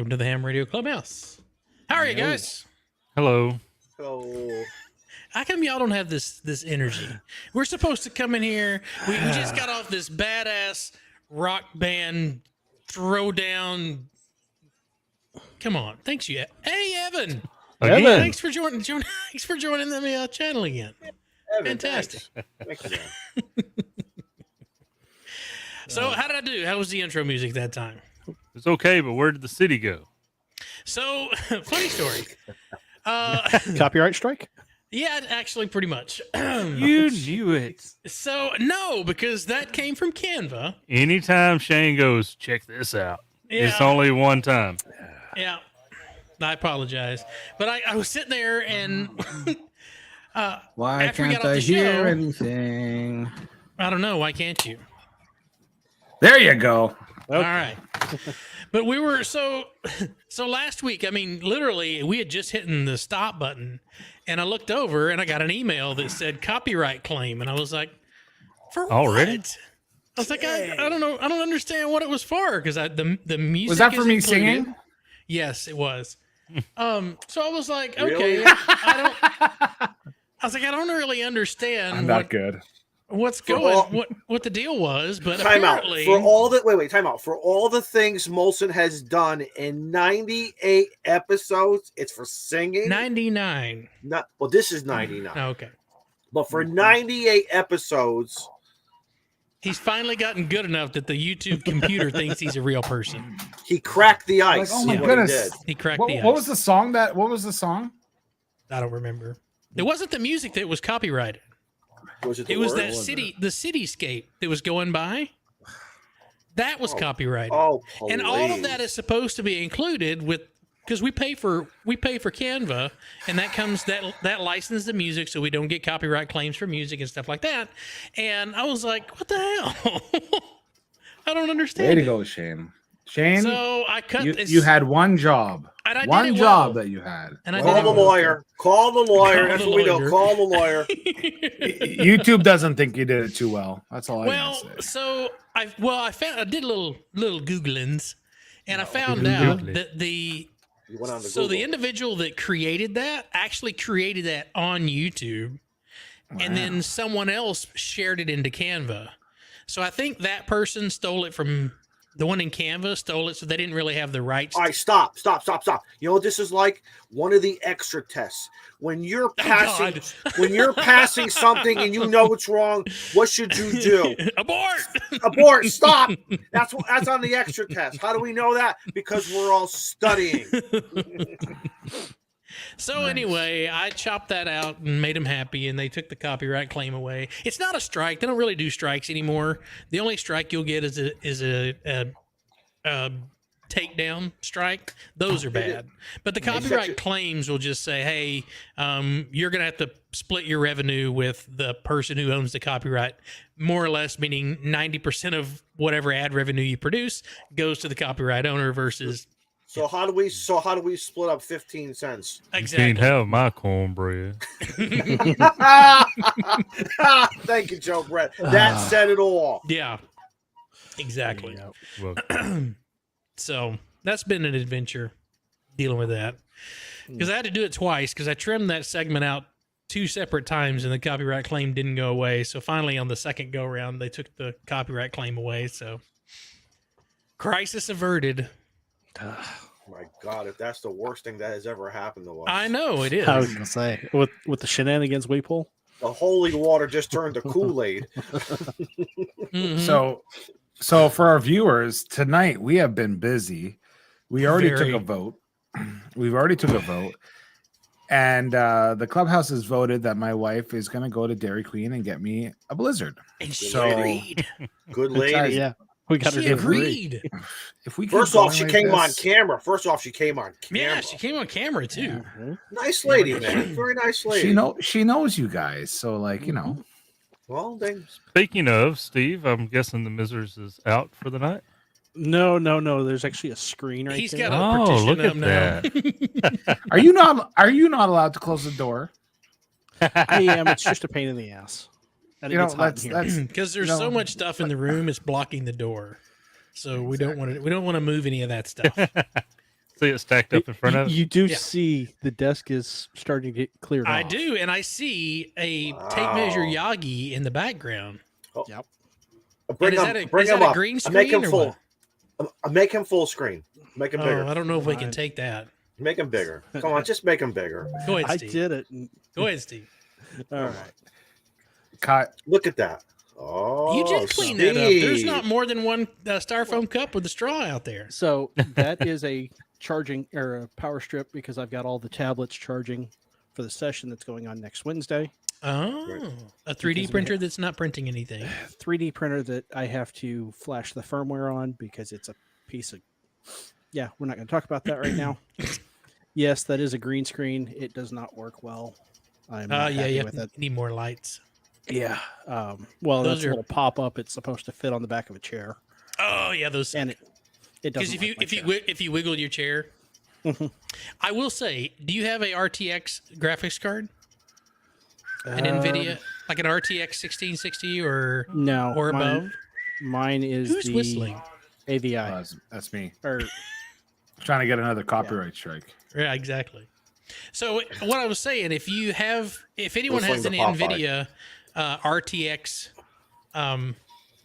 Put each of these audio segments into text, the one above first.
welcome to the Ham Radio Clubhouse. How are you guys? Hello. Oh, How come y'all don't have this energy? We're supposed to come in here. We just got off this badass rock band throwdown. Come on, thanks you. Hey, Evan. Again. Thanks for joining. Thanks for joining the channel again. Evan, Fantastic. Thank you, man. So, how did I do? How was the intro music that time? It's okay, but where did the city go? So, funny story. Copyright strike? Yeah, actually, pretty much. You knew it. So, no, because that came from Canva. Anytime Shane goes, check this out. Yeah. It's only one time. Yeah, I apologize, but I was sitting there and Why after we got can't off I the hear show- anything? I don't know, why can't you? There you go. All right, but we were so last week. I mean, literally, we had just hit the stop button, and I looked over and I got an email that said copyright claim, and I was like, for Already? what? I was like, I don't know, I don't understand what it was for because the music Was that for is me included. singing? Yes, it was. So I was like, Really? okay, I was like, I don't really understand I'm not good. what's For going, all- what the deal was, but Time out apparently, for all the time out for all the things Molson has done in 98 episodes. It's for singing. 99. Not well. This is 99, Oh, okay, but for 98 episodes, he's finally gotten good enough that the YouTube computer thinks he's a real person. he cracked the ice. Like, oh my is what goodness. He did. He cracked What, the ice. what was the song what was the song? I don't remember. It wasn't the music that was copyrighted. Was it? The It was words? the cityscape that was going by. That was copyrighted. Oh, And all of please. that is supposed to be included with because we pay for Canva, and that comes that licenses the music, so we don't get copyright claims for music and stuff like that. And I was like, what the hell? I don't understand. Way to it. go, Shane. Shane, So I cut. you had one job. And I did One it job well. that you had. And I Call did the it well. lawyer. Call the lawyer. Call That's the what we know. lawyer. Call the lawyer. YouTube doesn't think you did it too well. That's all I Well, can say. so I did a little googlings, and I found Googled out it. that You went on to So the Google. individual that created that actually created that on YouTube, and then someone else shared it into Canva. So I think that person stole it from the one in Canva, stole it, so they didn't really have the rights. All right, stop. You know what this is like? One of the extra tests. When you're passing, God. when you're passing something and you know it's wrong, what should you do? Abort! Abort! Stop! That's on the extra test. How do we know that? Because we're all studying. So anyway, I chopped that out and made them happy, and they took the copyright claim away. It's not a strike; they don't really do strikes anymore. The only strike you'll get is a takedown strike. Those are bad. But the copyright claims will just say, "Hey, you're going to have to split your revenue with the person who owns the copyright." More or less, meaning 90% of whatever ad revenue you produce goes to the copyright owner versus So how do we split up 15 cents? You can't exactly. have my cornbread. Thank you, Joe Brett. That said it all. Yeah, exactly. Well, So that's been an adventure dealing with that because I had to do it twice because I trimmed that segment out 2 separate times and the copyright claim didn't go away. So finally on the second go round, they took the copyright claim away. So crisis averted. Oh my God, if that's the worst thing that has ever happened to us. I know it is. I was gonna say with the shenanigans we pull. The holy water just turned to Kool-Aid. Mhm. So for our viewers tonight, we have been busy. We already Very. took a vote. We've already took a vote, and the clubhouse has voted that my wife is going to go to Dairy Queen and get me a Blizzard. And she So- agreed. Good lady. Yeah, we got her She to agree. agreed. If we keep First off, going she like came on this- camera. Yeah, she came on camera too. Nice lady, man. Very nice lady. She knows you guys, so like you know. Well, they speaking of Steve, I'm guessing the Mizzers is out for the night. No. There's actually a screen right He's there. got a Oh, partition look up at now. that. Are you not allowed to close the door? I am. It's just a pain in the ass. And You it know, gets hot in that's here. that's Because there's No. so much stuff in the room, it's blocking the door. So we don't want to move any of that stuff. See it stacked up in front of it. You do Yeah. see the desk is starting to get cleared I off. do, and I see a tape measure Wow. Yagi in the background. Yep. Bring is him, that a- bring is him that a up. green Make him screen or full. Make him full screen. Make him bigger. Oh, I don't know if we can Fine. take that. Make him bigger. Come on, just make him bigger. Go ahead, I Steve. did it. Go ahead, Steve. All right. Cut. Look at that. Oh, You just cleaned that up. There's Steve. not more than one styrofoam cup with a straw out there. So that is a charging or a power strip because I've got all the tablets charging for the session that's going on next Wednesday. Oh, a 3D Because we printer that's not printing anything. 3D printer that I have to flash the firmware on because it's a piece of. Yeah, we're not going to talk about that right now. Yes, that is a green screen. It does not work well. I'm not Yeah, happy you with it. need more lights. Yeah. Well, Those that's a are- little pop up. It's supposed to fit on the back of a chair, Oh yeah, those. and it Because doesn't. if you wiggle your chair, I will say, do you have a RTX graphics card? An NVIDIA, like an RTX 1660 or No, above? Mine is Who's the whistling? AVI. That's me. Or Trying to get another copyright strike. Yeah, exactly. So what I was saying, if anyone has an Whistling to Popeye. NVIDIA RTX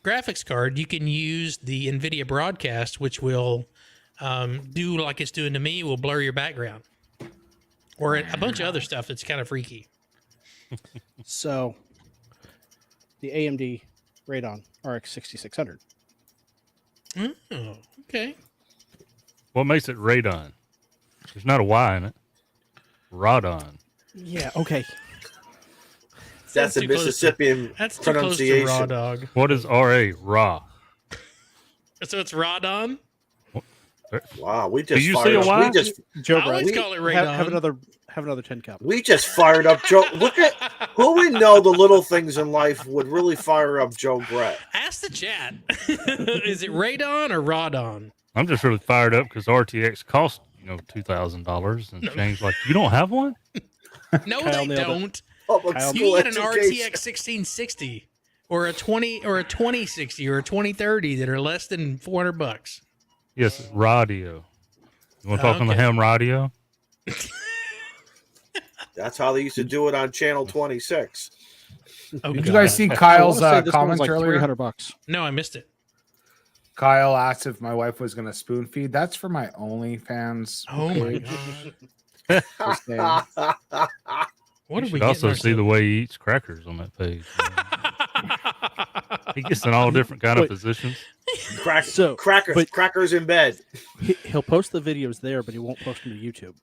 graphics card, you can use the NVIDIA broadcast, which will do like it's doing to me, will blur your background. Or a bunch of other stuff that's kind of freaky. so the AMD Radeon RX 6600. Oh, okay. What makes it radon? There's not a Y in it. Radon. Yeah. Okay. That's a too close to- Mississippian That's too close to pronunciation. raw dog. What is RA? Raw. So it's Radon? Wow, we just you fired see a up. Y? We just Joe I always Brad, call it have Radon. another 10 cup. we just fired up Joe. Look at who we know. The little things in life would really fire up Joe Brett. Ask the chat. Is it Radon or Radon? I'm just really fired up because RTX cost $2,000 and change. Like, you don't have one? No, Kyle they nailed it. don't. Public Kyle, You school get an education. RTX 1660 or a 2060 or a 2030 that are less than $400. Yes, radio. You want to talk on the Okay. ham radio? That's how they used to do it on Channel 26. Oh, Did you God. guys see I Kyle's wanna say this one was comments like earlier? $300. No, I missed it. Kyle asked if my wife was going to spoon feed. That's for my OnlyFans. Oh my page. God. Just saying. What You did we should also get? see the way he eats crackers on that page. He gets in all different kind of Wait. positions. So, Crackers, but- crackers in bed. He'll post the videos there, but he won't post them to YouTube.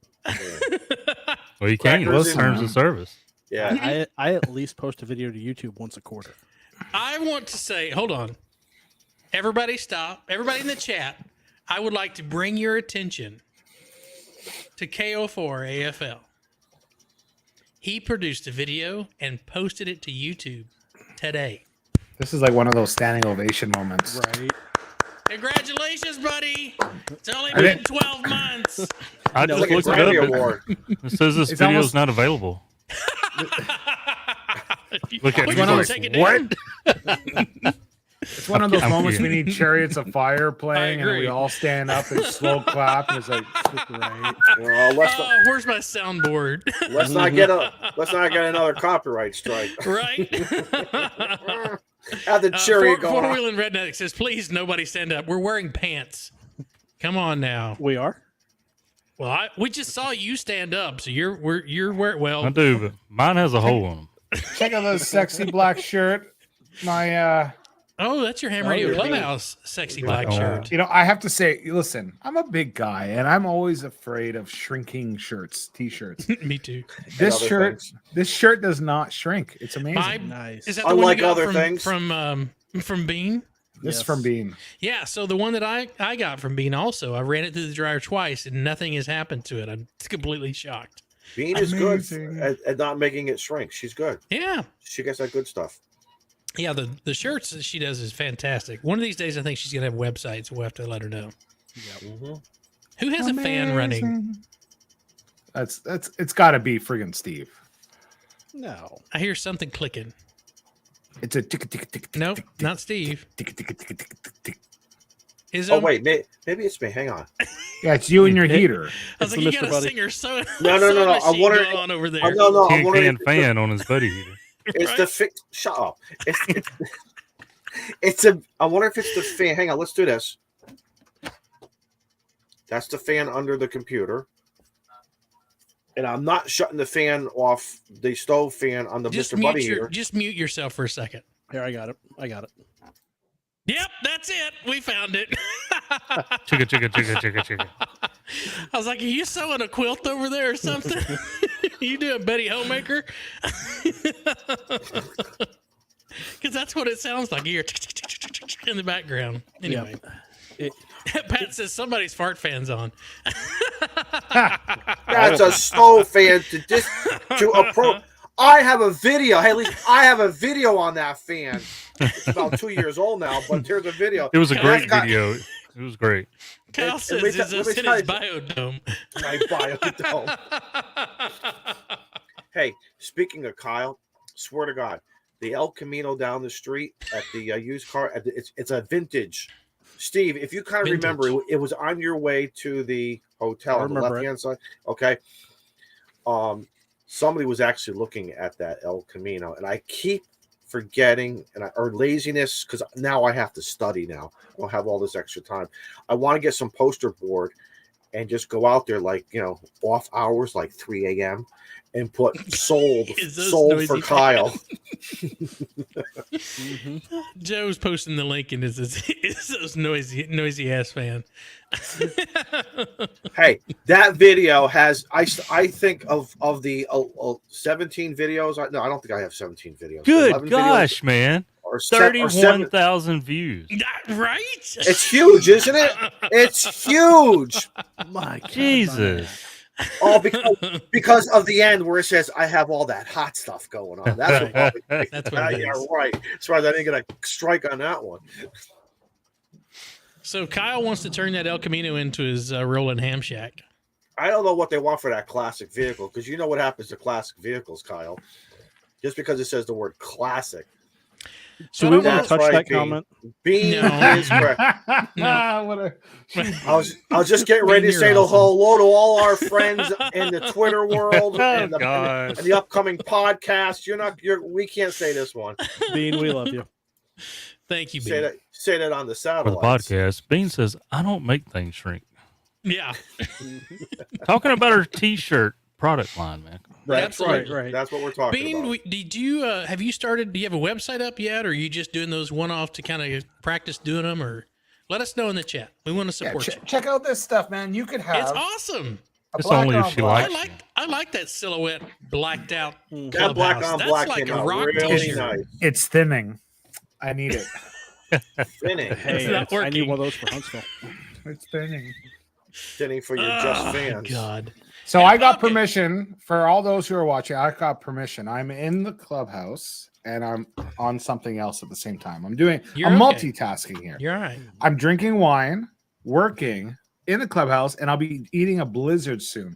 Well, you can't. Crackers It's in- terms of service. Yeah, I at least post a video to YouTube once a quarter. I want to say, hold on. Everybody stop. Everybody in the chat, I would like to bring your attention to KO4 AFL. He produced a video and posted it to YouTube today. This is like one of those standing ovation moments. Right. Congratulations, buddy. It's only I been didn't- 12 months. I No, just like a looked it Grammy up. Award. It says this It's video almost- is not available. Look at What, me. you one of gonna those- take it what? down? It's one of those I'm moments we kidding. need Chariots of Fire playing, and agree. we all stand up and slow clap. And it's like, right. Well, Oh, where's my soundboard? let's not get another copyright strike. Right? Have the chariot go Four on. Wheeling Redneck says, please, nobody stand up. We're wearing pants. Come on now. We are. Well, we just saw you stand up, so you're wearing, well, I do, but mine has a hole in them. Check out this sexy black shirt. My, oh, that's your Ham Oh, Radio you're being- Clubhouse sexy black Oh. shirt. I have to say, listen, I'm a big guy, and I'm always afraid of shrinking shirts, t-shirts. Me too. This other shirt, things. this shirt does not shrink. It's amazing. My- Nice. Is that the Unlike one you got other things. from Bean? This is Yes. from Bean. Yeah, so the one that I got from Bean also, I ran it through the dryer twice and nothing has happened to it. I'm completely shocked. Bean is Amazing. good at not making it shrink. She's good. Yeah. She gets that good stuff. Yeah, the shirts that she does is fantastic. One of these days, I think she's going to have websites. We'll have to let her know. Mhm. Who has a fan running? That's it's got to be friggin' Steve. No. I hear something clicking. It's a tick tick tick. Nope, not Steve. Tick tick tick tick tick tick. Oh wait, maybe it's me. Hang on. Yeah, it's you and your heater. I was It's like, the you Mr. got a Buddy. singer so No. I wonder. on over there. No. I'm Tin wondering. can fan on his buddy heater. It's Right? the fix. Shut up. It's a. I wonder if it's the fan. Hang on. Let's do this. That's the fan under the computer. And I'm not shutting the fan off, the stove fan on the Mr. Buddy heater. Just mute yourself for a second. Here, I got it. Yep, that's it. We found it. Chicka. I was like, are you sewing a quilt over there or something? You doing Betty Homemaker? Because that's what it sounds like. You hear in the background. Anyway. Pat says somebody's fart fan's on. That's a stove fan to approach. I have a video. Hey, at least I have a video on that fan. It's about 2 years old now, but here's a video. It was a great video. It was great. Kyle says it's in his biodome. My biodome. Hey, speaking of Kyle, swear to God, the El Camino down the street at the used car, it's a vintage. Steve, if you kind of remember, it was on your way to the hotel on the left-hand side. Okay. Somebody was actually looking at that El Camino, and I keep forgetting or laziness, because now I have to study now. I don't have all this extra time. I want to get some poster board and just go out there off hours, like 3 a.m. and put sold for Kyle. Joe's posting the link and is those noisy ass fan. Hey, that video has I think of the 17 videos. No, I don't think I have 17 videos. Good gosh, man. 31,000 views. Right? It's huge, isn't it? It's huge. My God, Jesus. All because of the end where it says, I have all that hot stuff going on. That's what That's what it yeah, is. right. As far as I didn't get a strike on that one. So Kyle wants to turn that El Camino into his rolling ham shack. I don't know what they want for that classic vehicle, because you know what happens to classic vehicles, Kyle. Just because it says the word classic. So we want to touch that comment. Bean No. is correct. No. I was just getting ready to say hello to all our friends in the Twitter world and the upcoming podcast. We can't say this one. Bean, we love you. Thank you, Bean. Say that on the For satellite. the podcast, Bean says, I don't make things shrink. Yeah. Talking about our t-shirt product line, man. That's Absolutely. right. That's what we're talking about. Bean, did you have you started? Do you have a website up yet, or are you just doing those one-off to kind of practice doing them? Or let us know in the chat. We want to support you. Check out this stuff, man. You could have. It's awesome. It's only if she likes I like that silhouette blacked out. That black on That's black like came a out rock really t-shirt. nice. It's thinning. I need it. Thinning. Hey, not I need working. one of those for Huntsville. It's thinning. Thinning for your just fans. God. So I got Okay. permission for all those who are watching. I got permission. I'm in the clubhouse and I'm on something else at the same time. I'm You're okay. multitasking here. You're all right. I'm drinking wine, working in the clubhouse, and I'll be eating a blizzard soon.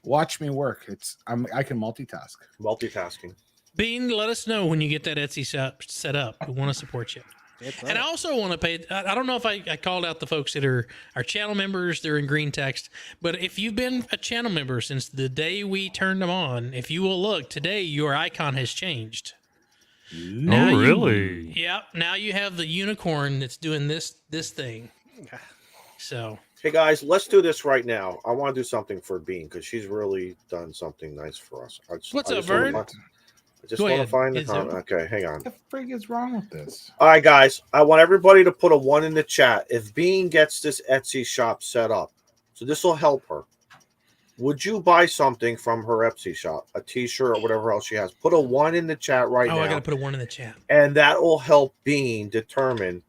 Watch me work. I can multitask. Multitasking. Bean, let us know when you get that Etsy shop set up. We want to support you. And I also want to pay. I don't know if I called out the folks that are our channel members. They're in green text. But if you've been a channel member since the day we turned them on, if you will look, today your icon has changed. Now Oh, really? Yep. Now you have the unicorn that's doing this thing. So Hey guys, let's do this right now. I want to do something for Bean because she's really done something nice for us. What's up, Vern? I just Go want to ahead. find the Is comment. there- Okay, hang on. What the frig is wrong with this? All right, guys. I want everybody to put a 1 in the chat if Bean gets this Etsy shop set up. So this will help her. Would you buy something from her Etsy shop, a T-shirt or whatever else she has? Put a 1 in the chat right now. I got to put a 1 in the chat. And that will help Bean determine,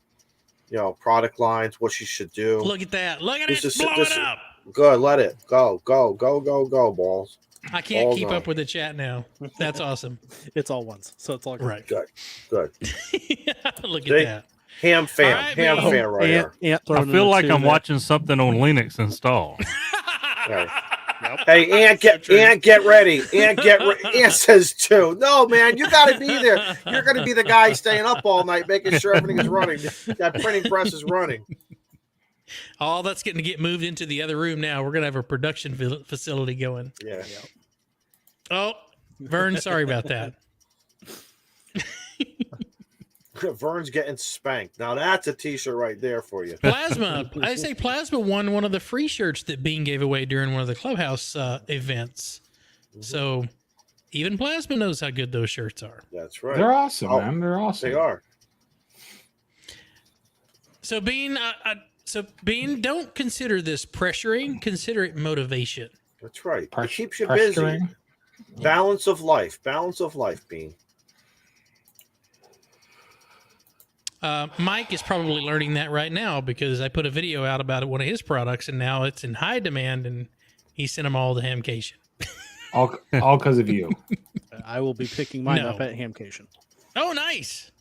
product lines, what she should do. Look at that. Look at This it. is- Blow this it is- up. Good. Let it go, balls. I can't Balls keep on. up with the chat now. That's awesome. It's all ones, so it's all good. Right. Good. Look See? at that. Ham fan, All right, ham Bean. fan right here. Ant I throwing feel in like two I'm there. watching something on Linux install. Right. Hey, Ant, get ready. Ant says 2. No, man, you got to be there. You're going to be the guy staying up all night, making sure everything is running. That printing press is running. All that's getting to get moved into the other room now. We're gonna have a production facility going. Yeah. Oh, Vern, sorry about that. Vern's getting spanked. Now that's a T-shirt right there for you. Plasma. I say Plasma won one of the free shirts that Bean gave away during one of the Clubhouse events. So even Plasma knows how good those shirts are. That's right. They're awesome, man. They're awesome. They are. So Bean, Bean, don't consider this pressuring. Consider it motivation. That's right. It keeps you Pressuring. busy. Balance of life. Balance of life, Bean. Mike is probably learning that right now because I put a video out about one of his products, and now it's in high demand, and he sent them all to Hamcation. All because of you. I will be picking mine No. up at Hamcation. Oh, nice.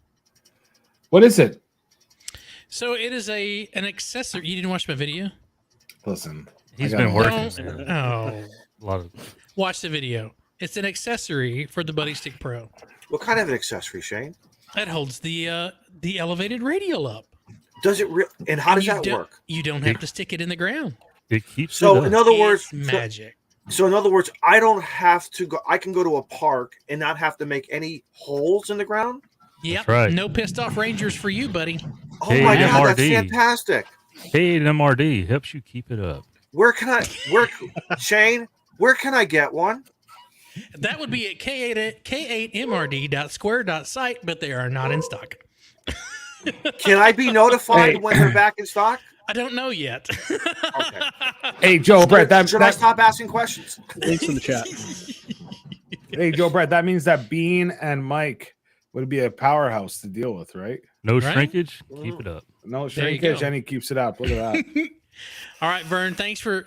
What is it? So it is an accessory. You didn't watch my video? Listen, He's I got been one. working. Don't- Man. Oh, A lot of watch the video. It's an accessory for the Buddy Stick Pro. What kind of an accessory, Shane? That holds the elevated radial up. Does it and how does you that don't- work? You don't have to stick it in the ground. it keeps. So it in up. other words, It's magic. so in other words, I don't have to go. I can go to a park and not have to make any holes in the ground. Yep. right. No pissed off Rangers for you, buddy. Oh my Hey, god, that's MRD. fantastic! K8MRD helps you keep it up. Where can I? Where Shane? Where can I get one? That would be at k8mrd.square.site, but they are not in stock. Can I be notified Hey. when they're back in stock? I don't know yet. Okay. Hey, Joe Brett. Should I stop asking questions? Links in the chat. Hey, Joe Brett. That means that Bean and Mike would be a powerhouse to deal with, right? No Right? shrinkage. Keep it up. No There you shrinkage, go. and he keeps it up. Look at that. All right, Vern. Thanks for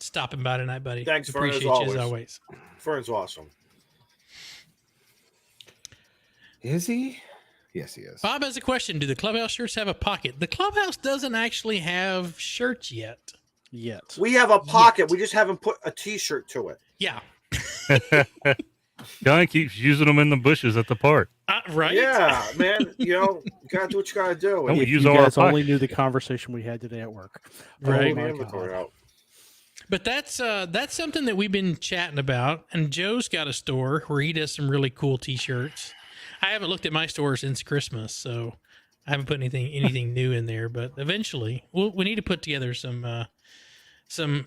stopping by tonight, buddy. Thanks, Vern, as Appreciate you as always. always. Fern's awesome. Is he? Yes, he is. Bob has a question. Do the Clubhouse shirts have a pocket? The Clubhouse doesn't actually have shirts yet. Yet. We have a pocket. We just haven't put a T-shirt to it. Yeah. Guy keeps using them in the bushes at the park. Right? Yeah, man. You know, you gotta do what you gotta do. Don't we If use you all our guys only pocket? knew the conversation we had today at work. Right. Oh my The inventory God. out. But that's something that we've been chatting about. And Joe's got a store where he does some really cool T-shirts. I haven't looked at my store since Christmas, so I haven't put anything new in there. But eventually, we need to put together some.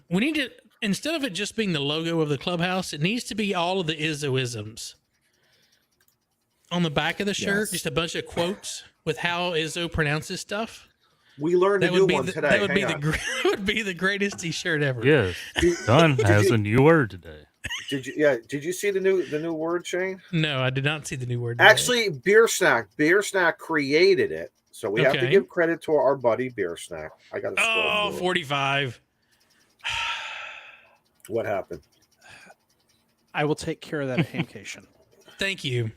We need to, instead of it just being the logo of the Clubhouse, it needs to be all of the Izzo-isms on the back of the shirt. Yes. Just a bunch of quotes with how Izzo pronounces stuff. We learned a That new would be one the, today. that would be Hang the on. that would be the greatest T-shirt ever. Yes. Don has a new word today. Did you? Yeah. Did you see the new word, Shane? No, I did not see the new word. today. Actually, Beer Snack created it, so we have to Okay. give credit to our buddy Beer Snack. I got to scroll. Oh, through it. 45. What happened? I will take care of that at Hamcation. Thank you.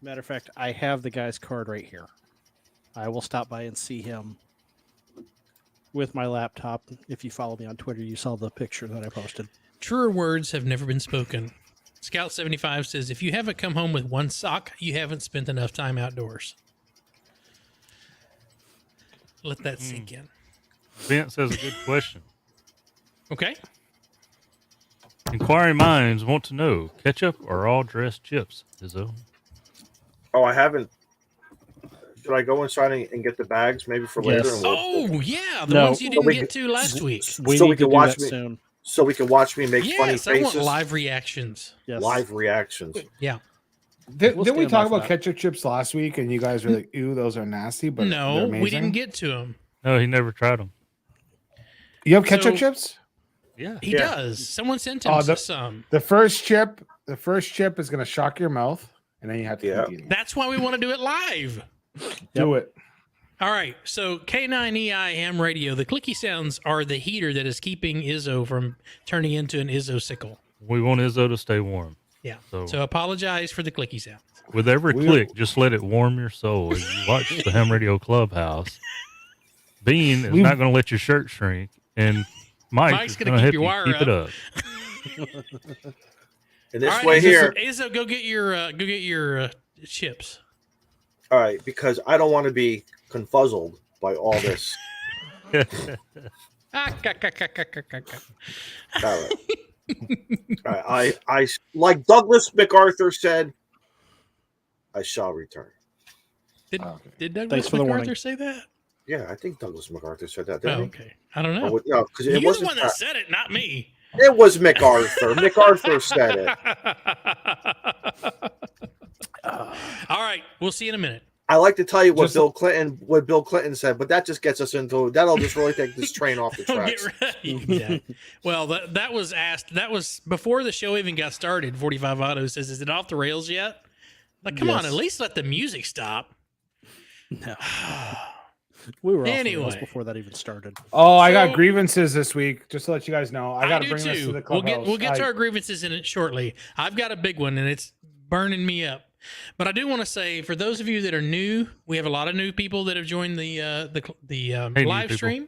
Matter of fact, I have the guy's card right here. I will stop by and see him with my laptop. If you follow me on Twitter, you saw the picture that I posted. Truer words have never been spoken. Scout75 says, if you haven't come home with one sock, you haven't spent enough time outdoors. Let that sink in. Vince has a good question. Okay. Inquiring minds want to know: ketchup or all dressed chips? Izzo. Oh, I haven't. Should I go inside and get the bags maybe for later? Yes. And we'll- Oh, yeah. The No. ones you didn't we get could- to last week. We So need we to can do watch that me- soon. so we can watch me make funny Yes, I want faces, live reactions. Yes. live reactions. Yeah. Didn't we stand talk by for about that. ketchup chips last week? And you guys were like, "Ew, those are nasty." But No, they're we amazing? didn't get to him. No, he never tried them. You have ketchup So- chips? Yeah. He Yeah. does. Someone sent him Oh, some. The first chip is gonna shock your mouth, and then you have to Yeah. keep eating. That's why we want to do it live. Do it. All right, so K9EI ham radio, the clicky sounds are the heater that is keeping Izzo from turning into an Izzo sickle. We want Izzo to stay warm. Yeah. So- So apologize for the clicky sounds. With every We- click, just let it warm your soul as you watch the Ham Radio Clubhouse. Bean is We- not going to let your shirt shrink, and Mike's Mike's going gonna to keep help your you wire keep it up. up. And this All right, way here, Izzo, go get your chips. all right, because I don't want to be confuzzled by all this. Ah, All right. I like Douglas MacArthur said, I shall return. Did Douglas Thanks for the warning. MacArthur say that? Yeah, I think Douglas MacArthur said that. Oh, Didn't he? okay. I don't know. No, because You're it the wasn't. one that said it, not me. It was MacArthur. MacArthur said it. All right, we'll see you in a minute. I like to tell you what Just- Bill Clinton said, but that just gets us into that'll just really take this train off the tracks. Get ready. Yeah. Well, that was asked. That was before the show even got started. 45 Auto says, "Is it off the rails yet?" Like, come on, Yes. at least let the music stop. No. We were off the rails Anyway. before that even started. Oh, I got So- grievances this week. Just to let you guys know, I got to do bring this to the We'll clubhouse. get to our grievances in it shortly. I've got a big one, and it's burning me up. But I do want to say, for those of you that are new, we have a lot of new people that have joined the new live people. stream.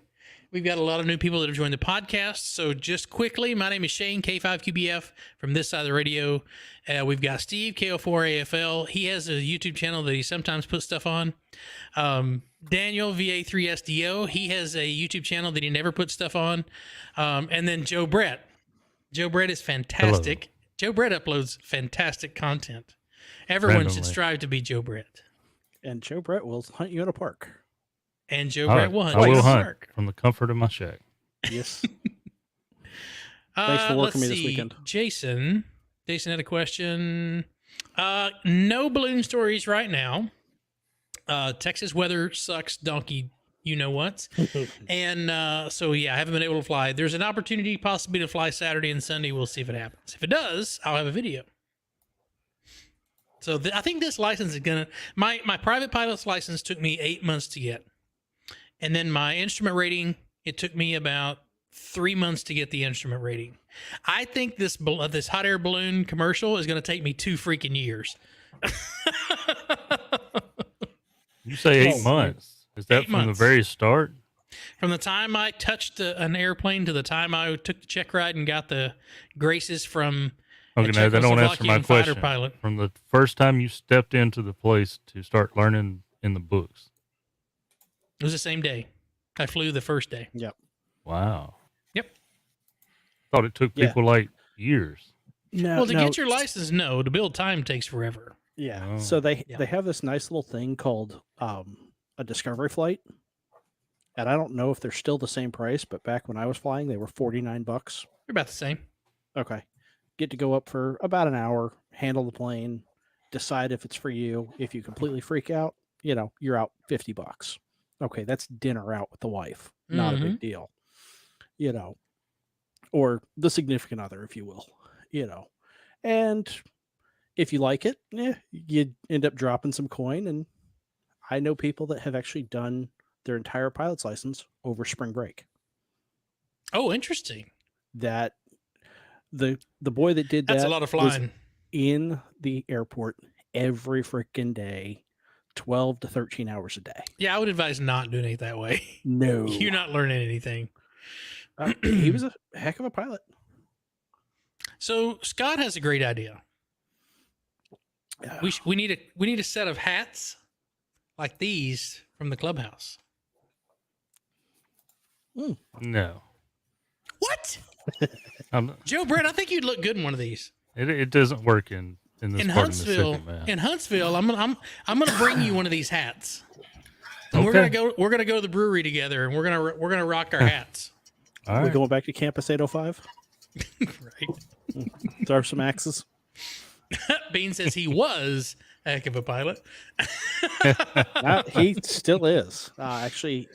We've got a lot of new people that have joined the podcast. So just quickly, my name is Shane, K5QBF, from this side of the radio. We've got Steve, KO4AFL. He has a YouTube channel that he sometimes puts stuff on. Daniel, VA3SDO. He has a YouTube channel that he never puts stuff on. And then Joe Brett. Joe Brett is fantastic. Hello. Joe Brett uploads fantastic content. Everyone should Randomly. strive to be Joe Brett. And Joe Brett will hunt you in a park. And Joe All Brett right, will hunt I you in will the hunt park. from the comfort of my shack. Yes. Thanks for Let's working me this see. weekend. Jason had a question. No balloon stories right now. Texas weather sucks, donkey. You know what? And so yeah, I haven't been able to fly. There's an opportunity possibly to fly Saturday and Sunday. We'll see if it happens. If it does, I'll have a video. So I think this license is gonna. My private pilot's license took me 8 months to get, and then my instrument rating, it took me about 3 months to get the instrument rating. I think this hot air balloon commercial is going to take me 2 freaking years. You say 8 Oh, months. Is that 8 from months. the very start? From the time I touched an airplane to the time I took the check ride and got the graces from Okay, a no, that don't answer my Czechoslovakian fighter question. pilot. From the first time you stepped into the place to start learning in the books. It was the same day. I flew the first day. Wow. Yep. Thought it took Yeah. people like years. No, Well, to no, get your license, no. To build time takes forever. Yeah. Oh. So they Yeah. have this nice little thing called a discovery flight. And I don't know if they're still the same price, but back when I was flying, they were $49. You're about the same. Okay. Get to go up for about an hour, handle the plane, decide if it's for you. If you completely freak out, you're out $50. Okay, that's dinner out with the wife. Not a big deal. Or the significant other, if you will. And if you like it, you end up dropping some coin. And I know people that have actually done their entire pilot's license over spring break. Oh, interesting. That the boy that did That's that a lot of was flying. in the airport every freaking day, 12 to 13 hours a day. Yeah, I would advise not doing it that way. No. You're not learning anything. He was a heck of a pilot. So Scott has a great idea. We need a set of hats like these from the clubhouse. No. What? I'm, Joe Brett, I think you'd look good in one of these. it doesn't work in this In part Huntsville, of Mississippi, man. in Huntsville, I'm gonna bring you one of these hats. And we're Okay. gonna go to the brewery together, and we're gonna rock our hats. All We're right. going back to Campus 805. Right? Throw some axes. Bean says he was a heck of a pilot. He still is. Actually,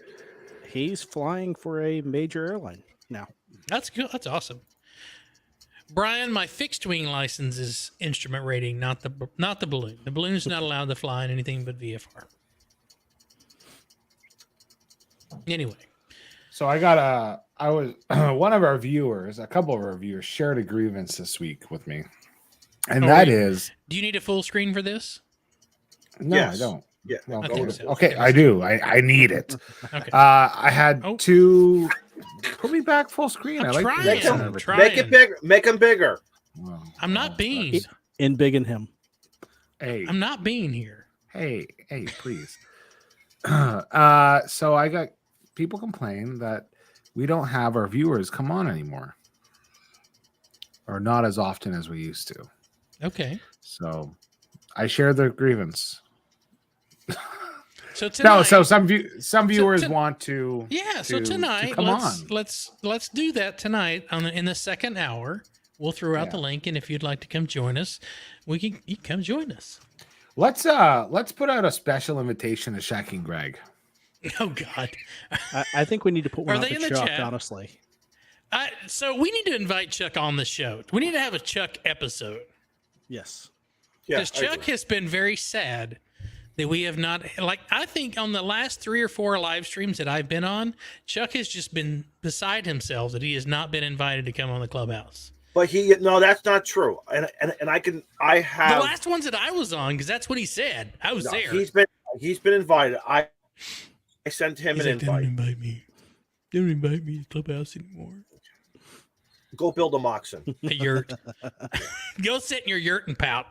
he's flying for a major airline now. That's good. That's awesome. Brian, my fixed wing license is instrument rating, not the balloon. The balloon's not allowed to fly in anything but VFR. Anyway, So I was one of our viewers, a couple of our viewers shared a grievance this week with me. And Oh, that wait. is do you need a full screen for this? no, Yes. I don't. Yeah. Well, I go think with so. it. okay, I do. I need it. Okay. I had Oh. two. Put me back full screen. I'm I like trying. this and I'm everything. trying. Make it bigger. Make them bigger. Well, I'm not well, being. In big in him. Hey, I'm not being here. hey, please. So I got people complain that we don't have our viewers come on anymore, or not as often as we used to. Okay. So I share their grievance. So tonight, No, so some viewers to- want to. yeah. So to tonight, come on. let's do that tonight in the second hour. We'll throw out the link, and if you'd like to come join us, you can come join us. Let's put out a special invitation to Shaq and Greg. Oh God. I think we need to put one Are out they to in the Chuck, chat? honestly. So we need to invite Chuck on the show. We need to have a Chuck episode. Yes. Yeah, Because Chuck has been very sad that we have not, like, I think on the last 3 or 4 live streams that I've been on, Chuck has just been beside himself that he has not been invited to come on the Clubhouse. But no, that's not true. And I have The last ones that I was on, because that's what he said. I was there. He's been invited. I sent him He's an like, invite. Don't invite me. Don't invite me to Clubhouse anymore. Go build a Moxon. A yurt. Go sit in your yurt and pout.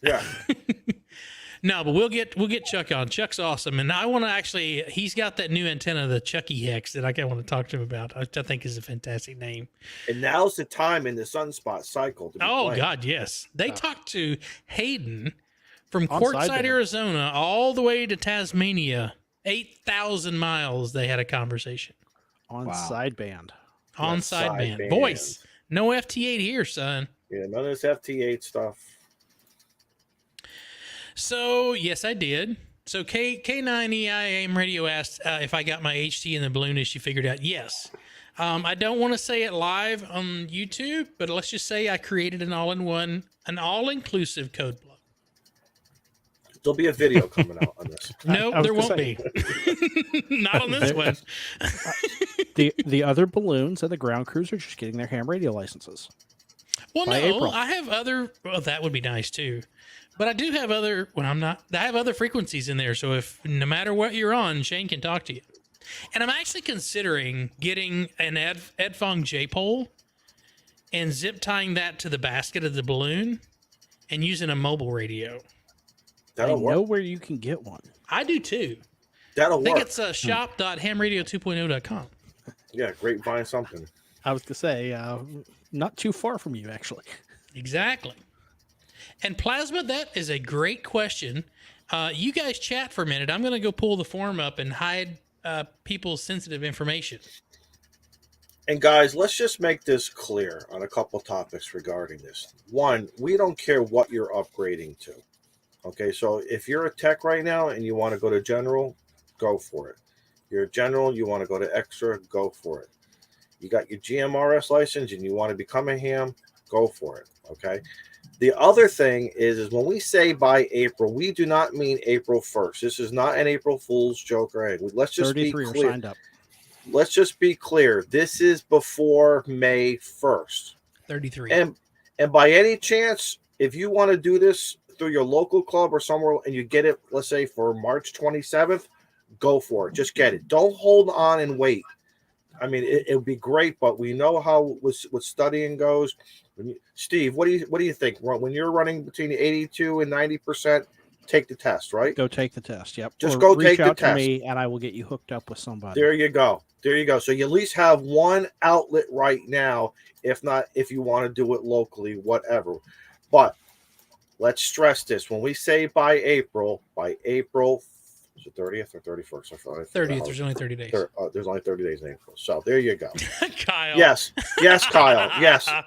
Yeah. No, but we'll get Chuck on. Chuck's awesome, and I want to actually. He's got that new antenna, the Chucky Hex, that I want to talk to him about. Which I think is a fantastic name. And now's the time in the sunspot cycle to be playing. God, yes. They talked to Hayden from On Quartzsite, sideband. Arizona, all the way to Tasmania. 8,000 miles. They had a conversation On Wow. sideband. on Yes, sideband. sideband. Voice, no FT8 here, son. Yeah, none of this FT8 stuff. So yes, I did. So K9EIAM radio asked if I got my HT in the balloon as she figured out. Yes. I don't want to say it live on YouTube, but let's just say I created an all-inclusive code block. There'll be a video coming out on this. No, I was there gonna won't be. Not on this one. The other balloons and the ground crews are just getting their ham radio licenses. Well, By no, April. I have other. Well, that would be nice too. But I do have other. When I'm not, I have other frequencies in there. So if no matter what you're on, Shane can talk to you. And I'm actually considering getting an Edfong J pole and zip tying that to the basket of the balloon and using a mobile radio. That'll I work. know where you can get one. I do too. That'll I think work. it's shop.hamradio2.0.com. Yeah, grapevine something. I was going to say, not too far from you, actually. Exactly. And Plasma, that is a great question. You guys chat for a minute. I'm going to go pull the form up and hide people's sensitive information. And guys, let's just make this clear on a couple topics regarding this. One, we don't care what you're upgrading to. Okay, so if you're a tech right now and you want to go to general, go for it. You're a general, you want to go to extra, go for it. You got your GMRS license and you want to become a ham, go for it. Okay. The other thing is when we say by April, we do not mean April 1st. This is not an April Fool's joke or anything. Let's just be 33 are clear. signed up. Let's just be clear. This is before May 1st. 33. And by any chance, if you want to do this through your local club or somewhere and you get it, let's say for March 27th, go for it. Just get it. Don't hold on and wait. I mean, it would be great, but we know how with studying goes. Steve, what do you think? When you're running between 82 and 90%, take the test, right? Go take the test. Yep. Just Or go reach take the out to test. me, and I will get you hooked up with somebody. There you go. There you go. So you at least have one outlet right now. If not, if you want to do it locally, whatever. But let's stress this. When we say by April, is it 30th or 31st? I forgot. 30th. There's only 30 days. There's only 30 days in April. So there you go. Kyle. Yes, Kyle. Yes, Kyle.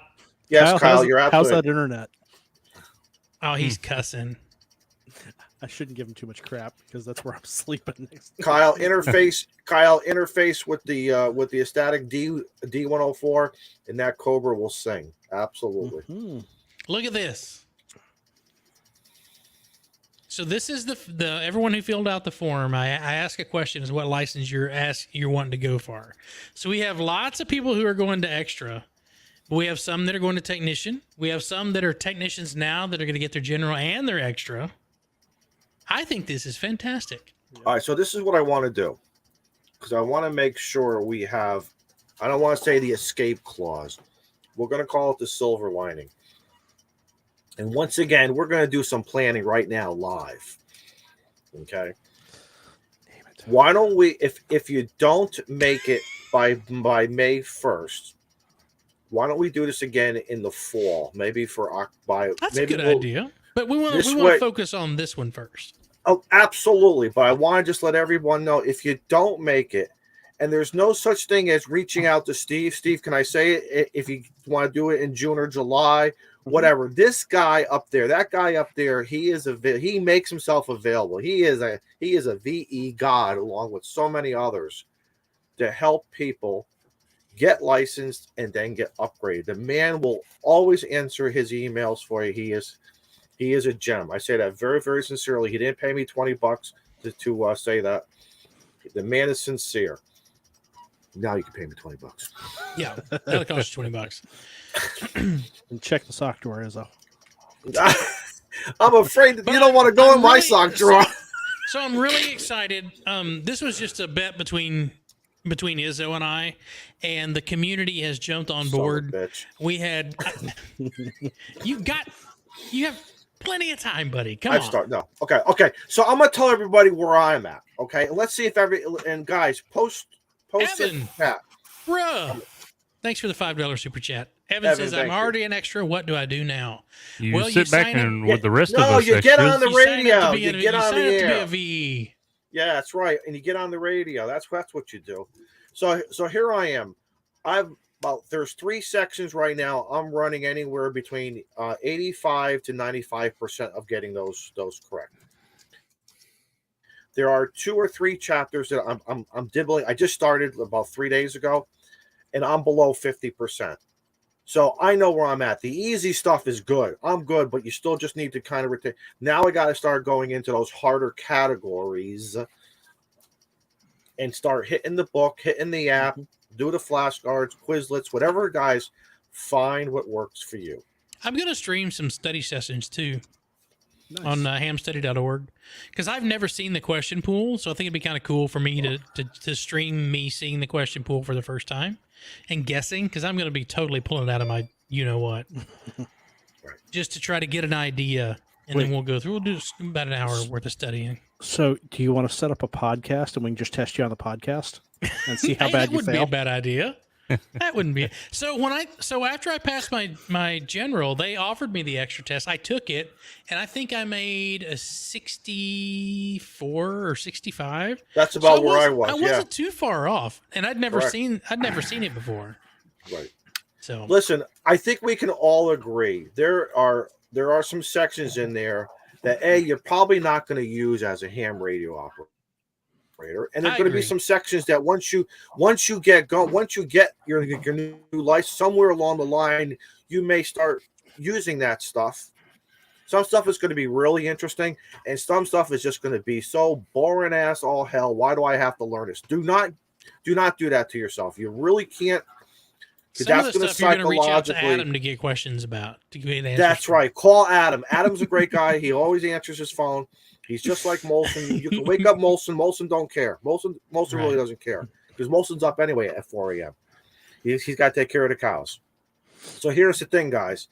You're how's absolutely. that internet? Oh, he's cussing. I shouldn't give him too much crap because that's where I'm sleeping next. Kyle interface with the static D104, and that Cobra will sing. Absolutely. Mhm. Look at this. So this is the everyone who filled out the form. I ask a question: is what license you're wanting to go for? So we have lots of people who are going to extra. But we have some that are going to technician. We have some that are technicians now that are going to get their general and their extra. I think this is fantastic. All right, so this is what I want to do, because I want to make sure we have. I don't want to say the escape clause. We're going to call it the silver lining. And once again, we're going to do some planning right now live. Okay. Damn it. Why don't we, if you don't make it by May 1st, why don't we do this again in the fall? Maybe That's maybe a good idea. But we want this to way- focus on this one first. Oh, absolutely. But I want to just let everyone know, if you don't make it, and there's no such thing as reaching out to Steve. Steve, can I say it? If you want to do it in June or July, whatever. This guy up there, that guy up there, he makes himself available. He is a VE god, along with so many others, to help people get licensed and then get upgraded. The man will always answer his emails for you. He is a gem. I say that very, very sincerely. He didn't pay me $20 to say that. The man is sincere. Now you can pay me $20. Yeah, that'll cost you $20. And check the sock drawer, Izzo. I'm afraid that But you don't want to go I'm in my really- sock drawer. So I'm really excited. This was just a bet between Izzo and I, and the community has jumped on Son of a board. bitch. We had you have plenty of time, buddy. Come on. No. Okay. So I'm gonna tell everybody where I'm at. Okay. And let's see if guys post it in Evan. the chat. Bruh. Thanks for the $5 super chat. Evan Evan, says, I'm thank you. already an extra. What do I do now? You Well, sit you back sign up- and with the rest of No, us you get extras, on the You sign up radio. to be You get on sign the up to be air. a VE. Yeah, that's right. And you get on the radio. That's what you do. So here I am. There's 3 sections right now. I'm running anywhere between 85 to 95% of getting those correct. There are 2 or 3 chapters that I'm dibbling. I just started about 3 days ago, and I'm below 50%. So I know where I'm at. The easy stuff is good. I'm good, but you still just need to kind of retain. Now I got to start going into those harder categories and start hitting the book, hitting the app, do the flashcards, Quizlets, whatever, guys. Find what works for you. I'm going to stream some study sessions too Nice. on hamstudy.org, because I've never seen the question pool. So I think it'd be kind of cool for me to stream me seeing the question pool for the first time and guessing, because I'm going to be totally pulling it out of my what, just to try to get an idea. And then we'll go through. We'll do about an hour worth of studying. So, do you want to set up a podcast and we can just test you on the podcast and see how Hey, bad that you wouldn't be fail? a bad idea. That wouldn't be. So after I passed my general, they offered me the extra test. I took it, and I think I made a 64 or 65. That's about where I was. I Yeah, wasn't too far off, and I'd never Correct. seen it before. right. So Listen, I think we can all agree there are some sections in there that you're probably not going to use as a ham radio operator, and there are I going to be agree. some sections that once you get going, once you get your new license, somewhere along the line, you may start using that stuff. Some stuff is going to be really interesting, and some stuff is just going to be so boring ass all hell. Why do I have to learn this? Do not do that to yourself. You really can't. some of That's the going to stuff you're going to reach out to psychologically. Adam to get questions about. To get answers That's from. right. Call Adam. Adam's a great guy. He always answers his phone. He's just like Molson. You can wake up Molson. Molson don't care. Molson really Right. doesn't care, because Molson's up anyway at 4 a.m. He's got to take care of the cows. So here's the thing, guys.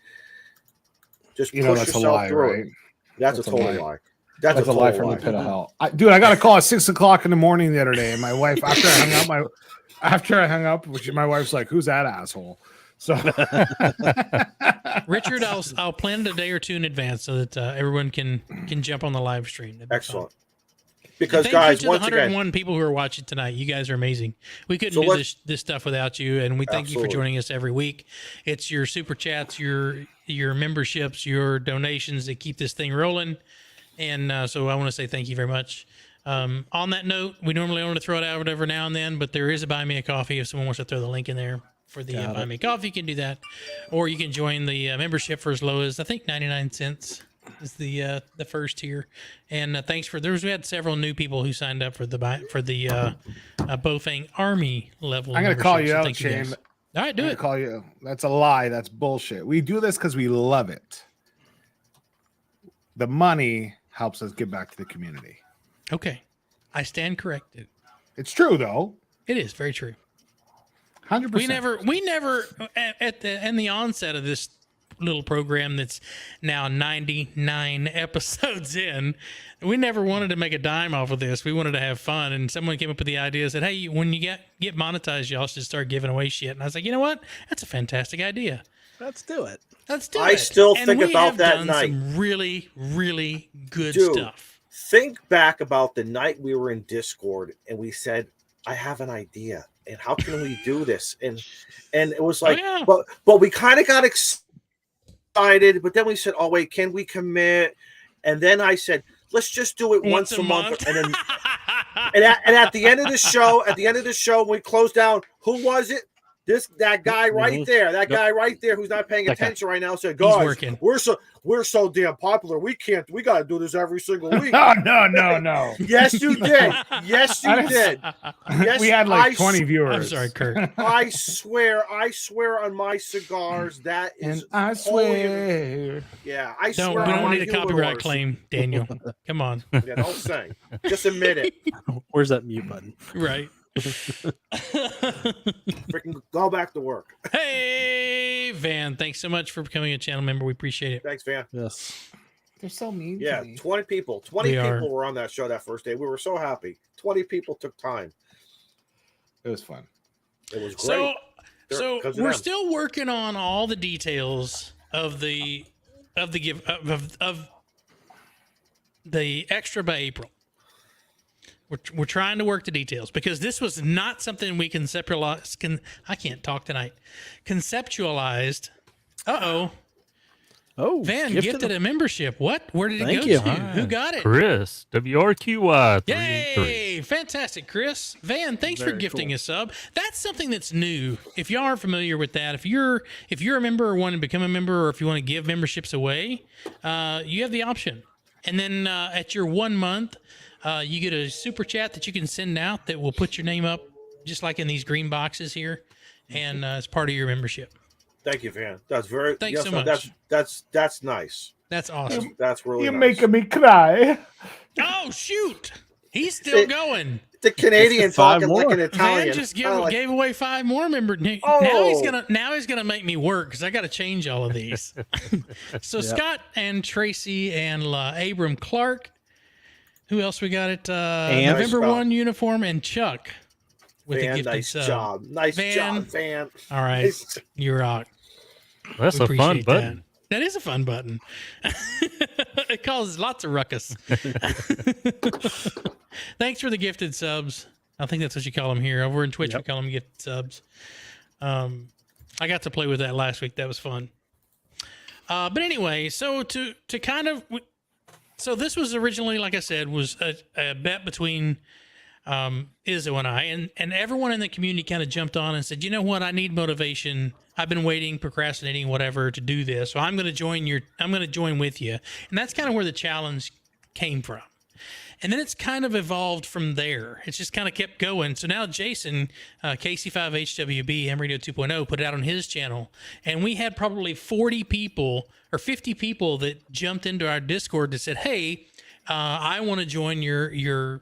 Just push that's a yourself lie, through right? it. That's a That's a total lie. lie. That's a total lie from the pit of hell. Dude, I got a call at 6 o'clock in the morning the other day, and my wife, after I hung up, my wife's like, "Who's that asshole?" So, Richard, I'll plan it a day or two in advance so that everyone can jump on the live stream. That'd be fun. Excellent. And Because, thank guys, you to once the again, 101 people who are watching tonight. You guys are amazing. We couldn't So do let's- this stuff without you, and we thank you for Absolutely. joining us every week. It's your super chats, your memberships, your donations that keep this thing rolling. And so I want to say thank you very much. On that note, we normally only throw it out every now and then, but there is a Buy Me a Coffee if someone wants to throw the link in there for the Buy Me a Coffee. You can do that, or you can join the membership for as low as, I think, 99 cents is the first tier. And thanks for we had several new people who signed up for the Bofang Army level. I'm gonna call membership, you so out, thank you Shane. guys. All right, do I'm it. gonna call you. That's a lie. That's bullshit. We do this because we love it. The money helps us give back to the community. Okay, I stand corrected. It's true, though. It is very true. 100%. We never in the onset of this little program that's now 99 episodes in. We never wanted to make a dime off of this. We wanted to have fun, and someone came up with the idea, said, hey, when you get monetized, y'all should start giving away shit. And I was like, you know what? That's a fantastic idea. Let's do it. Let's do it. I still And think we about have that done night. some really, really good Dude, stuff. Think back about the night we were in Discord and we said, I have an idea. And how can we do this? And it was like, yeah. but we kind of got excited, but then we said, oh wait, can we commit? And then I said, let's just do it once a month. And then and at the end of the show, when we closed down, who was it? That guy right there, guy right there who's not paying attention right now said, guys, we're so damn popular. We got to do this every single week. No. Yes, you did. Yes, you did. Yes, we had like 20 viewers. I'm sorry, Kurt. I swear on my cigars, that is. And I swear. Yeah, I We swear. don't need a copyright claim, Daniel. Come on. Yeah, don't sing. Just admit it. Where's that mute button? Right. Freaking go back to work. Hey, Van, thanks so much for becoming a channel member. We appreciate it. Thanks, Van. Yes. They're so mean. Yeah, to me. 20 people. 20 people were on that show that first day. We were so happy. 20 people took time. It was fun. It was great. So we're still working on all the details of the extra by April. We're trying to work the details because this was not something we conceptualized. I can't talk tonight. Conceptualized. Oh, Van gifted a membership. What? Where did it go to? Who got it? Chris, WRQY 383. Yay! Fantastic, Chris. Van, thanks for gifting a sub. That's something that's new. If y'all aren't familiar with that, if you're a member or want to become a member, or if you want to give memberships away, you have the option. And then at your 1 month, you get a super chat that you can send out that will put your name up, just like in these green boxes here, and it's part of your membership. Thank you, Van. That's very. Thanks so much. That's nice. That's awesome. That's really. You're nice. making me cry. Oh shoot! He's still going. The Canadian talking like an Italian. Van just gave away 5 more members. Oh. Now he's gonna make me work because I got to change all of these. So Scott and Tracy and Abram Clark. Who else we got it? November 1 uniform and Chuck with the gifted nice sub. job. Nice job, Van. All right, you rock. That's a fun button. That is a fun button. It causes lots of ruckus. Thanks for the gifted subs. I think that's what you call them here. Over in Twitch, we call them gifted subs. I got to play with that last week. That was fun. But anyway, so to kind of... So this was originally, like I said, was a bet between Izzo and I, and everyone in the community kind of jumped on and said, you know what, I need motivation. I've been waiting, procrastinating, whatever, to do this. So I'm going to join with you. And that's kind of where the challenge came from. And then it's kind of evolved from there. It's just kind of kept going. So now Jason, KC5HWB, Ham Radio 2.0, put it out on his channel. And we had probably 40 people or 50 people that jumped into our Discord that said, hey, I want to join your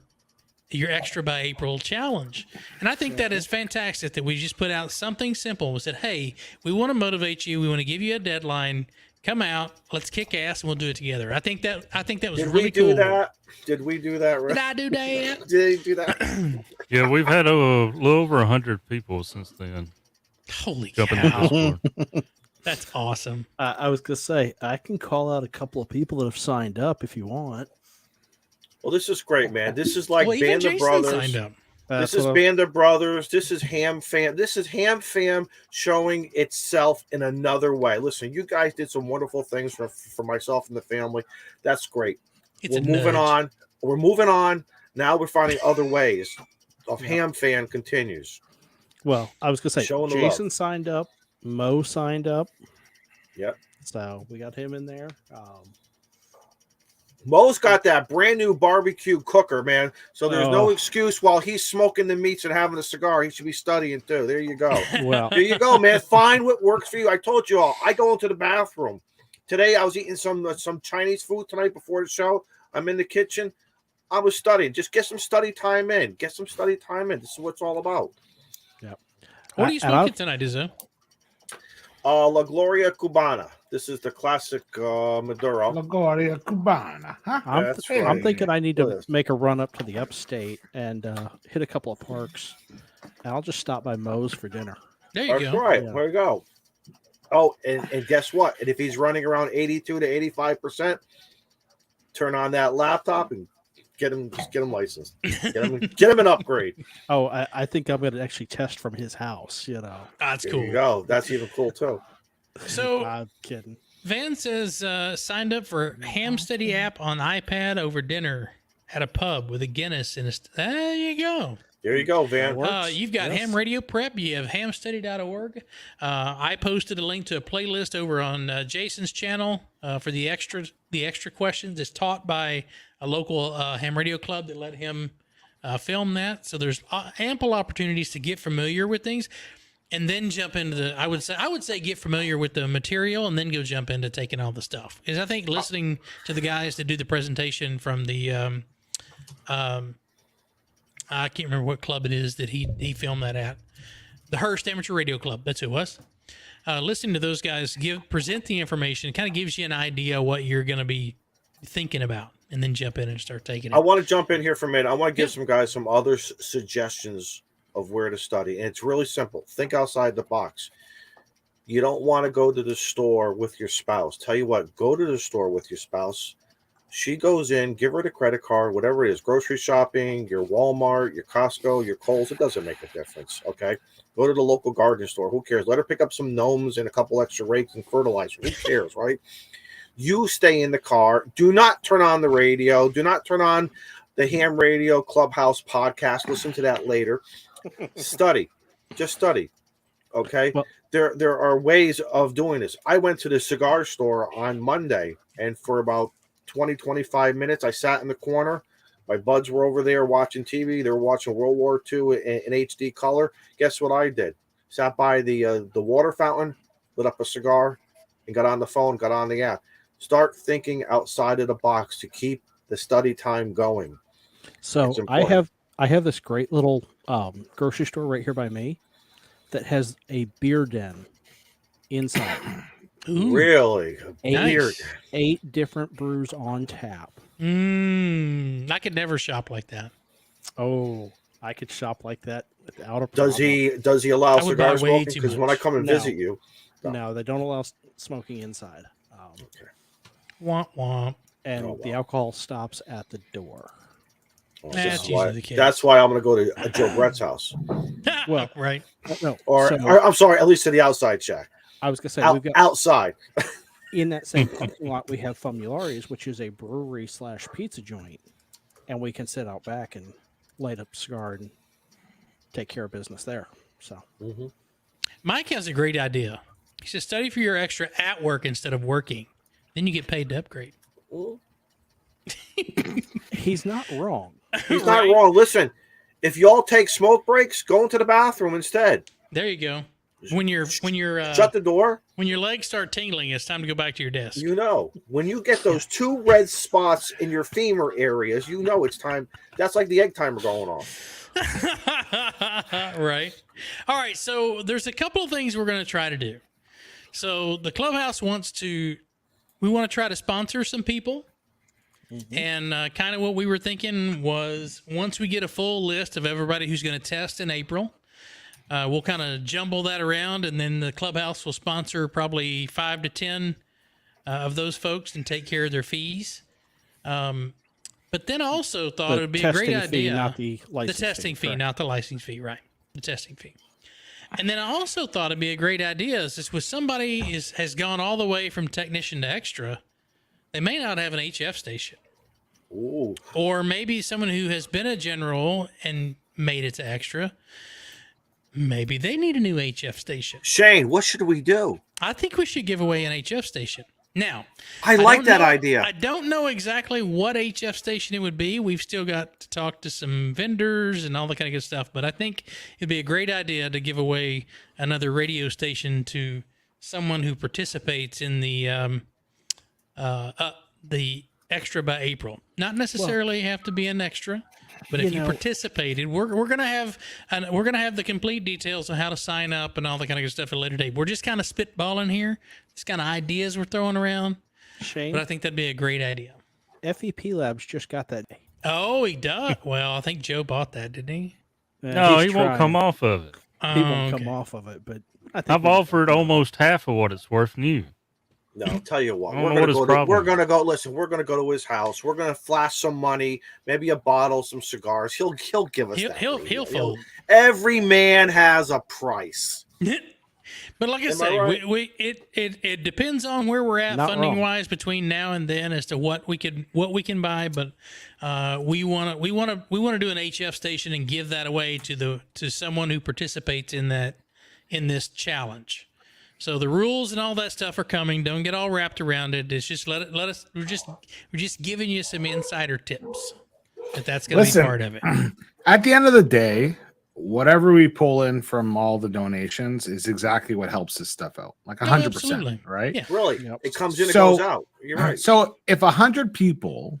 Extra by April challenge. And I think that is fantastic that we just put out something simple. We said, hey, we want to motivate you. We want to give you a deadline. Come out, let's kick ass, and we'll do it together. I think that was really cool. Did we do that? Right? Did I do that? Did you do that? Yeah, we've had a little over 100 people since then. Holy jumping in cow. Discord. That's awesome. I was going to say, I can call out a couple of people that have signed up if you want. Well, this is great, man. This is like even Band of Jason Brothers. signed up. This is Band of Brothers. This is Ham Fam. This is Ham Fam showing itself in another way. Listen, you guys did some wonderful things for myself and the family. That's great. We're moving on. We're moving on. Now we're finding other ways of Ham Fam continues. Well, I was going to say, Showing the Jason love. signed up. Mo signed up. Yep. So we got him in there. Mo's got that brand new barbecue cooker, man. So there's no excuse while he's smoking the meats and having a cigar. He should be studying too. There you go. Well, there you go, man. Find what works for you. I told you all. I go into the bathroom. Today I was eating some Chinese food tonight before the show. I'm in the kitchen. I was studying. Just get some study time in. Get some study time in. This is what it's all about. Yep. What are you smoking tonight, Izzo? La Gloria Cubana. This is the classic Maduro. La Gloria Cubana. Huh? That's I'm right. thinking I need Look to at this. make a run up to the upstate and hit a couple of parks. And I'll just stop by Moe's for dinner. There you That's go. right. Yeah. There you go. Oh, and guess what? And if he's running around 82 to 85%, turn on that laptop and get him licensed. Get him an upgrade. Oh, I think I'm going to actually test from his house, That's There cool. you go. That's even cool too. So I'm kidding. Van says signed up for Ham Study app on iPad over dinner at a pub with a Guinness in a. There you go. There you go, Van. You've got Yes. Ham Radio Prep. You have hamstudy.org. I posted a link to a playlist over on Jason's channel for the extra questions. It's taught by a local ham radio club that let him film that. So there's ample opportunities to get familiar with things, and then jump into the. I would say get familiar with the material, and then go jump into taking all the stuff. Because I think listening to the guys that do the presentation from the I can't remember what club it is that he filmed that at. The Hearst Amateur Radio Club. That's who it was. Listening to those guys present the information, it kind of gives you an idea what you're going to be thinking about, and then jump in and start taking it. I want to jump in here for a minute. I want to give some guys some other suggestions of where to study. And it's really simple. Think outside the box. You don't want to go to the store with your spouse. Tell you what, go to the store with your spouse. She goes in, give her the credit card, whatever it is, grocery shopping, your Walmart, your Costco, your Kohl's, it doesn't make a difference, okay? Go to the local garden store. Who cares? Let her pick up some gnomes and a couple extra rakes and fertilizer. Who cares, right? You stay in the car. Do not turn on the radio. Do not turn on the Ham Radio Clubhouse podcast. Listen to that later. Study. Just study, okay? Well, there are ways of doing this. I went to the cigar store on Monday, and for about 20-25 minutes I sat in the corner. My buds were over there watching TV. They were watching World War II in HD color. Guess what I did? Sat by the water fountain, lit up a cigar, and got on the phone, got on the app. Start thinking outside of the box to keep the study time going. So It's I important. have this great little grocery store right here by me that has a beer den inside. Ooh. Really? Nice. 8 different brews on tap. I could never shop like that. Oh, I could shop like that without a problem. Does he allow I would buy cigar way smoking? too Because when I much. come and No. visit you, No, they don't allow smoking inside. Womp womp. And Oh, the wow. alcohol stops at the door. That's why, usually the case. that's why I'm going to go to Joe Brett's house, Well, right. No, or so I'm sorry, at least to the outside shack, I was going to say, we've got outside. in that same parking lot, we have Famularis, which is a brewery / pizza joint. And we can sit out back and light up a cigar and take care of business there. So Mm-hmm. Mike has a great idea. He says study for your extra at work instead of working. Then you get paid to upgrade. he's not wrong. He's not Right? wrong. Listen, if y'all take smoke breaks, go into the bathroom instead. There you go. When you're Shut the door. when your legs start tingling, it's time to go back to your desk. You know, when you get those 2 red spots in your femur areas, you know it's time. That's like the egg timer going off. Right. All right. So there's a couple of things we're going to try to do. So the clubhouse we want to try to sponsor some people. And kind of what we were thinking was once we get a full list of everybody who's going to test in April, we'll kind of jumble that around, and then the clubhouse will sponsor probably 5 to 10 of those folks and take care of their fees. But then I also thought it would be a great testing fee, idea. not the license The testing fee, correct. not the license fee, right? The testing fee. And then I also thought it'd be a great idea is this with somebody has gone all the way from technician to extra, they may not have an HF station. Ooh. Or maybe someone who has been a general and made it to extra. Maybe they need a new HF station. Shane, what should we do? I think we should give away an HF station. Now, I like don't that know- idea. I don't know exactly what HF station it would be. We've still got to talk to some vendors and all that kind of good stuff. But I think it'd be a great idea to give away another radio station to someone who participates in the extra by April. Not necessarily have to be an extra. But if you participated, we're gonna have the complete details on how to sign up and all that kind of good stuff at a later date. We're just kind of spitballing here, just kind of ideas we're throwing around. Shane, But I think that'd be a great idea. FEP Labs just got that. Oh, he does. Well, I think Joe bought that, didn't he? No, He's he won't come trying. off of it. He won't okay. come off of it, but I think I've offered almost half of what it's worth new. No, I'll tell you what. I don't know what his problem We're is. gonna go. Listen, we're gonna go to his house. We're gonna flash some money, maybe a bottle, some cigars. He'll give us. He'll fold. Every man has a price. But like I Am I say, right? it depends on where we're at Not funding wrong. wise between now and then as to what we can buy. But we want to do an HF station and give that away to someone who participates in this challenge. So the rules and all that stuff are coming. Don't get all wrapped around it. It's just let us. We're just giving you some insider tips. That's going to be part of it. At the end of the day, whatever we pull in from all the donations is exactly what helps this stuff out. Like 100%, absolutely. right? Yeah. Really, Yep. it comes in, it So- goes out. You're right. So if 100 people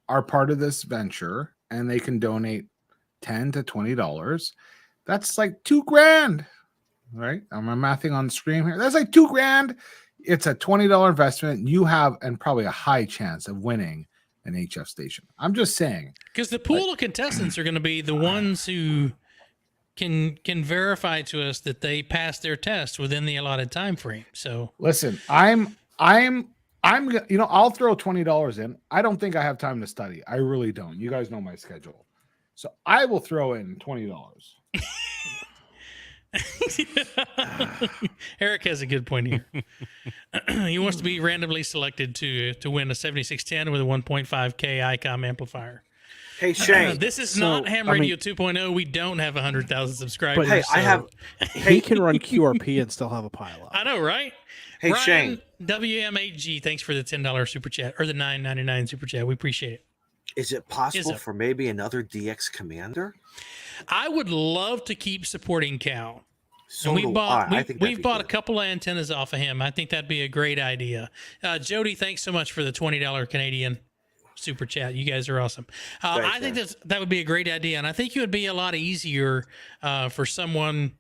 are part of this venture and they can donate $10 to $20, that's like $2,000, right? I'm mathing on the screen here. That's like $2,000. It's a $20 investment. You have, and probably a high chance of winning an HF station. I'm just saying. Because the pool of contestants are going to be the ones who can verify to us that they passed their test within the allotted time frame. So Listen, I'm I'll throw $20 in. I don't think I have time to study. I really don't. You guys know my schedule. So I will throw in $20. Eric has a good point here. He wants to be randomly selected to win a 7610 with a 1.5K ICOM amplifier. Hey Shane, This is So, not Ham I mean- Radio 2.0. We don't have 100,000 subscribers. hey, I so- have. He can run QRP and still have a pile up. I know, right? Hey Ryan, Shane, WM8G, thanks for the $10 super chat or the $9.99 super chat. We appreciate it. is it possible Is it? for maybe another DX Commander? I would love to keep supporting Cal. So And do I I think that'd we've be bought good. a couple of antennas off of him. I think that'd be a great idea. Jody, thanks so much for the $20 Canadian super chat. You guys are awesome. Thanks, I think man. that would be a great idea, and I think it would be a lot easier for someone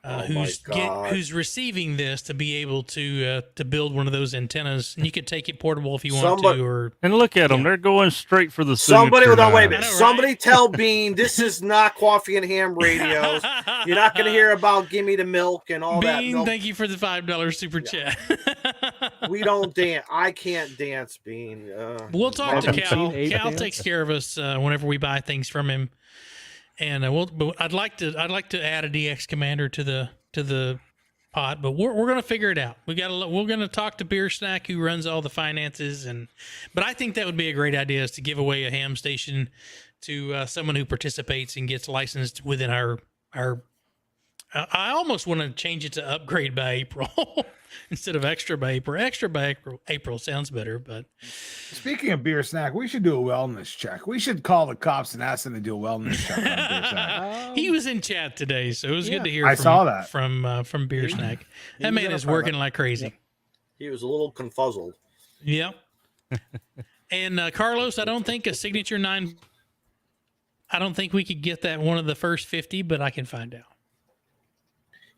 Oh my God. who's receiving this to be able to build one of those antennas. And you could take it portable if you want Somebody- to, or And look at them; Yeah. they're going straight for the Somebody, signature no, wait a line. minute. I know, right? Somebody tell Bean this is not coffee and ham radios. You're not going to hear about give me the milk and all that. Bean, No, thank you for the $5 super chat. we don't dance. I can't dance, Bean. We'll talk to Have you Cal. seen Abe Cal dance? takes care of us whenever we buy things from him, and but I'd like to add a DX Commander to the pot, but we're gonna figure it out. We're gonna talk to Beer Snack, who runs all the finances, but I think that would be a great idea, is to give away a ham station to someone who participates and gets licensed within our. I almost want to change it to upgrade by April instead of extra by April. Extra by April sounds better, but Speaking of beer snack, we should do a wellness check. We should call the cops and ask them to do a wellness check on beer snack. he was in chat today, so it was good to hear. I saw that. from Beer Snack. That man is working like crazy. He was a little confuzzled. Yep. And Carlos, I don't think a signature 9. I don't think we could get that one of the first 50, but I can find out.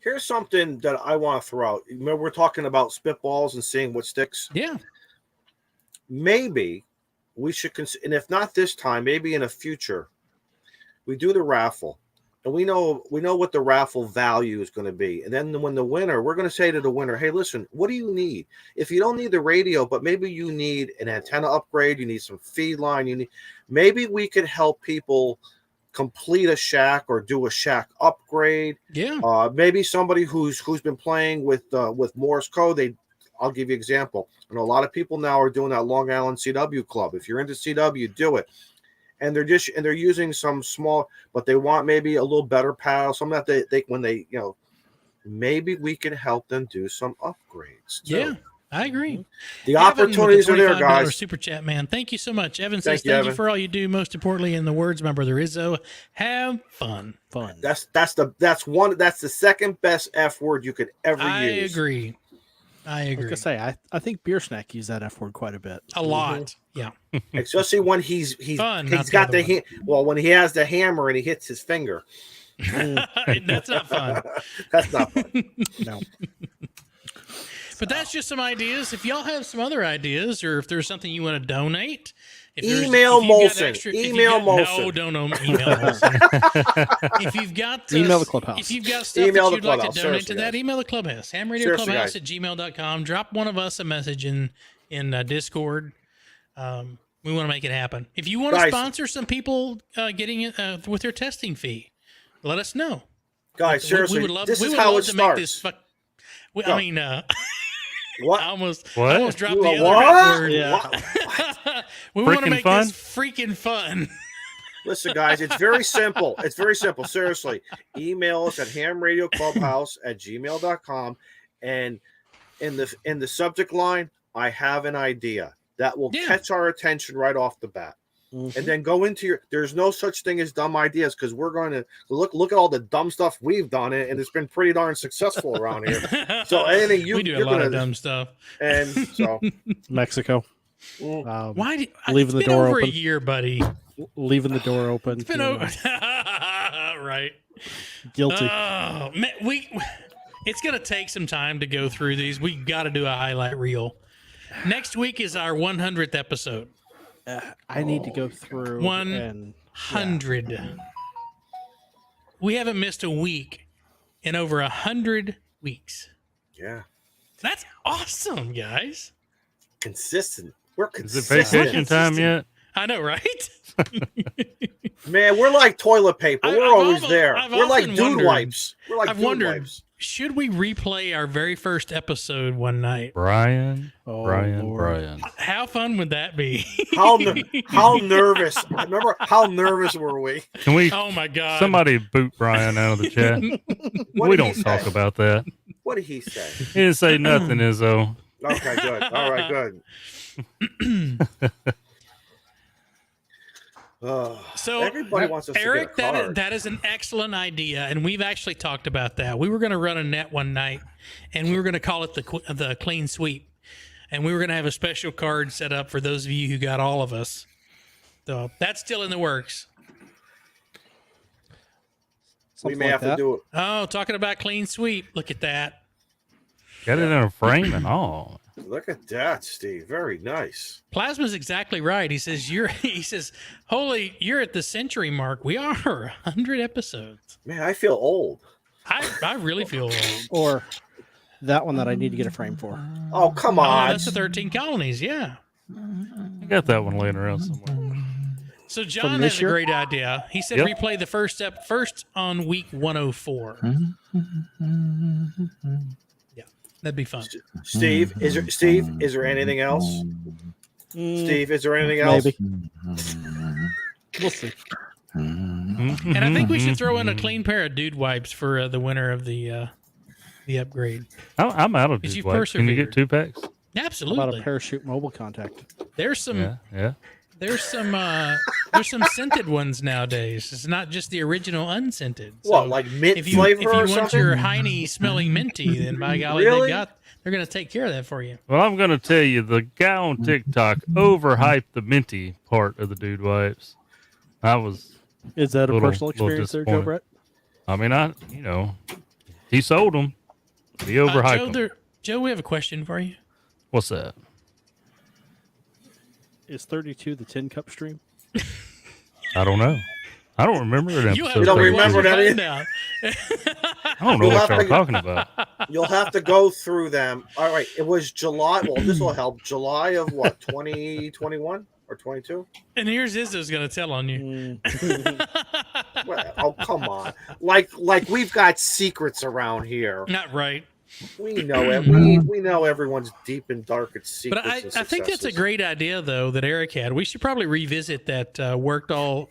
Here's something that I want to throw out. Remember, we're talking about spitballs and seeing what sticks. Yeah. Maybe we should consider, and if not this time, maybe in a future, we do the raffle, and we know what the raffle value is going to be. And then when the winner, we're going to say to the winner, hey, listen, what do you need? If you don't need the radio, but maybe you need an antenna upgrade, you need some feed line, maybe we could help people complete a shack or do a shack upgrade. Yeah. Maybe somebody who's been playing with Morse code. I'll give you an example. I know a lot of people now are doing that Long Island CW club. If you're into CW, do it. And they're using some small, but they want maybe a little better paddle. Something that they when they maybe we can help them do some upgrades too. Yeah. I agree. The Evan with opportunities the are there, $25 guys. Super chat, man. Thank you so much. Evan says, Thank you, thank you Evan. for all you do. Most importantly, in the words of my brother Izzo, have fun. Fun. That's the second best F word you could ever I use. agree. I I was agree. gonna say, I think Beer Snack used that F word quite a bit. A lot. Yeah. Especially when he's Fun, not he's the got other the well, when he has the hammer and he hits his finger. That's not fun. That's not fun. No. But that's just some ideas. If y'all have some other ideas, or if there's something you want to donate, if you've Email got Molson. if you've Email got- No, Molson. don't email Molson. If you've got Email the Clubhouse. If you've got stuff Email that the you'd like to Clubhouse. donate Seriously, to that, guys. email the Clubhouse. Seriously, hamradioclubhouse guys. at gmail.com. Drop one of us a message in Discord. We want to make it happen. If you want to Guys. sponsor some people getting it with their testing fee, let us know. Guys, seriously, we would love, this we is would how love it to starts. make this I Go. mean, What? I almost What? dropped You the are other what? word. Yeah. We want to Freaking make fun? this freaking fun. Listen, guys, it's very simple. It's very simple. Seriously, email us at hamradioclubhouse at gmail.com, and in the subject line, I have an idea that will Yeah. catch our attention right off the bat. Mhm. And then go into your. There's no such thing as dumb ideas because we're going to look at all the dumb stuff we've done, and it's been pretty darn successful around here. So anything we do a lot of dumb stuff. and so Mexico. mm, Why? Leaving It's the been door over open. a year, buddy. Leaving the door open. It's been you over. know, Right. Guilty. Oh man, it's gonna take some time to go through these. We got to do a highlight reel. Next week is our 100th episode. I need to go through One- and 100. We haven't missed a week in over 100 weeks. yeah, That's awesome, guys. consistent. We're Is it consistent. vacation time yet? I know, right? Man, we're like toilet paper. I've We're always almost- there. I've We're like often dude wondered- wipes. We're like I've dude wondered, wipes. should we replay our very first episode one night? Brian, oh, Brian, Lord. Brian. How fun would that be? How nervous? I remember how nervous were we? Can we? Oh my God. Somebody boot Brian out of the chat. What We did he don't talk say? about that. What did he say? He didn't say nothing, Izzo. Okay, good. All right, good. So everybody wants us Eric, to get a card. that is an excellent idea, and we've actually talked about that. We were going to run a net one night, and we were going to call it the clean sweep, and we were going to have a special card set up for those of you who got all of us. So that's still in the works. we Something may like have that. to do it. Oh, talking about clean sweep. Look at that. Got it in a frame and all. Look at that, Steve. Very nice. Plasma's exactly right. He says holy, you're at the century mark. We are 100 episodes. Man, I feel old. I really feel old. Or that one that I need to get a frame for. Oh, come Oh, on. that's the 13 colonies. Yeah. I got that one laying around somewhere. So John this has a year? great idea. He said Yep. replay the first on week 104. Yeah, that'd be fun. Steve, is there anything else? Steve, is there anything else? Maybe. We'll see. And I think we should throw in a clean pair of dude wipes for the winner of the upgrade. I'm out of Because dude you've wipes. Can you get persevered. 2 packs? How Absolutely. about a parachute mobile contact? There's some Yeah. there's some scented ones nowadays. It's not just the original unscented. What, So like mint if you flavor or want something? your Heine smelling minty, then by golly, Really? they're gonna take care of that for you. Well, I'm going to tell you, the guy on TikTok overhyped the minty part of the dude wipes. I was, Is that a Little- personal little experience there, Joe disappointed. Brett? he sold them. He overhyped them. Joe, we have a question for you. What's that? Is 32 the 10 cup stream? I don't know. I don't remember an You episode. don't to remember watch that and find out. I don't know We'll what have y'all to- talking about. You'll have to go through them. All right. It was July. Well, this will help. July of what, 2021 or 22? And here's Izzo's gonna tell on you. Well, oh, come on. Like we've got secrets around here. Not right. We know it. We know everyone's deep and dark at secrets. But I think that's a successes. great idea though that Eric had. We should probably revisit that worked all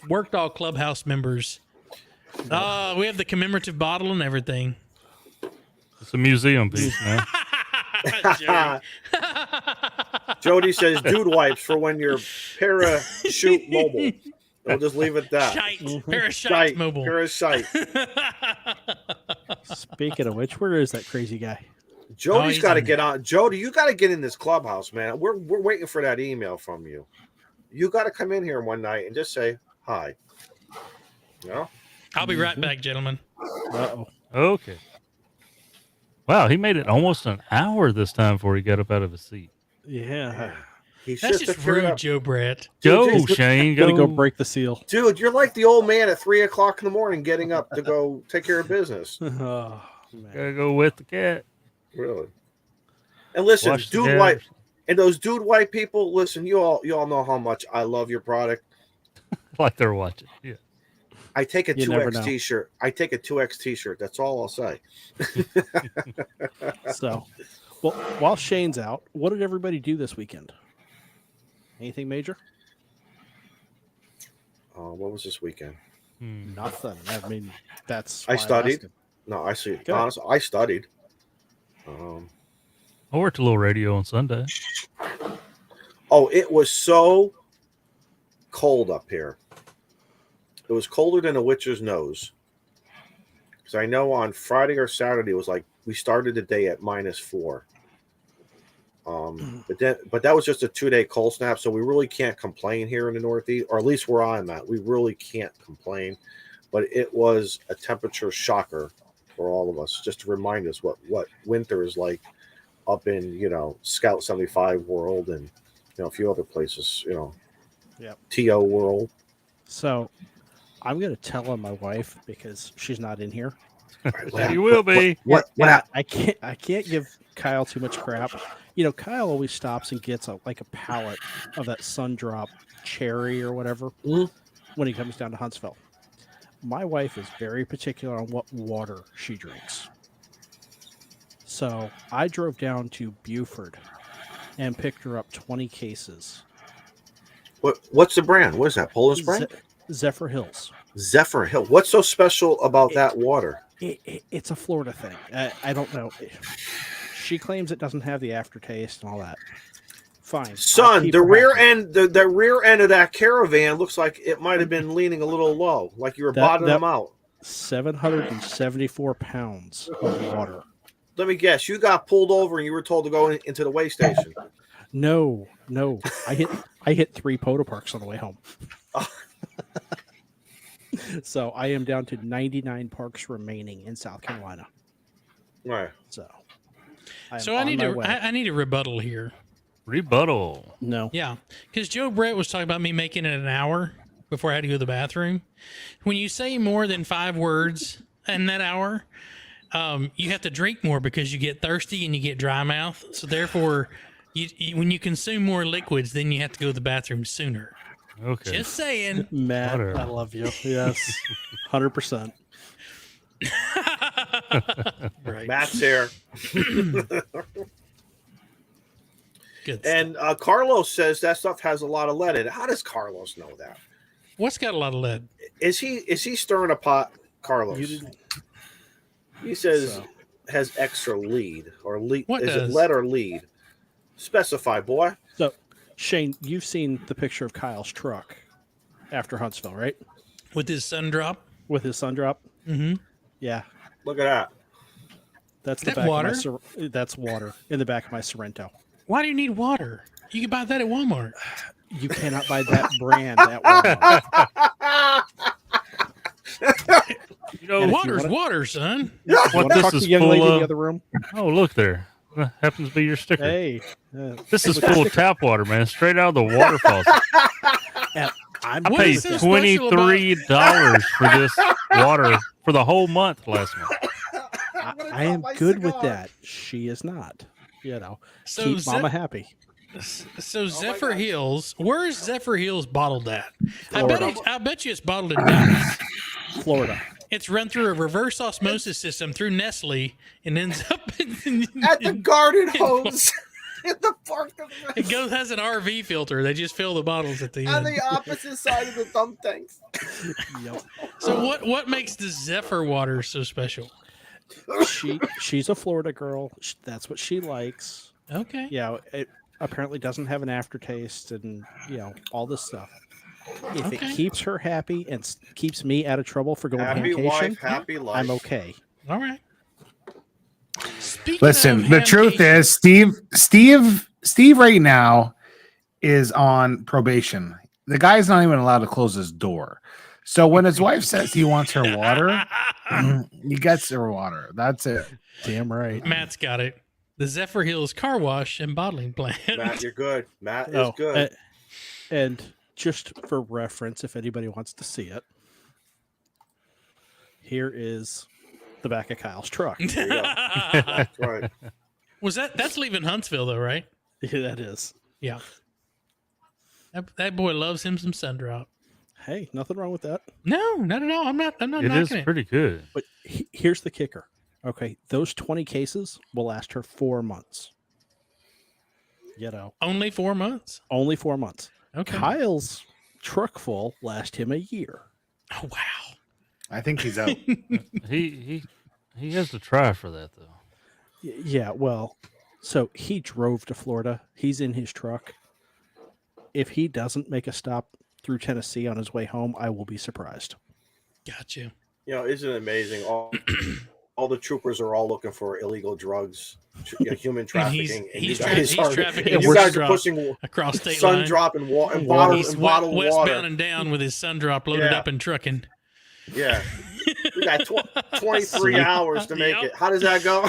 Clubhouse members. We have the commemorative bottle and everything. It's a museum piece, man. Jerry. Jody says dude wipes for when you're parachute mobile. We'll just leave it at that. Shite. Parasite Shite. mobile. Parasite. Speaking of which, where is that crazy guy? Jody's he's got to in get on. Jody, you got to get in this clubhouse, man. We're waiting for that email from you. You got to come in here one night and just say hi. You know? I'll be right back, gentlemen. Uh-oh. Okay. Wow, he made it almost an hour this time before he got up out of his seat. Yeah. He That's should just have turned rude, up. Joe Brett. Go, Dude, Shane. Gonna Go. go break the seal. Dude, you're like the old man at 3 o'clock in the morning getting up to go take care of business. Oh, man. Gotta go with the cat. Really. And listen, Wash the dude cat. white and those dude white people, listen, you all know how much I love your product. Like they're watching. Yeah. I take a You never 2X know. t-shirt. I take a 2X t-shirt. That's all I'll say. So, well, while Shane's out, what did everybody do this weekend? Anything major? What was this weekend? Nothing. I mean, that's. I why I'm studied. asking. No, I see. Good. Honestly, I studied. I worked a little radio on Sunday. Oh, it was so cold up here. It was colder than a witch's nose. Because I know on Friday or Saturday it was like we started the day at -4. But that was just a 2-day cold snap, so we really can't complain here in the Northeast, or at least where I'm at. We really can't complain. But it was a temperature shocker for all of us, just to remind us what winter is like up in Scout 75 world and a few other places, Yep. TO world. So, I'm gonna tell on my wife because she's not in here. You will be. What I can't give Kyle too much crap. Kyle always stops and gets a pallet of that Sundrop cherry or whatever Mhm. when he comes down to Huntsville. My wife is very particular on what water she drinks. So I drove down to Buford and picked her up 20 cases. What's the brand? What is that? Poland Spring? Zephyr Hills. Zephyr Hill. What's so special about that water? It's a Florida thing. I don't know. She claims it doesn't have the aftertaste and all that. Fine. Son, the rear end of that Caravan looks like it might have been leaning a little low, like you were bottoming them out. 774 pounds of water. Let me guess, you got pulled over and you were told to go into the weigh station. No. I hit 3 POTA parks on the way home. So I am down to 99 parks remaining in South Carolina. Right. So I need a rebuttal here. Rebuttal. No. Yeah, because Joe Brett was talking about me making it an hour before I had to go to the bathroom. When you say more than 5 words in that hour, you have to drink more because you get thirsty and you get dry mouth. So therefore, when you consume more liquids, then you have to go to the bathroom sooner. Okay. Just saying. Matt, Whatever. I love you. Yes. 100%. Right. Matt's here. Good. And Carlos says that stuff has a lot of lead in it. How does Carlos know that? What's got a lot of lead? Is he stirring a pot, Carlos? He says So. has extra lead or lead. What Is it does? lead or lead? Specify, boy. So, Shane, you've seen the picture of Kyle's truck after Huntsville, right? With his sun drop? With his Sundrop. Mm-hmm. Yeah. Look at that. That's the That back water? of my that's water in the back of my Sorrento. Why do you need water? You can buy that at Walmart. You cannot buy that brand at Walmart. You know, And if you Water's wanna- water, son. what Wanna this talk to is the young full lady in the of? other room? Oh, look there. That happens to be your sticker. Hey, This is full of tap water, man. Straight out of the water faucet. and I'm I What paid is so special about- $23 for this water for the whole month last month. I am good with that. She is not. So Keep Mama happy. So Zephyr Hills, where is Zephyr Hills bottled at? Florida. I bet you it's bottled in Dallas. Florida. It's run through a reverse osmosis system through Nestle and ends up At the garden hose in the park. has an RV filter. They just fill the bottles at the On end. the opposite side of the dump tanks. Yep. So what makes the Zephyr water so special? She's a Florida girl. That's what she likes. Okay. Yeah, it apparently doesn't have an aftertaste and all this stuff. If Okay. it keeps her happy and keeps me out of trouble for going Happy hamcation, wife, happy life. I'm okay. All right. Speaking Listen, of the truth Hamcation- is, Steve right now is on probation. The guy's not even allowed to close his door. So when his wife says he wants her water, he gets her water. That's it. Damn right. Matt's got it. The Zephyr Hills Car Wash and Bottling Plant. Matt, you're good. Matt is Oh, good. and just for reference, if anybody wants to see it, here is the back of Kyle's truck. There you go. That's right. That's leaving Huntsville though, right? Yeah, that is. Yeah. That boy loves him some Sundrop. Hey, nothing wrong with that. No, not at all. I'm not It knocking is it. pretty good. But here's the kicker. Okay, those 20 cases will last her 4 months. You know, Only 4 months. only 4 months. Okay. Kyle's truck full last him a year. Oh wow. I think he's out. He has to try for that though. Yeah, well, so he drove to Florida. He's in his truck. If he doesn't make a stop through Tennessee on his way home, I will be surprised. Gotcha. You know, isn't it amazing? All the troopers are all looking for illegal drugs, human trafficking, and you guys are trafficking you guys Sundrop are pushing across state sun line. drop and He's bottled westbound water. and down with his Sundrop loaded Yeah. up in trucking. Yeah, we got 23 hours to make Yep. it. How does that go?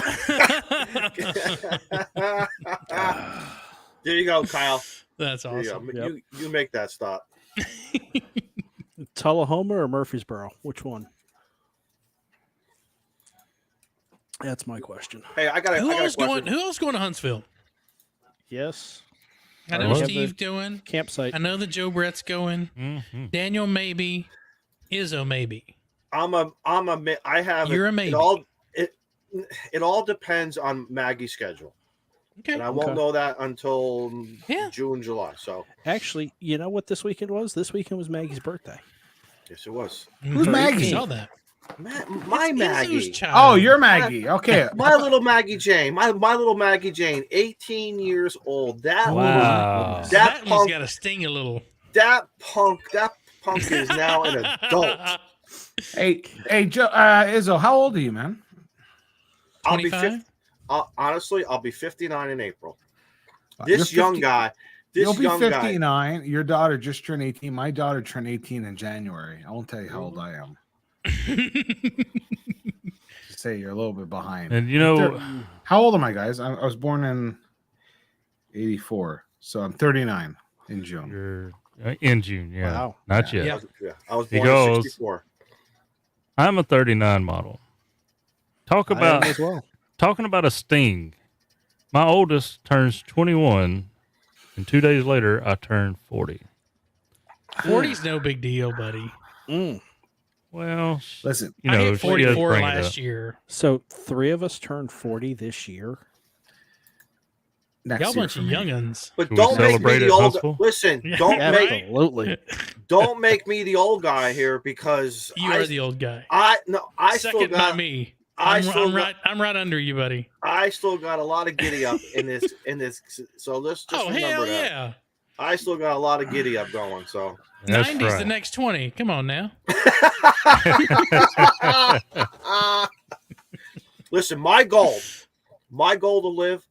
There you go, Kyle. That's There awesome. you go. Yep. You make that stop. Tullahoma or Murfreesboro? Which one? That's my question. Hey, I got Who a else question. going to Huntsville? Yes. I know We have Steve the doing. campsite. I know that Joe Brett's going. Mm-hmm. Daniel maybe. Izzo maybe. I have You're a maybe. It all depends on Maggie's schedule. Okay. And I won't Okay. know that until Yeah. June, July. So Actually, you know what this weekend was? This weekend was Maggie's birthday. yes, it was. Who's Mhm. Maggie? I saw that. My It's Maggie. Izzo's child. Oh, you're Maggie. Okay. My little Maggie Jane. My little Maggie Jane, 18 years old. That Wow. that That one's punk got to sting a little. that punk is now an adult. Hey, Joe, Izzo, how old are you, man? I'll be 25? honestly, I'll be 59 in April. You're This young 50 guy, You'll this be young guy. 59. Your daughter just turned 18. My daughter turned 18 in January. I won't tell you how old I am. Just say you're a little bit behind. And you know, Thir- How old am I, guys? I was born in 84. So I'm 39 in June. you're in June. Yeah. Wow. Not Yeah. yet. Yeah. I was He born in goes- 64. I'm a 39 model. I am as well. Talking about a sting. My oldest turns 21, and 2 days later, I turn 40. 40's no big deal, buddy. Mm. Well, Listen, you I know, hit she does 44 bring it last up. year. So 3 of us turned 40 this year. next Y'all year bunch for of me. young'uns. But Can we don't make me celebrate the at old. Huntsville? Listen, Yeah. Absolutely. don't make me the old guy here because You are the old guy. I still Second by got me. I I'm, still I'm got right. I'm right under you, buddy. I still got a lot of giddy up in this. So let's just Oh remember hell that. yeah! I still got a lot of giddy up going. So 90's That's the right. next 20. Come on now. listen, my goal to live.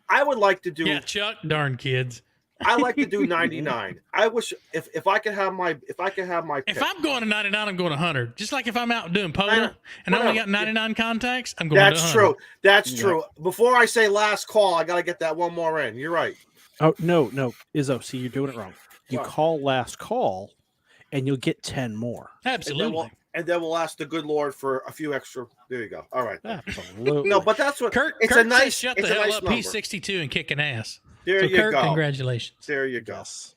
I would like to do. Yeah, Chuck. Darn kids. I like to do 99. I wish if I could have my If pick. I'm going to 99, I'm going to 100. Just like if I'm out doing I POTA know. and I only Whatever. got 99 contacts, I'm going to That's 100. true. That's Yeah. true. Before I say last call, I got to get that one more in. You're right. Oh, no. Izzo, see, you're doing it wrong. You What? call last call, and you'll get 10 more. Absolutely. And then we'll ask the good Lord for a few extra. There you go. All right. Absolutely. No, but that's what Kurt, it's Kurt a nice. says shut the it's a hell nice up. number. He's 62 and kicking ass. There So you Kurt, go. congratulations. There you go. Yes.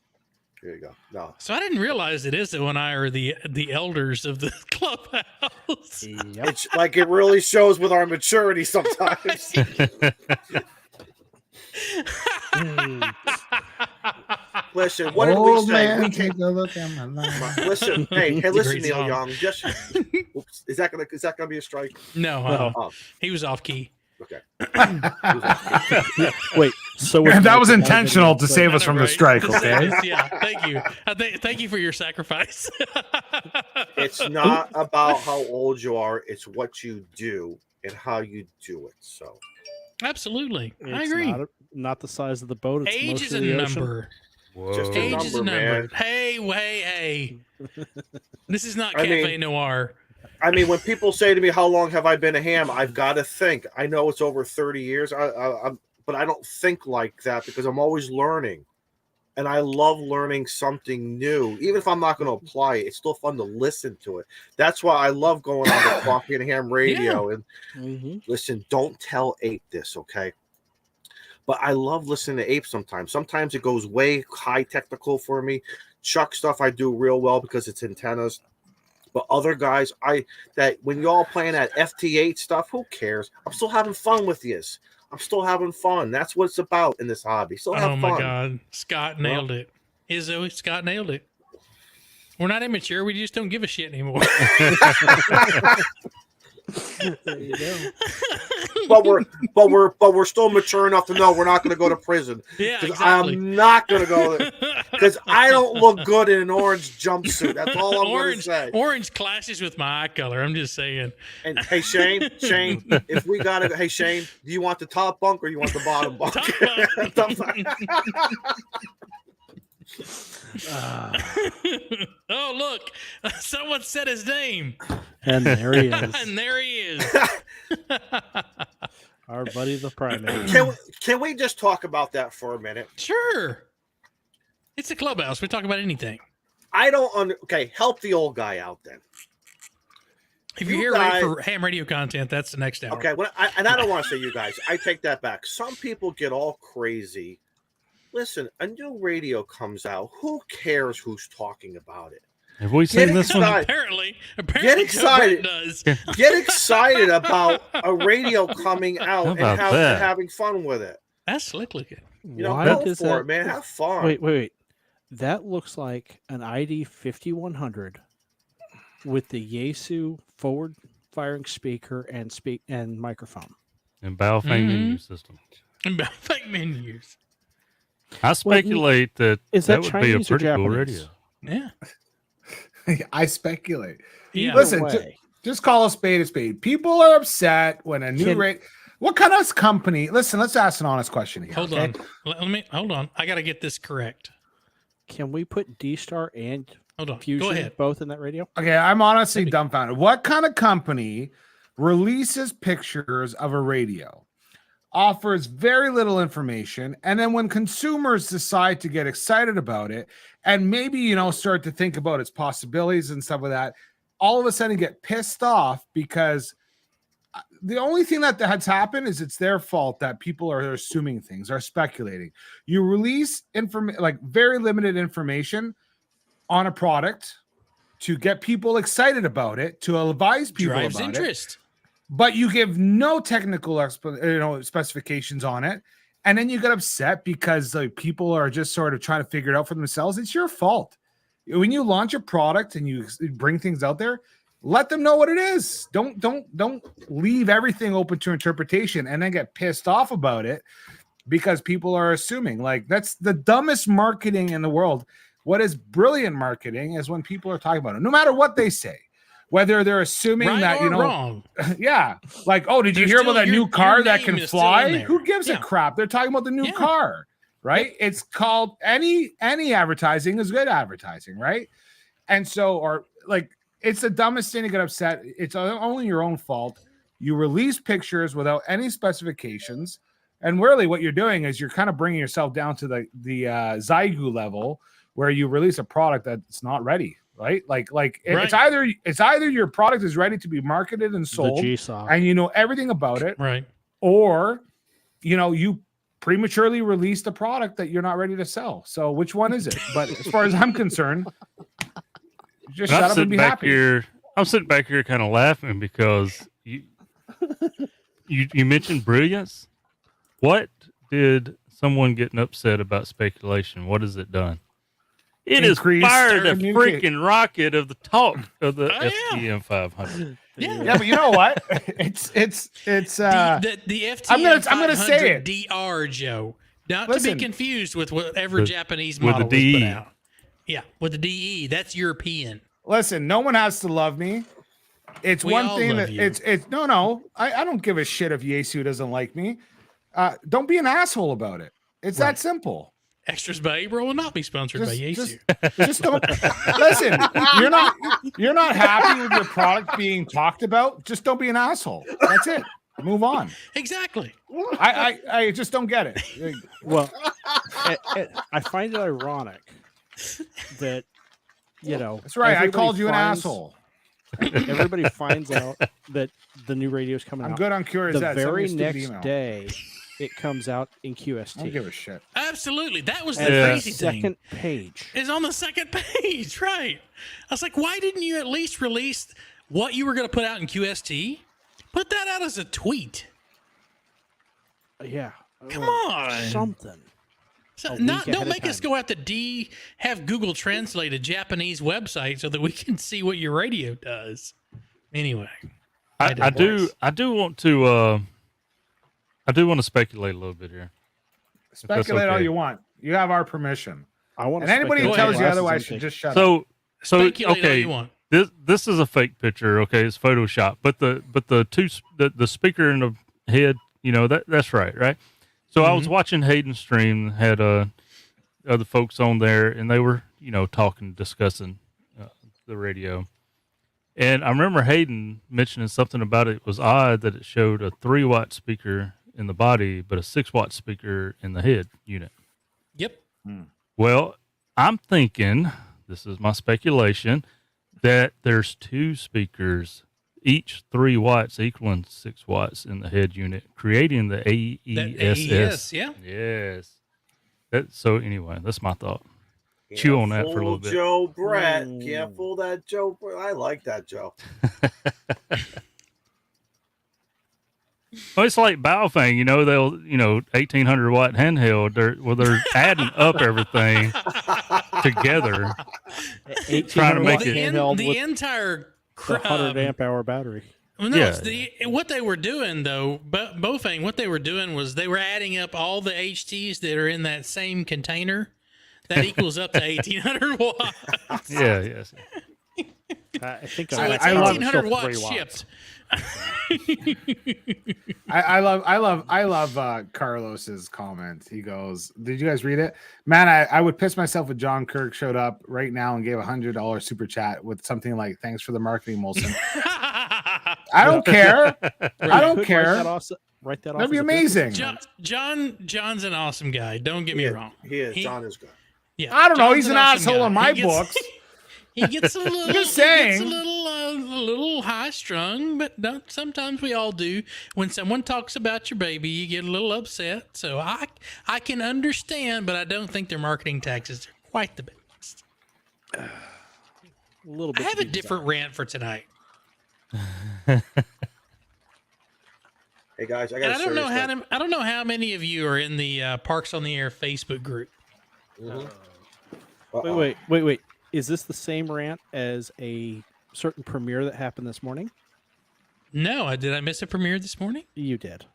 There you go. No. So I didn't realize that Izzo and I are the elders of the clubhouse. Yep. It's like it really shows with our maturity sometimes. Mm. Listen, what did we Old say? man, We take can't. a look at my life. Listen, hey, It's a listen, great Neil song. Young. Just oops, is that gonna be a strike? No, No. Oh, he was off key. okay. Wait, so That was Michael intentional to Biden- save I us know, from the right? strike, okay? Yeah, thank you. Thank you for your sacrifice. It's not about how old you are; it's what you do and how you do it. So Absolutely. I It's agree. not the size of the boat. It's Age most is of a the ocean. number. Whoa. Just a Age is a number, number. man. Hey. This is not I Cafe mean- Noir. I mean, when people say to me, "How long have I been a ham?" I've got to think. I know it's over 30 years. But I don't think like that because I'm always learning, and I love learning something new. Even if I'm not going to apply it, it's still fun to listen to it. That's why I love going on the Coffee and Ham radio and listen. Don't tell Ape this, okay? But I love listening to Ape sometimes. Sometimes it goes way high technical for me. Chuck stuff I do real well because it's antennas. But other guys, that when y'all playing that FT8 stuff, who cares? I'm still having fun with yous. I'm still having fun. That's what it's about in this hobby. Still have Oh fun. my God. Scott nailed it. Izzo, Scott nailed it. We're not immature. We just don't give a shit anymore. There you go. but we're still mature enough to know we're not going to go to prison. Yeah, 'Cause exactly. I'm not going to go there because I don't look good in an orange jumpsuit. That's all I'm going to say. Orange clashes with my eye color. I'm just saying. And hey, Shane, if we got to, hey, Shane, do you want the top bunk or you want the bottom bunk? Top bunk. Oh, look. Someone said his name. And there he is, And there he is. our buddy the primate. Can we just talk about that for a minute? Sure. It's a clubhouse. We talk about anything. I don't okay, help the old guy out then. If you're You here guys- for ham radio content, that's the next hour. Okay, and I don't want to say you guys. I take that back. Some people get all crazy. Listen, a new radio comes out. Who cares who's talking about it? Have we seen this one? Apparently, Get excited. Joe does. Get excited about a radio coming out How and about that? having fun with it. That's slick looking. You know, Why go does for that? it, man. Have fun. Wait. That looks like an ID 5100 with the Yaesu forward firing speaker and microphone. And Baofeng menu system. Fake menus. I speculate that is that that would be a Chinese or pretty cool Japanese? radio. Yeah. I speculate. Yeah. Listen, way. just call a spade a spade. People are upset when a new Can- rate. What kind of company? Listen, let's ask an honest question here. Hold okay? on. Let me hold on. I got to get this correct. Can we put D-Star and Hold on. Fusion Go ahead. both in that radio? Okay, I'm honestly dumbfounded. What kind of company releases pictures of a radio, offers very little information, and then when consumers decide to get excited about it and maybe, start to think about its possibilities and stuff like that, all of a sudden get pissed off because the only thing that has happened is it's their fault that people are assuming things, are speculating. You release very limited information on a product to get people excited about it, to advise people Drives about it, interest. but you give no technical specifications on it, and then you get upset because people are just sort of trying to figure it out for themselves. It's your fault. When you launch a product and you bring things out there, let them know what it is. Don't leave everything open to interpretation and then get pissed off about it because people are assuming. Like, that's the dumbest marketing in the world. What is brilliant marketing is when people are talking about it, no matter what they say, whether they're assuming Right that, or wrong. yeah, like, oh, did you There's hear still about that your new car that name can is still fly? in there. Who gives a Yeah. crap? They're talking about the new Yeah. car, right? It's called any advertising is good advertising, right? And so, or like, it's the dumbest thing to get upset. It's only your own fault. You release pictures without any specifications, and really, what you're doing is you're kind of bringing yourself down to the Zygu level, where you release a product that's not ready, right? Like it's either your product is ready to be marketed and The sold, G-Sock. and you know everything about it, Right. or you prematurely released a product that you're not ready to sell. So which one is it? But as far as I'm concerned, just And shut up and be happy. I'm sitting back here kind of laughing because you mentioned brilliance. What did someone getting upset about speculation? What has it done? It has Increase fired a communicate. freaking rocket of the talk of the Oh, yeah. FTM 500. Yeah. Yeah, but you know what? It's The FTM I'm gonna say it. DR, Joe. Not to Listen. be confused with whatever The- Japanese with the model was put DE. out. Yeah, with the DE. That's European. listen, no one has to love me. It's We one all thing love that you. it's no. I don't give a shit if Yesu doesn't like me. Don't be an asshole about it. It's Right. that simple. Extras by April will not be sponsored by Yesu. Just don't listen. You're not happy with your product being talked about. Just don't be an asshole. That's it. Move on. Exactly. I just don't get it. Well, I find it ironic that That's right. I everybody called you an finds- asshole. Everybody finds out that the new radio is coming I'm out. good on curious. The Send me a very stupid next email. day, it comes out in I don't QST. give a shit. Absolutely. That was the And crazy thing. second page. Is on the second page, right? I was like, why didn't you at least release what you were going to put out in QST? Put that out as a tweet. Yeah. Come on. Something. So A week ahead don't of make us time. go out to have Google translate a Japanese website so that we can see what your radio does. Anyway, I do want to speculate a little bit here. Speculate all okay. you want. You have our permission. I want And anybody who speculate tells you glasses otherwise empty. should just shut up. So speculate all okay, you want. this is a fake picture. Okay, it's Photoshop, but the speaker in the head, that's right. So I was watching Hayden's stream, had other folks on there, and they were talking, discussing the radio. And I remember Hayden mentioning something about it was odd that it showed a 3-watt speaker in the body, but a 6-watt speaker in the head unit. Yep. Well, I'm thinking, this is my speculation, that there's 2 speakers, each 3 watts equaling 6 watts in the head unit, creating the AESS. AES, yeah. Yes. So anyway, that's my thought. Chew on that for a little bit. Joe Brett. Can't fool that Joe Brett. I like that, Joe. Well, it's like Baofeng, they'll 1800 watt handheld. They're adding up everything together, trying to make it. The entire the 100 amp hour battery. Well, no, Yeah. what they were doing though, Bofang, what they were doing was they were adding up all the HTs that are in that same container. That equals up to 1800 watts. Yeah, yes. I think So I it's I love- 1800 still watts 3 watts. shipped. I love Carlos's comment. He goes, "Did you guys read it? Man, I would piss myself if John Kirk showed up right now and gave $100 super chat with something like thanks for the marketing, Molson." I don't care. I don't Could care. Write that off. That'd be as a business amazing. card. John's an awesome guy. Don't get me wrong. He is. John is good. Yeah, I don't know. John's He's an awesome asshole guy. in my He gets- books. He gets a little, Just saying. He gets a little high strung, but sometimes we all do. When someone talks about your baby, you get a little upset. So I can understand, but I don't think their marketing tactics are quite the best. A little bit. I have to a be different rant for tonight, Hey guys, I got. and I don't know how many of you are in the Parks on the Air Facebook group. desired. Wait. Is this the same rant as a certain premiere that happened this morning? No, did I miss a premiere this morning? You did.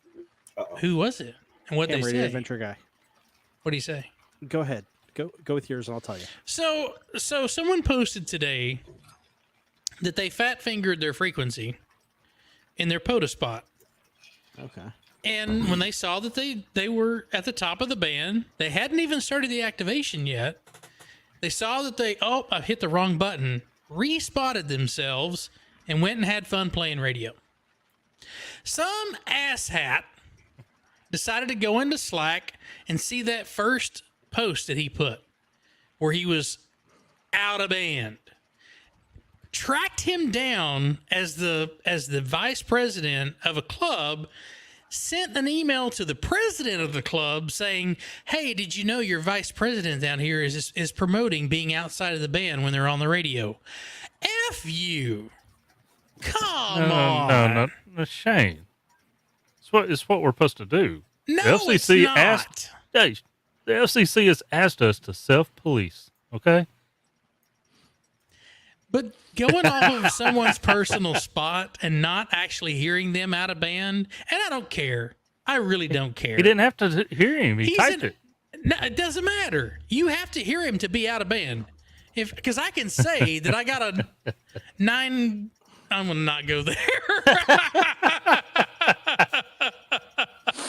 Who was it? And what they Ham Radio say? Adventure Guy. What do you say? Go ahead. Go with yours, and I'll tell you. So someone posted today that they fat fingered their frequency in their POTA spot. Okay. And when they saw that they were at the top of the band, they hadn't even started the activation yet. They saw that I hit the wrong button, respotted themselves, and went and had fun playing radio. Some asshat decided to go into Slack and see that first post that he put where he was out of band. Tracked him down as the vice president of a club, sent an email to the president of the club saying, "Hey, did you know your vice president down here is promoting being outside of the band when they're on the radio?" F you. Come on. No, Shane. It's what we're supposed to do. No, The FCC it's not. asked. Hey, the FCC has asked us to self-police. Okay. But going off of someone's personal spot and not actually hearing them out of band, and I don't care. I really don't care. He didn't have to hear him. He typed it. No, it doesn't matter. You have to hear him to be out of band. Because I can say that I got a 9 I'm gonna not go there.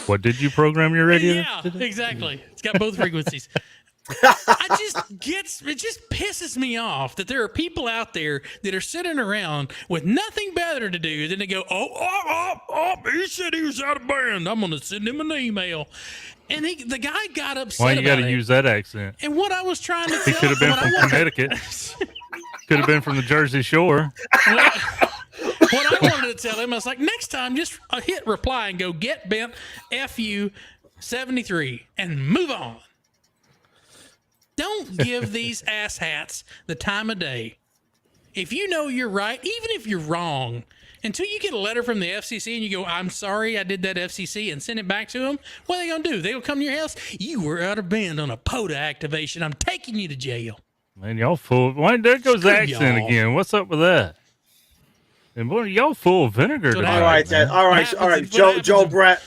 What did you program your radio? Yeah, exactly. It's got both frequencies. It just pisses me off that there are people out there that are sitting around with nothing better to do than to go, he said he was out of band. I'm gonna send him an email. And the guy got upset. Why you got to about it. use that accent? And what I was trying to He tell could have been from Connecticut. Could have been from the Jersey Shore. What I wanted to tell him, I was like, next time, just hit reply and go, get bent FU 73 and move on. Don't give these asshats the time of day. If you know you're right, even if you're wrong, until you get a letter from the FCC and you go, I'm sorry I did that FCC, and send it back to them, what are they going to do? They're going to come to your house? You were out of band on a POTA activation. I'm taking you to jail. Man, y'all full. Why there goes the accent y'all. again? What's up with that? And boy, y'all full of vinegar So tonight. All right, man. then. All right, What all right. happens- Joe Brett.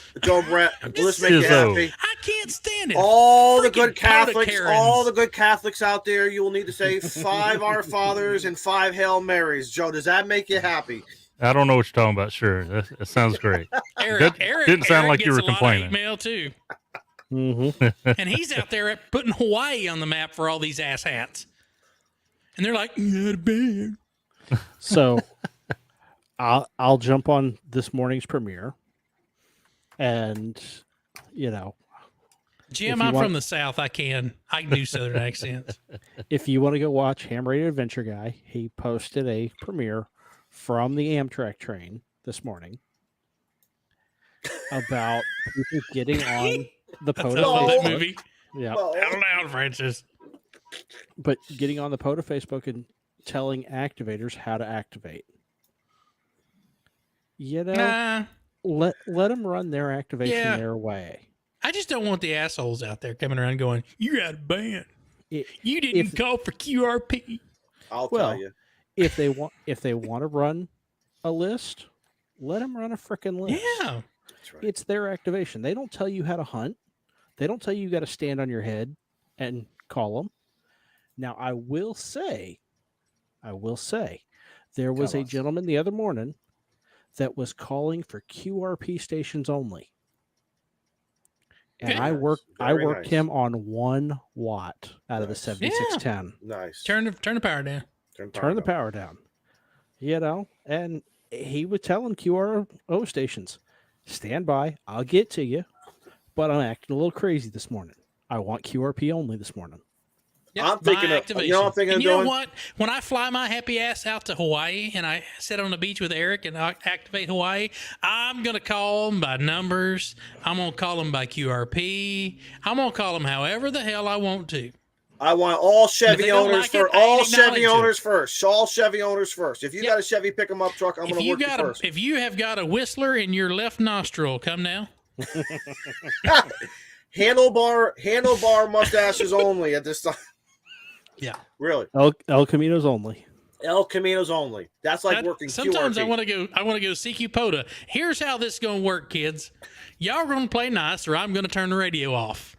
Let's make you happy. I can't stand it. All the Freaking good Catholics, POTA all Karens. the good Catholics out there, you will need to say 5 Our Fathers and 5 Hail Marys. Joe, does that make you happy? I don't know what you're talking about. Sure, that sounds great. Eric didn't sound like you gets were a lot of complaining. hate mail too. Mm-hmm. And he's out there putting Hawaii on the map for all these asshats. And they're like, you're out of band. So I'll jump on this morning's premiere, and Jim, If you I'm want- from the South. I can do Southern accents. if you want to go watch Ham Radio Adventure Guy, he posted a premiere from the Amtrak train this morning about people getting on the I POTA love that Facebook. movie. Yeah, Oh, Out loud, Francis. but getting on the POTA Facebook and telling activators how to activate. Nah, Let them run their activation Yeah. their way. I just don't want the assholes out there coming around going, you're out of band. It, You didn't If- call for QRP. I'll Well, tell you. if they want to run a list, let them run a freaking list. Yeah. That's right. It's their activation. They don't tell you how to hunt. They don't tell you got to stand on your head and call them. Now, I will say, there was Tell a us. gentleman the other morning that was calling for QRP stations only. And Okay. I worked Very worked nice. him on 1 watt out of the Nice. 7610. Nice. Turn the power down. Turn the power down. And he was telling QRO stations, stand by, I'll get to you, but I'm acting a little crazy this morning. I want QRP only this morning. Yep, I'm thinking my of- you know what I'm thinking and of you know doing? what? When I fly my happy ass out to Hawaii and I sit on the beach with Eric and I activate Hawaii, I'm going to call them by numbers. I'm going to call them by QRP. I'm going to call them however the hell I want to. I want all if Chevy they don't owners like it, first. I All ain't Chevy acknowledge it. owners first. All Chevy owners first. If you Yep. got a Chevy pick 'em up truck, I'm going to work you first. If you have got a whistler in your left nostril, come now. Handlebar mustaches only at this time. Yeah. Really. El Caminos only. El Caminos only. That's like working Sometimes QRP. I want to go CQ POTA. Here's how this is going to work, kids. Y'all are going to play nice or I'm going to turn the radio off.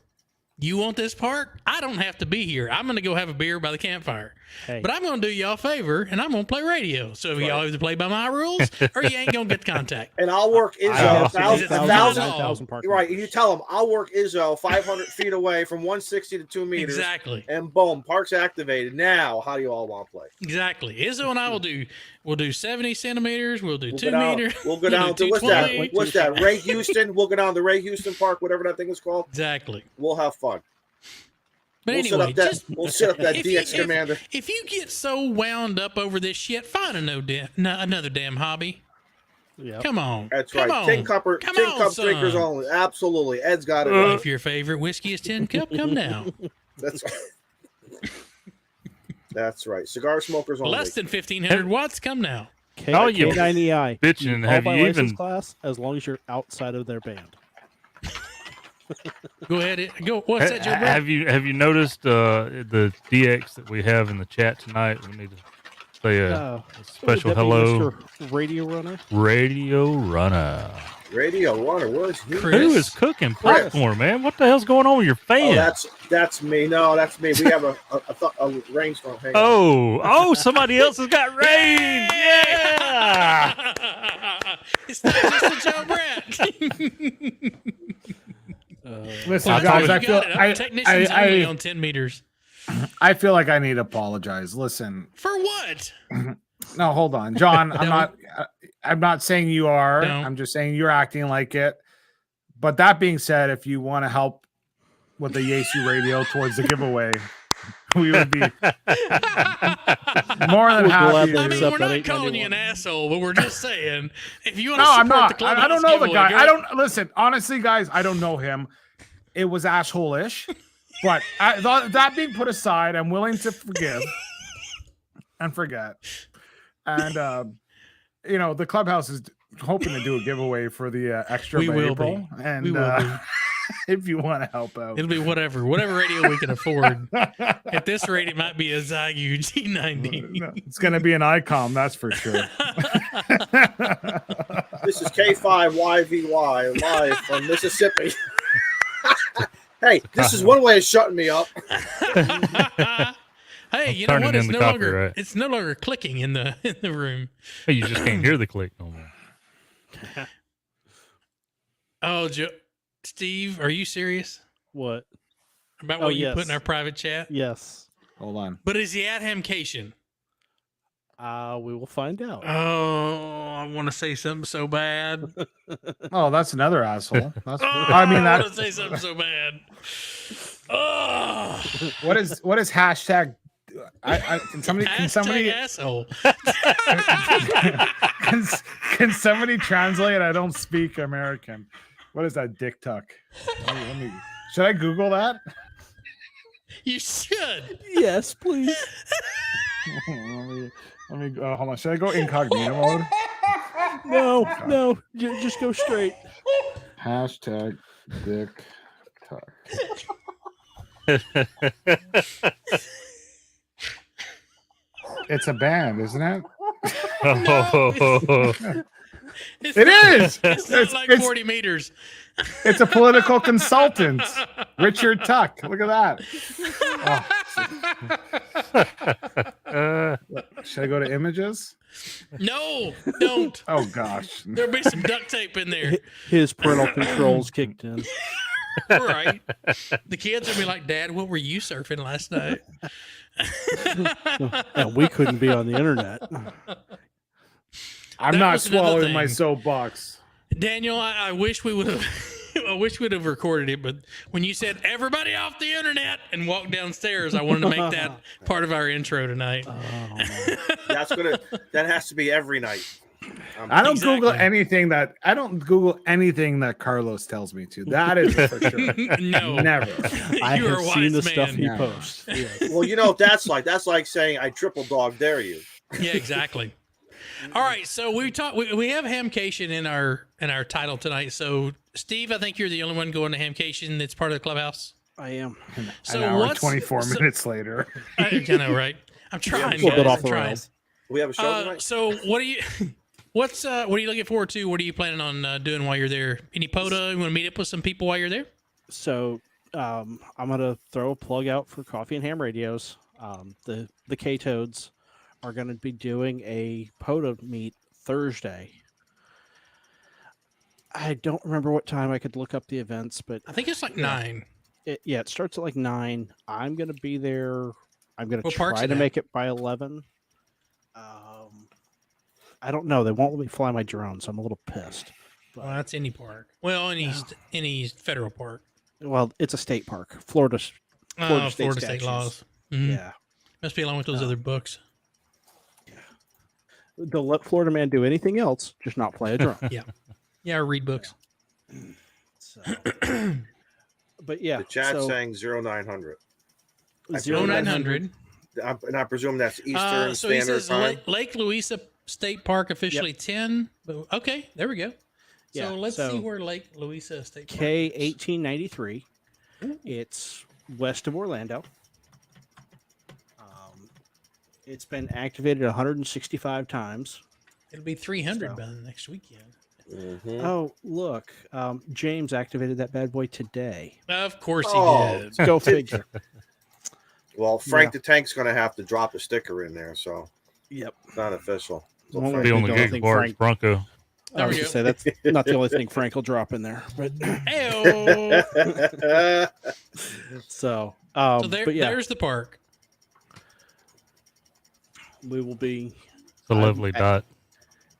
You want this part? I don't have to be here. I'm going to go have a beer by the campfire. Hey. But I'm going to do y'all a favor and I'm going to play radio. So Right. y'all either play by my rules or you ain't going to get contact. And I'll work I Izzo have $1,000 1,000. parking Right. You tell them I'll work Izzo 500 feet away from 160 to 2 meters. Exactly. And boom, park's activated. Now, how do you all want to play? Exactly. Izzo and I we'll do 70 centimeters. We'll do We'll 2 go down, meters. we'll go down do to what's that? 220. What's that? Ray Houston. We'll go down to Ray Houston Park, whatever that thing is called. Exactly. We'll have fun. But We'll anyway, we'll set up that if you- DX commander. If you get so wound up over this shit, find another damn hobby. Yep. Come on. That's Come right. on. Tin cup son. drinkers only. Absolutely. Ed's got it. right. If your favorite whiskey is tin cup, come down. That's right. That's right. Cigar smokers only. Less than 1,500 watts, come now. Oh, you K9EI. bitching. All Have by you license even class as long as you're outside of their band. Go ahead. Go. What's that, Joe? Brett? have you noticed the DX that we have in the chat tonight? We need to say a special Deputy hello, Mr. Radio Runner. Radio Runner. Radio One or what's he? Chris. Who is cooking popcorn, man? What the hell's going on with your fan? Oh, that's me. No, that's me. We have a rainstorm. Hang on. Oh, somebody else has got rain. Yeah. It's not just a Joe Brett. Listen, Well, guys, you I feel technicians only on 10 meters. I feel like I need to apologize. Listen, For what? no, hold on, John. I'm not saying you are. No. I'm just saying you're acting like it. But that being said, if you want to help with the Yasu radio towards the giveaway, we would be more than happy. I gladly mean, accept we're that not calling you an asshole, but we're just saying if you want to No, I'm support not. the Clubhouse I don't know the giveaway, guy. go I ahead. don't listen. Honestly, guys, I don't know him. It was asshole-ish, but that being put aside, I'm willing to forgive and forget. And the Clubhouse is hoping to do a giveaway for the extra We of will April, be. and We will be. if you want to help out, It'll be whatever radio we can afford. At this rate, it might be a Zygu G90. No, it's going to be an ICOM, that's for sure. This is K5YVY live from Mississippi. Hey, this is one way of shutting me up. Hey, you know Turning what? in the copyright. It's no longer clicking in the room. Hey, you just can't hear the click no more. Oh, Steve, are you serious What? about Oh, what you yes. put in our private chat? Yes. Hold on. But is he at Hamcation? We will find out. Oh, I want to say something so bad. Oh, that's another asshole. That's, Oh, I mean, I that want to say something so bad. Oh, what is hashtag? Can somebody hashtag asshole. can somebody translate? I don't speak American. What is that? Dick tuck. Should I Google that? You should. Yes, please. let me go. Hold on. Should I go incognito mode? No, just go straight. Hashtag dick tuck. It's a band, isn't it? It's It not- is. It's not It's- like it's- 40 meters. It's a political consultant, Richard Tuck. Look at that. Oh. Should I go to images? No, don't. Oh gosh. There'll be some duct tape in there. His parental controls kicked in. Right. The kids will be like, Dad, what were you surfing last night? And we couldn't be on the internet. I'm That not was another swallowing my thing. soapbox. Daniel, I wish we would have. I wish we'd have recorded it, but when you said everybody off the internet and walked downstairs, I wanted to make that part of our intro tonight. That has to be every night. I don't Exactly. Google anything that Carlos tells me to. That is for sure. No, Never. I you are have a seen the wise stuff man. he Yeah. posts. Yes. Well, you know what that's like. That's like saying I triple dog dare you. Yeah, exactly. All right, so we have Hamcation in our title tonight. So Steve, I think you're the only one going to Hamcation that's part of the Clubhouse. I am. So An hour, what's 24 minutes later. I know, right? I'm trying, a guys. little bit off I'm the trying. rails. We have a show tonight. So what are you? What are you looking forward to? What are you planning on doing while you're there? Any POTA? You want to meet up with some people while you're there? So I'm gonna throw a plug out for Coffee and Ham Radios. The K-Toads are gonna be doing a POTA meet Thursday. I don't remember what time. I could look up the events, but I think it's like 9. it starts at like 9. I'm gonna be there. I'm gonna What park's try it to at? make it by 11. I don't know. They won't let me fly my drone, so I'm a little pissed. Well, that's any park. Well, any federal park. Well, it's a state park, Florida Florida state state statutes. laws. Mhm. Yeah. Must be along with those other books. They'll let Florida man do anything else, just not fly a drone. Yeah, or read books. So, but yeah, The chat so saying 0900. 0900. And I presume that's Eastern So he Standard says Time. Lake Louisa State Park officially 10. But okay, there we go. Yeah, So let's so see where Lake Louisa State Park K is. 1893. It's west of Orlando. It's been activated 165 times. It'll be 300 So. by the next weekend. Mhm. Oh, look. James activated that bad boy today. Of course he Oh. did. Go figure. Well, Frank the Tank's going to have to drop a sticker in there, so Yep. it's not official. So Won't Frank- Be on the the only gig thing bar Frank- Bronco. There I was we going to go. say that's not the only thing Frank will drop in there. But Heyo. so, So but yeah, there's the park. we will be It's a I'm lovely dot.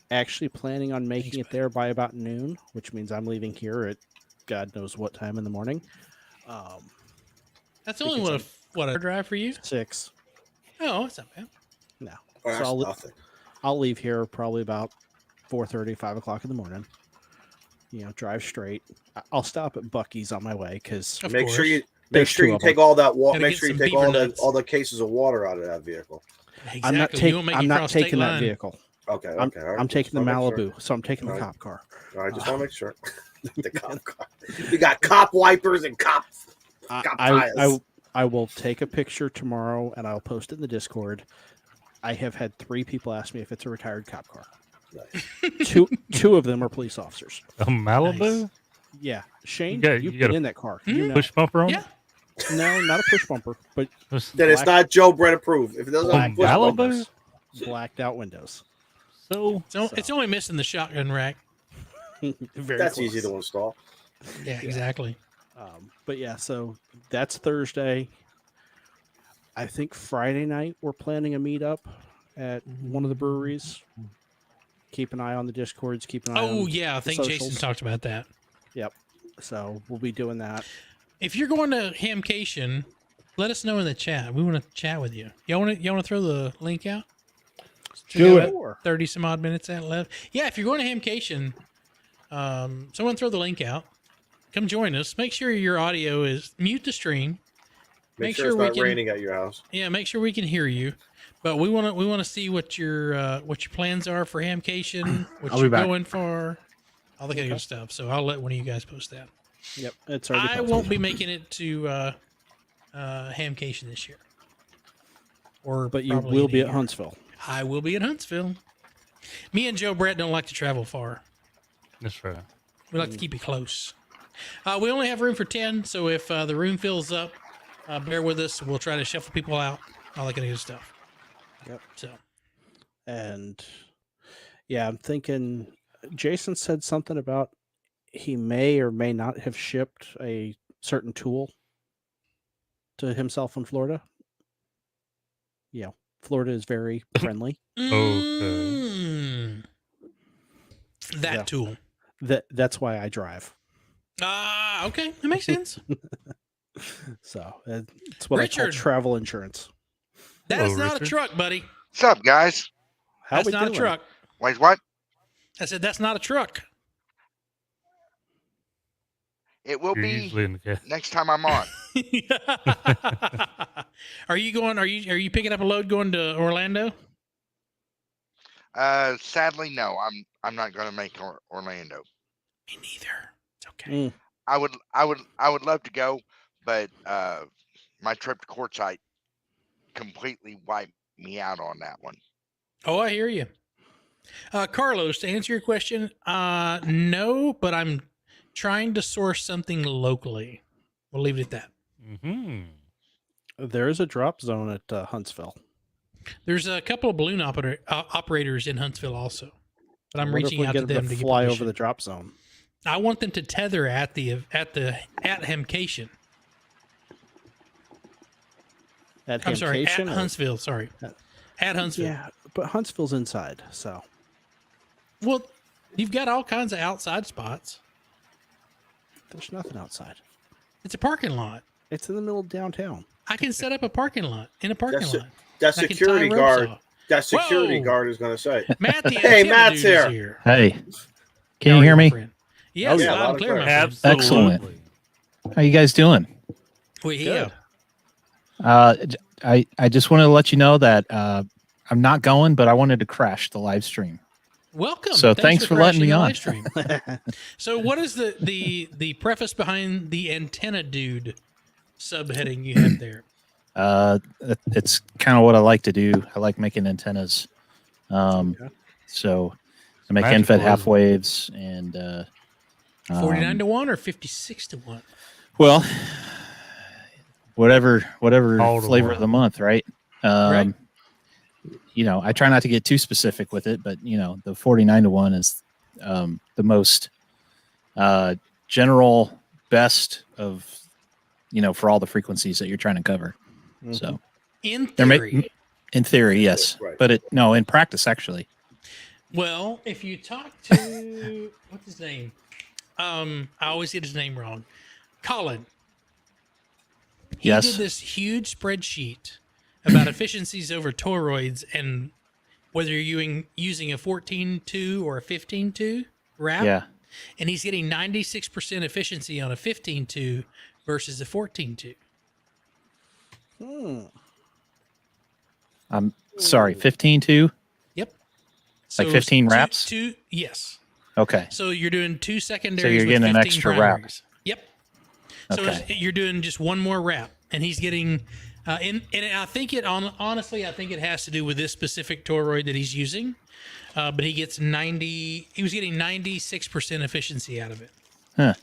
actually planning on making Thanks, it there by about noon, which means I'm leaving here at God knows what time in the morning. That's only Because what a drive for you. 6. Oh, that's not bad. No. Oh, that's So nothing. I'll leave here probably about 4:30, 5 o'clock in the morning. Drive straight. I'll stop at Buc-ee's on my way because Of Make course. sure you There's two of take them. all that water. Gotta Make get sure you some take beaver all nuts. all the cases of water out of that vehicle. Exactly. I'm not, You won't make I'm you not cross state taking that line. vehicle. Okay, I'm, okay. all right. I'm Just taking the wanna make Malibu, so I'm taking the All right. cop car. Sure. All right, just want to make sure. The cop car. We got cop wipers and cop Got I tires. will take a picture tomorrow and I'll post it in the Discord. I have had 3 people ask me if it's a retired cop car. Nice. Two of them are police officers. A Malibu? Nice. Yeah, Shane, You got- you've you been got a in that car. Hmm? You know. Push bumper on Yeah. No, not a push bumper, but it? Then it's Black- not Joe Brett approved. If it doesn't have A a push Malibu? bumpers, blacked out windows. So It's only missing the shotgun rack. Very that's close. easy to install. Yeah, exactly. But yeah, so that's Thursday. I think Friday night we're planning a meetup at one of the breweries. Keep an eye on the Discords. Keep an eye Oh on yeah, I the think socials. Jason talked about that. Yep. So we'll be doing that. If you're going to Hamcation, let us know in the chat. We want to chat with you. Y'all want to throw the link out? Do We it. got 30 some odd minutes left. Yeah, if you're going to Hamcation, someone throw the link out. Come join us. Make sure your audio is mute the stream. Make sure sure it's we not can- raining at your house. Yeah, make sure we can hear you. But we want to see what your plans are for Hamcation, what I'll you're be back. going for, all the good stuff. So I'll let one of you guys post that. Yep. It's already I posted. won't be making it to Hamcation this year. But you probably will in be a at year. Huntsville. I will be at Huntsville. Me and Joe Brett don't like to travel far. that's right. We like to keep it close. We only have room for 10, so if the room fills up, bear with us. We'll try to shuffle people out, all that kind of good stuff. Yep. So And yeah, I'm thinking Jason said something about he may or may not have shipped a certain tool to himself in Florida. Yeah, Florida is very friendly. Mm. That Yeah. tool. That's why I drive. Ah, okay, that makes sense. So it's what I Richard. call travel insurance. That Hello, is not Richard. a truck, buddy. What's up, guys? How That's we not doing? a truck. Wait, what? I said that's not a truck. It will You're be usually in the cat. next time I'm on. Are you going? Are you picking up a load going to Orlando? Sadly, no. I'm not going to make Orlando. Me neither. It's okay. Mm, I would love to go, but my trip to Quartzsite completely wiped me out on that one. Oh, I hear you. Carlos, to answer your question, no, but I'm trying to source something locally. We'll leave it at that. Mm-hmm. there is a drop zone at Huntsville. There's a couple of balloon operators in Huntsville also, but I'm I wonder if reaching we out can to get them to to get fly over permission. the drop zone. I want them to tether at Hamcation. At I'm sorry, at Hamcation or- Huntsville. Sorry, at Huntsville. Yeah, but Huntsville's inside, so Well, you've got all kinds of outside spots. there's nothing outside. It's a parking lot. It's in the middle of downtown. I can set up a parking lot in a parking That's lot. That I can tie security ropes guard. off. That security Whoa. guard is going to say, Matt, the Hey, antenna Matt's dude is here. Hey, How can you are hear my me? friend? Yes, yeah, loud loud and clear, and my clear. friend. Absolutely. Excellent. How you guys doing? We here. Good. I just wanted to let you know that I'm not going, but I wanted to crash the live stream. Welcome. So thanks for letting crashing me the on. live stream. So, what is the preface behind the antenna dude subheading you have there? It's kind of what I like to do. I like making antennas. Okay. So I make Magical, end-fed isn't half it? waves and 49 to 1 or 56 to 1? well, whatever All to flavor one. of the month, right? Right. You know, I try not to get too specific with it, but you know, the 49 to 1 is the most general best of, you know, for all the frequencies that you're trying to cover. Mhm. So In they're theory. in theory, yes, Right. but in practice, actually. Well, if you talk to what's his name? I always get his name wrong. Colin. He Yes. did this huge spreadsheet about efficiencies over toroids and whether you're using a 14.2 or a 15.2 wrap. Yeah. And he's getting 96% efficiency on a 15.2 versus a 14.2. I'm sorry, 15-2? Yep. Like 15 wraps? Yes. Okay. So you're doing 2 secondaries you're with getting an 15 extra wrap. primaries. Yep. So Okay. you're doing just one more wrap, and he's getting, and I think honestly, I think it has to do with this specific toroid that he's using. But he gets 90. He was getting 96% efficiency out of it. Huh.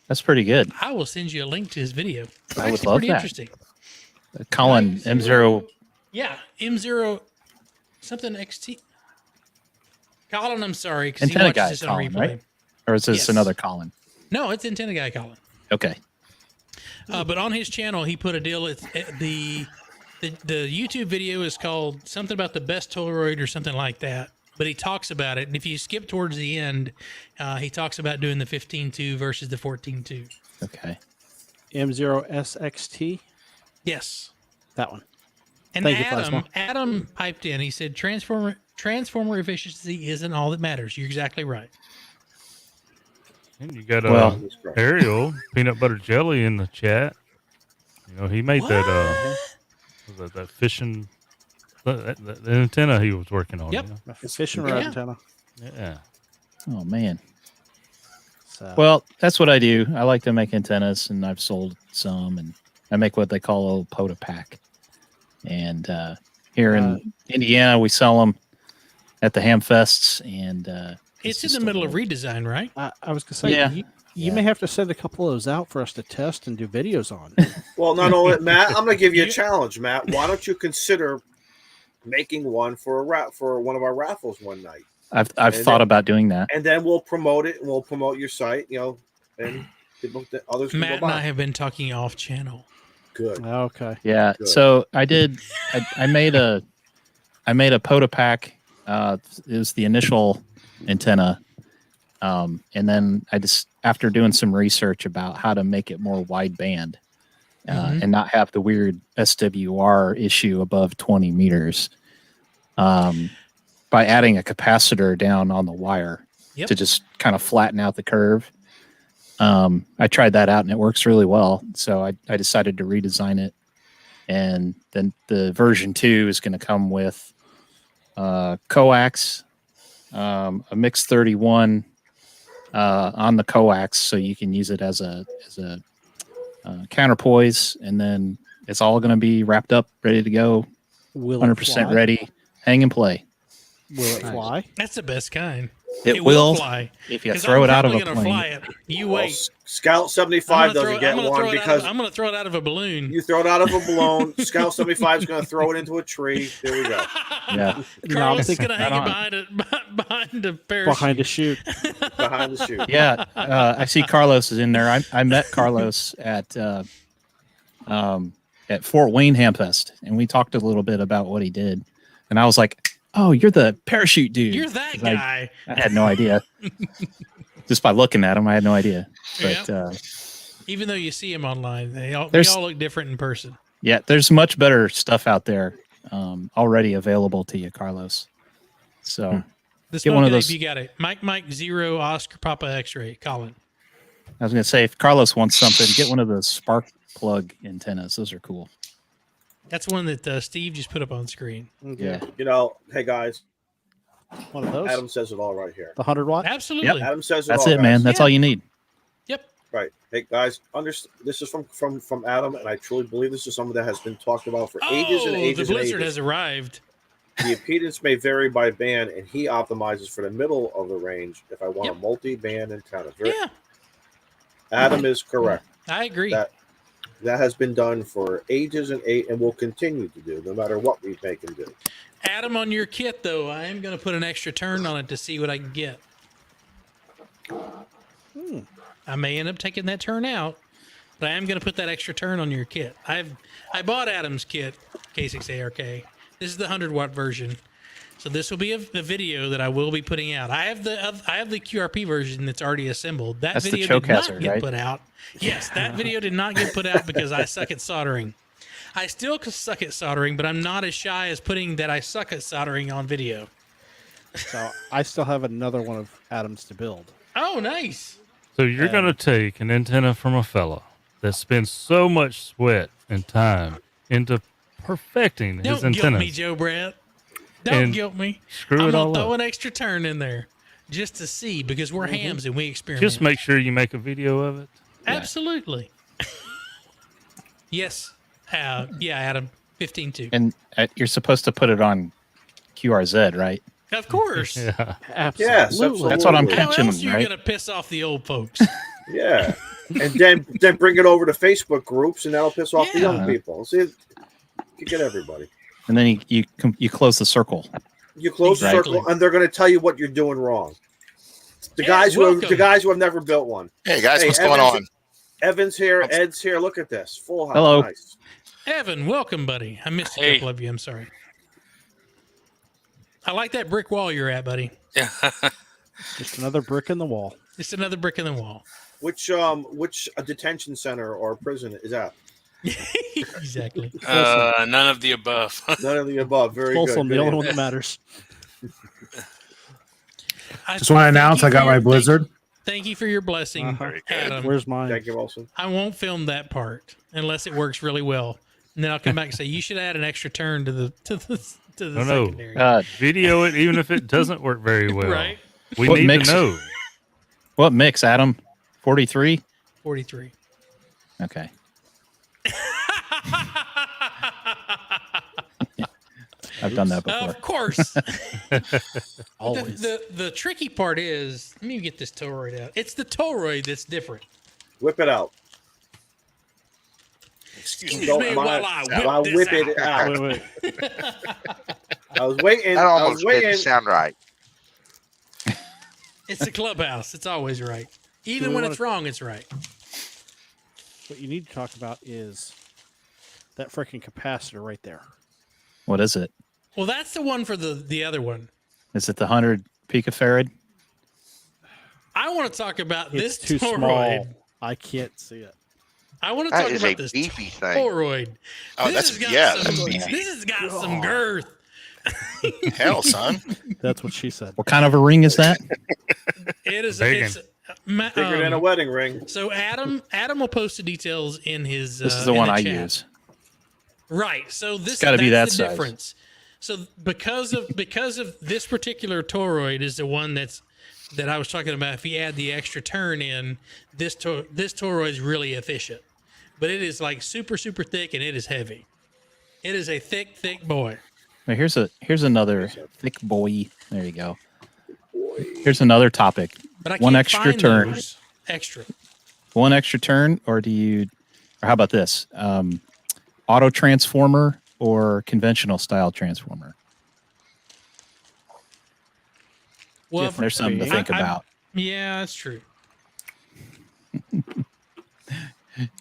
That's pretty good. I will send you a link to his video. It's I would actually love pretty that. interesting. Colin M0. Yeah, M0 something XT. Colin, I'm sorry, because he Antenna watches guy this on Colin, replay. right? Or is this Yes. another Colin? No, it's Antenna Guy Colin. Okay. But on his channel, he put a deal. It's the YouTube video is called something about the best toroid or something like that. But he talks about it, and if you skip towards the end, he talks about doing the 15.2 versus the 14.2. Okay. M0SXT, Yes. that one. And Thank you, Plasma. Adam piped in. He said transformer efficiency isn't all that matters. You're exactly right. And you got Well- Jesus Christ. Ariel peanut butter jelly in the chat. You know, he made that was that fishing the antenna he was working on. Yep. You know? A fishing rod Yeah. antenna. Yeah. Oh man. So, Well, that's what I do. I like to make antennas, and I've sold some, and I make what they call a little POTA pack. And here in Indiana, we sell them at the ham fests, and It's in just the a middle of little- redesign, right? I was going to say, Yeah. you Yeah. may have to send a couple of those out for us to test and do videos on. Well, not only Matt, I'm going to give you a You- challenge, Matt. Why don't you consider making one for one of our raffles one night, I've And thought then- about doing that. and then we'll promote it and we'll promote your site, you know, and others can Matt go and I by. have been talking off channel. Good. Okay. Yeah. Good. So I did. I made a POTA pack. It was the initial antenna, and then I just, after doing some research about how to make it more wideband and not have the weird SWR issue above 20 meters, by adding a capacitor down on the wire Yep. to just kind of flatten out the curve. I tried that out and it works really well. So I decided to redesign it. And then the version 2 is going to come with coax, a mix 31 on the coax, so you can use it as a counterpoise, and then it's all going to be wrapped up, ready to go, Will 100% it fly? ready, hang and play. Will it Nice. fly? That's the best kind. It will fly. if you 'Cause throw I'm it out of a probably gonna plane. fly it. You Well, wait. Scout 75 doesn't get one because I'm going to throw it out of a balloon. you throw it out of a balloon. Scout 75 is going to throw it into a tree. There we go. Yeah. Carlos is thinking going to hang right it behind a parachute. Behind a chute. Behind the chute. Yeah, I see Carlos is in there. I met Carlos at Fort Wayne Hamfest, and we talked a little bit about what he did. And I was like, "Oh, you're the parachute dude." You're that 'Cause guy. I had no idea. Just by looking at him, I had no idea. But Yep. Even though you see him online, we There's- all look different in person. yeah, there's much better stuff out there already available to you, Carlos. So The Get one smoke of it those- if you got it. Mike 0 Oscar Papa X-ray. Colin. I was going to say, if Carlos wants something, get one of the spark plug antennas. Those are cool. That's one that Steve just put up on screen. Okay. Yeah. You know, hey guys, One of those. Adam says it all right here. The 100-watt. Absolutely. Adam says it That's all, it, man. guys. That's Yeah. all you need. Yep. Right. Hey guys, this is from Adam, and I truly believe this is something that has been talked about for ages and ages the and blizzard ages. has arrived. The impedance may vary by band, and he optimizes for the middle of the range if I want Yep. a multi-band antenna. Yeah, Adam is correct. I agree. That has been done for ages and will continue to do, no matter what we make him do. Adam, on your kit though, I am going to put an extra turn on it to see what I can get. I may end up taking that turn out, but I am going to put that extra turn on your kit. I bought Adam's kit, K6ARK. This is the 100-watt version, so this will be a video that I will be putting out. I have the QRP version that's already assembled. That That's the video choke did not hazard, get right? put out. Yes, that video did not get put out because I suck at soldering. I still suck at soldering, but I'm not as shy as putting that I suck at soldering on video. So I still have another one of Adam's to build. Oh, nice. So you're going to take an antenna from a fella that spends so much sweat and time into perfecting his Don't antennas. guilt me, Joe Brett. Don't And guilt me. screw I'm it gonna all throw up. an extra turn in there just to see because we're hams and we experiment. Just make sure you make a video of it. Absolutely. Yes. Yeah, Adam. 15-2. And you're supposed to put it on QRZ, right? Of course. Yeah. Absolutely. Yes, absolutely. That's what I'm How catching, else are you right? gonna piss off the old folks? Yeah. And then bring it over to Facebook groups, and that'll piss off the Yeah. young people. See, you get everybody. And then you close the circle. You close the Exactly. circle, and they're going to tell you what you're doing wrong. The Hey, guys welcome. the guys who have never built one. Hey guys, Hey, what's going on? Evan's here. Ed's here. Look at this. Full house. Hello. Nice. Evan, welcome, buddy. I missed a Hey. couple of you. I'm sorry. I like that brick wall you're at, buddy. Just another brick in the wall. Just another brick in the wall. Which detention center or prison is that? Exactly. None of the above. None of the above. Very Folsom, good. the only Good one that matters. Just want to announce I got my Blizzard. Thank you for your blessing, Uh-huh. Very good. Adam. Where's mine? Thank you, Wilson. I won't film that part unless it works really well, and then I'll come back and say you should add an extra turn to the Oh, no. secondary. Video it even if it doesn't work very well. Right? We What need mix- to know. What mix, Adam? 43? 43. Okay. I've done that before. Of course. Always. The tricky part is, let me get this toroid out. It's the toroid that's different. Whip it out. Excuse me. Don't me mind- while I I'll whip whip this it out. out. Wait. I was waiting. That I was almost didn't waiting. sound right. It's the clubhouse. It's always right. Even we when wanna- it's wrong, it's right. What you need to talk about is that freaking capacitor right there. What is it? Well, that's the one for the other one. Is it the 100 picofarad? I want to talk about It's this too toroid. small. I can't see it. I want to That talk is a about this beefy thing. toroid. Oh, This that's has got that's some, beefy. This has got some girth. Hell, son. That's what she said. What kind of a ring is that? It is. Bacon. It's, Bigger than a wedding ring. So Adam will post the details in his. This is the in one I chat. use. Right. So this gotta be that's that the size. difference. So because of this particular toroid is the one that I was talking about. If you add the extra turn in, this toroid is really efficient, but it is like super thick and it is heavy. It is a thick boy. Now, here's another thick boy. There you go. Here's another topic. But I One can't extra find turn. those extra. One extra turn, or how about this? Auto transformer or conventional style transformer? Well, There's something to think about. Yeah, that's true.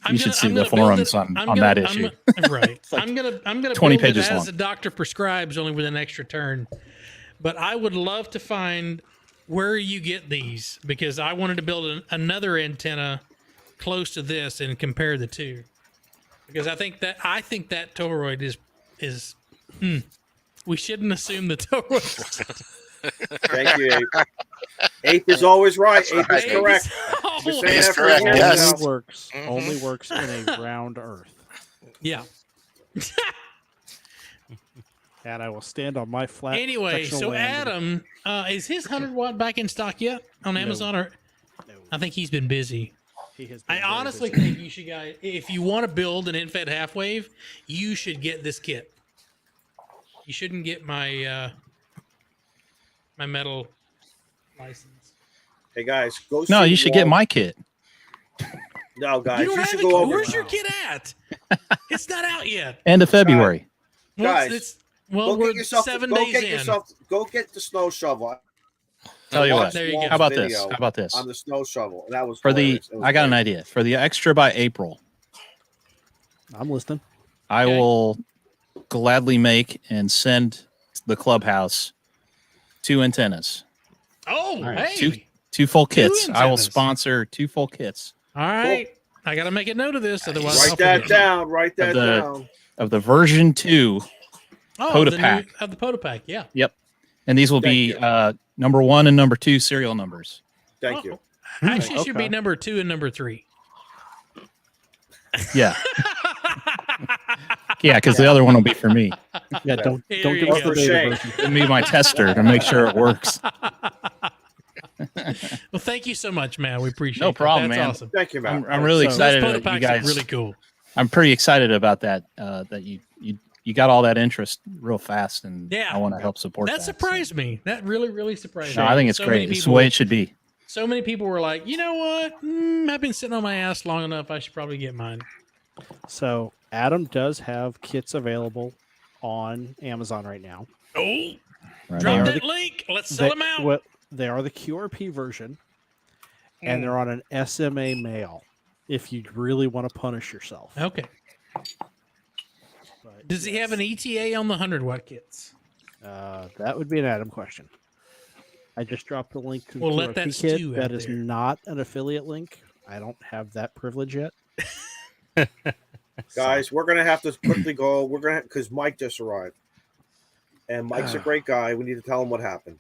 You should see the forums on that issue. Right. I'm gonna 20 build pages it as long. the doctor prescribes, only with an extra turn. But I would love to find where you get these because I wanted to build another antenna close to this and compare the two. Because I think that toroid is we shouldn't assume the toroid. Thank you, Ape. Ape is always right. Ape is Ape correct. is Been saying He's that for correct, years yes. now. Only works in a round earth. Yeah. And I will stand on my flat. Anyway, sectional so land and- Adam, is his 100-watt back in stock yet on Amazon? Or No, I think he's been busy. he has been I very honestly busy. think you should, guys, if you want to build an infed half wave, you should get this kit You shouldn't get my my metal license. Hey guys, go. No, see you should get Walt. my kit. No, guys, You don't you have should a go kid. over. Where's your kid at? It's not out yet. End of February. Well, Guys, well, Go we're get yourself. 7 Go days get in. yourself. Go get the snow shovel. Tell you Watch what. There you go. Walt's How about this? video How about this? On the snow shovel, and that was For the, hilarious. It was I got an great. idea. For the extra by April, I'm listening. I Okay. will gladly make and send the clubhouse 2 antennas, Oh, right. hey. 2 full kits. I will antennas. sponsor 2 full kits All right. I got to make a note of this. Otherwise, I'll Write that forget. down. Write that the- down. of the version 2. Oh, POTA the pack. of the POTA pack. Yeah. Yep. And these will Thank be you. number 1 and number 2 serial numbers. Thank Oh, you. Actually, it should be Okay. number 2 and number 3. Yeah. Yeah, because the other one will be for me. Yeah, don't Here don't you give us go. the beta Shame. version. It'll be my tester to make sure it works. Well, thank you so much, man. We appreciate No it. problem, That's man. awesome. Thank you, man. I'm really So- excited Those that POTA you packs are guys. really cool. I'm pretty excited about that. That you got all that interest real fast, and Yeah. I want to help support that. That surprised me. That really surprised So, me. no, I think it's So great. many It's the way it should be. So many people were like, you know what? I've been sitting on my ass long enough. I should probably get mine. So Adam does have kits available on Amazon right now. Oh, Right drop on. that link. Let's sell them out. Well, they are the QRP version, and they're on an SMA male. If you really want to punish yourself. Okay. But Does he have an ETA on the 100-watt kits? That would be an Adam question. I just dropped the link to the Well, let QRP that kit. stew That out is there. not an affiliate link. I don't have that privilege yet. Guys, we're gonna have to quickly go. We're gonna because Mike just arrived, and Mike's a great guy. We need to tell him what happened.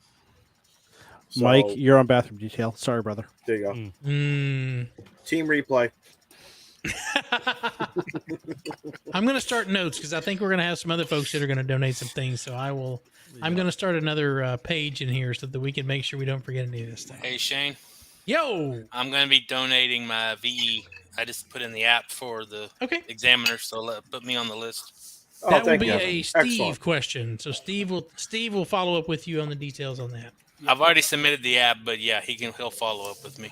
So, Mike, you're on bathroom detail. Sorry, brother. there you go. Mm. Team replay. I'm going to start notes because I think we're going to have some other folks that are going to donate some things. So I will. I'm going to start another page in here so that we can make sure we don't forget any of this stuff. Hey, Shane, Yo. I'm going to be donating my VE. I just put in the app for the Okay. examiner, so put me on the list. Oh, That will thank be you. a Steve Excellent. question. So Steve will follow up with you on the details on that. I've already submitted the app, but yeah, he'll follow up with me.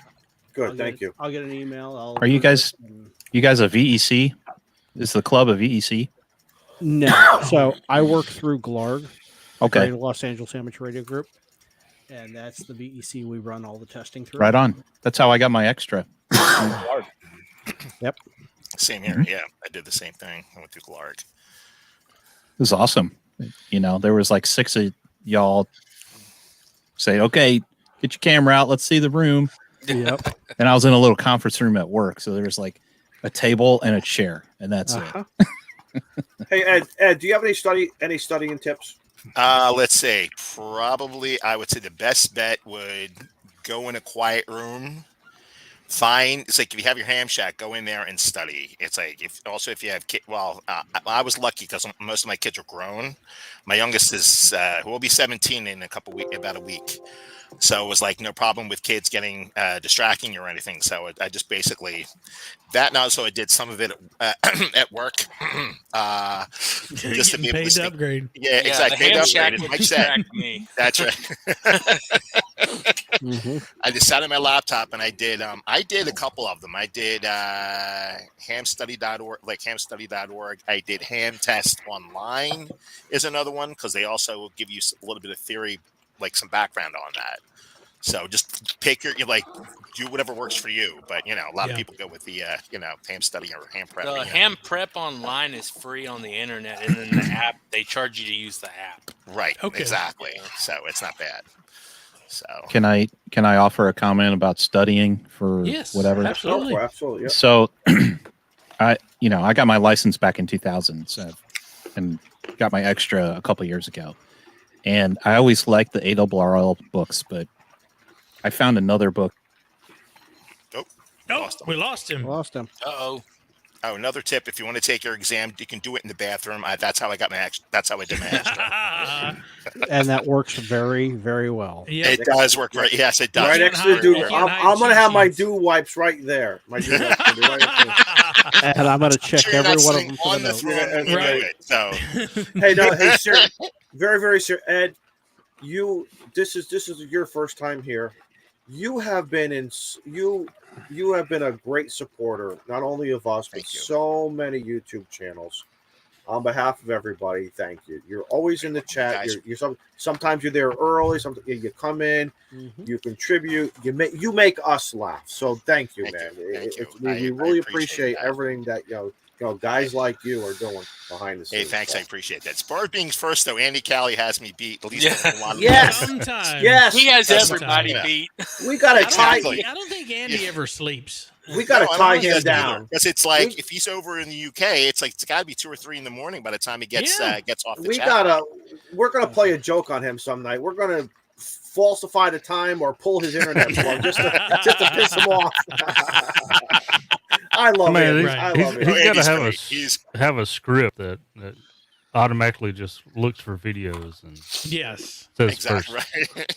Good, thank you. I'll get an email. Are you guys a VEC? Is the club a VEC? No. So I work through GLARG, Okay, Greater Los Angeles Amateur Radio Group, and that's the VEC we run all the testing through. right on. That's how I got my extra. Same here. Yeah, I did the same thing. I went through Glarg. It was awesome. You know, there was like 6 of y'all say, "Okay, get your camera out. Let's see the room." Yep. And I was in a little conference room at work, so there was like a table and a chair, and that's Uh-huh. Hey Ed, do you have any studying tips? Let's say probably I would say the best bet would go in a quiet room. It's like if you have your ham shack, go in there and study. It's like if you have kids. Well, I was lucky because most of my kids are grown. My youngest is who will be 17 in about a week. So it was like no problem with kids getting distracting or anything. So I just basically that, and also I did some of it at work. Just to be able paid to to see. upgrade. Yeah, The exactly. ham Paid shack upgrade, would Mike said. distract me. That's right. Mhm. I just sat on my laptop and I did a couple of them. I did hamstudy.org, like hamstudy.org. I did Ham Test Online is another one because they also will give you a little bit of theory, like some background on that. So just pick you like do whatever works for you. But a lot of people go with the ham study or ham prep. The ham prep online is free on the internet, and then the app they charge you to use the app. Right. Okay. Exactly. So it's not bad. So Can I offer a comment about studying for Yes, whatever? absolutely. Oh, absolutely. Yeah. So, I got my license back in 2000, and got my extra a couple years ago, and I always liked the ARRL books, but I found another book. Oh, Lost him. we lost him. Lost him. Uh-oh. Oh, another tip: if you want to take your exam, you can do it in the bathroom. That's how I got my. That's how I did my extra. And that works very, very well. Yeah. It does work right. Yes, it does. Right can't next to the hide- dew. you can't I'm hide gonna have my cheat sheets. dew wipes right there. My dew wipes gonna be right up And I'm going to check Sure you're every not one of sitting them for on the the notes. throne when you do Right. it. So there. Hey, no, hey, very, very serious. Ed, this is your first time here. You have been you have been a great supporter, not only of us, but so many YouTube channels. On behalf of everybody, thank you. You're always in the chat. Sometimes you're there early. Sometimes you come in, you contribute. You make us laugh. So thank you, man. We really appreciate everything that guys like you are doing behind the scenes. Hey, thanks. I appreciate that. As far as being first, though, Andy Callie has me beat. At least a lot of Sometimes. Yes. He has everybody beat. We got to tie. I don't think Andy ever sleeps. We got to tie him down. Because it's like if he's over in the UK, it's like it's got to be 2 or 3 in the morning by the time he gets off the chat. We're gonna play a joke on him some night. We're gonna falsify the time or pull his internet plug just to piss him off. I love it. He's got to have a script that automatically just looks for videos and says exactly first. Right.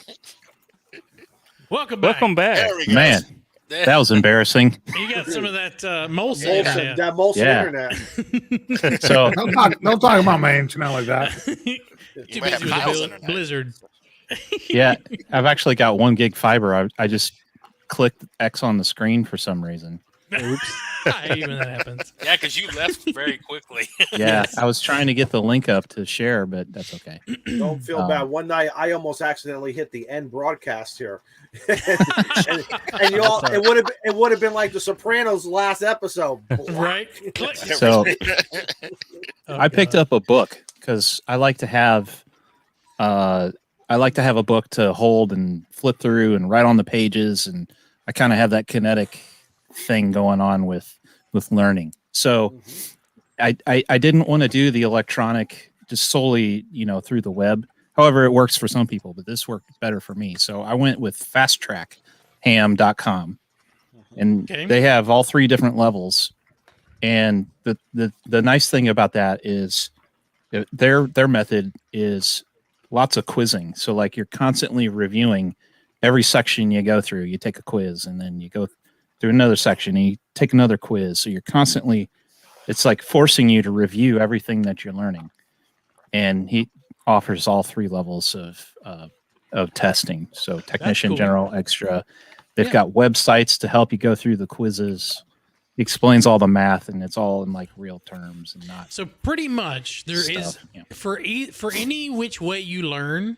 Welcome back. There we go. Man, that was embarrassing. You got some of that Molson. That Molson internet. So don't talk about my internet like that. Too busy with the blizzard. Yeah, I've actually got 1 gig fiber. I just clicked X on the screen for some reason. Oops. I hate when that happens. Yeah, because you left very quickly. Yeah, I was trying to get the link up to share, but that's okay. Don't feel bad. One night I almost accidentally hit the end broadcast here. and you all it would have been like the Sopranos last episode. Right? So I picked up a book because I like to have a book to hold and flip through and write on the pages, and I kind of have that kinetic thing going on with learning. So I didn't want to do the electronic just solely, through the web. However, it works for some people, but this worked better for me. So I went with fasttrackham.com, and they have all 3 different levels. And the nice thing about that is their method is lots of quizzing. So like you're constantly reviewing every section you go through. You take a quiz, and then you go through another section and you take another quiz. So you're constantly, it's like forcing you to review everything that you're learning. And he offers all 3 levels of testing. So technician, cool. general, extra. They've got websites to help you go through the quizzes. He explains all the math, and it's all in like real terms and not. So pretty much there is for any which way you learn,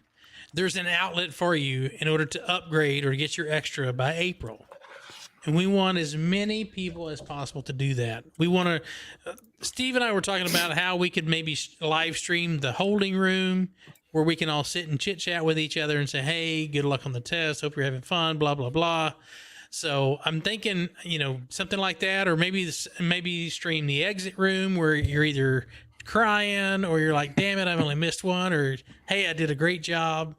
there's an outlet for you in order to upgrade or to get your extra by April. And we want as many people as possible to do that. We want to. Steve and I were talking about how we could maybe live stream the holding room where we can all sit and chit chat with each other and say, "Hey, good luck on the test. Hope you're having fun." Blah blah blah. So I'm thinking, something like that, or maybe stream the exit room where you're either crying or you're like, "Damn it, I've only missed one," or "Hey, I did a great job."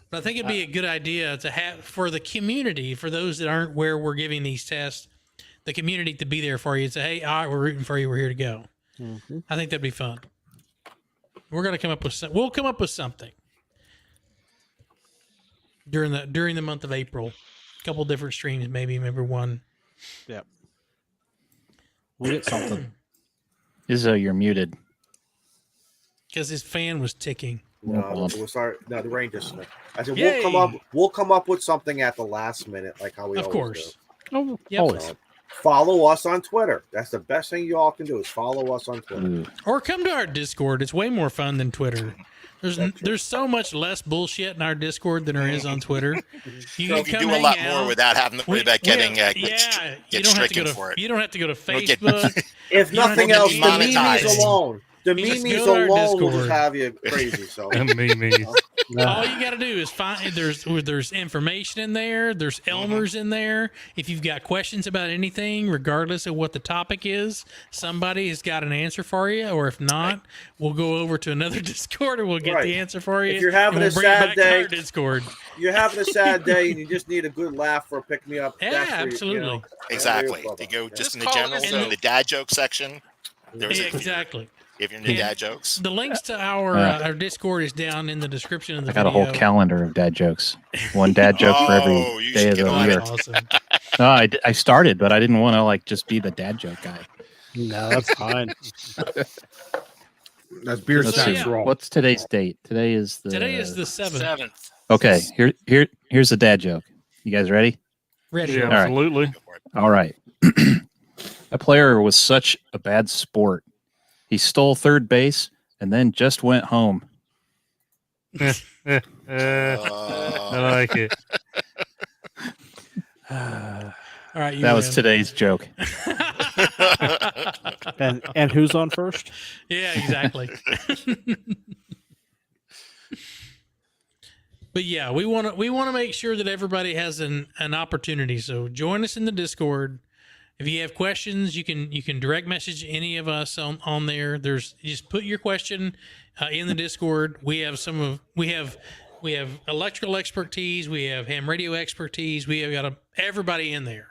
But I think it'd be a good idea to have for the community, for those that aren't where we're giving these tests, the community to be there for you and say, "Hey, all right, we're rooting for you. We're here to go." I think that'd be fun. We're gonna come up with we'll come up with something during the month of April. A couple different streams, maybe. Remember one. Yep. We'll get something. Izzo, you're muted. Because his fan was ticking. No, the rain just. I said we'll come up with something at the last minute, like how we always do. Always. Follow us on Twitter. That's the best thing you all can do is follow us on Twitter. Or come to our Discord. It's way more fun than Twitter. There's so much less bullshit in our Discord than there is on Twitter. You can do a lot more without having to worry about getting stricken for it. You don't have to go to Facebook. If nothing else, the demonetized. memes alone. The memes alone will just have you crazy. So all you got to do is find there's information in there. There's Elmer's in there. If you've got questions about anything, regardless of what the topic is, somebody has got an answer for you. Or if not, we'll go over to another Discord and we'll get the answer for you. If you're having a sad day, Discord. You're having a sad day and you just need a good laugh or pick me up. Yeah, absolutely. Exactly. They go just in the general, in the dad joke section. Exactly. If you're into dad jokes. The links to our Discord is down in the description of the video. I got a whole calendar of dad jokes. One dad joke for every day of the year. Awesome. No, I started, but I didn't want to just be the dad joke guy. No, that's fine. That's beer Let's snacks see. roll. What's today's date? Today is the 7th. 7th. Okay, here's the dad joke. You guys ready? Ready? Yeah, All right. absolutely. All right. A player was such a bad sport. He stole third base and then just went home. I like it. All right, you That was win. today's joke. And who's on first? Yeah, exactly. But yeah, we want to make sure that everybody has an opportunity. So join us in the Discord. If you have questions, you can direct message any of us on there. Just put your question in the Discord. We have electrical expertise. We have ham radio expertise. We have got everybody in there.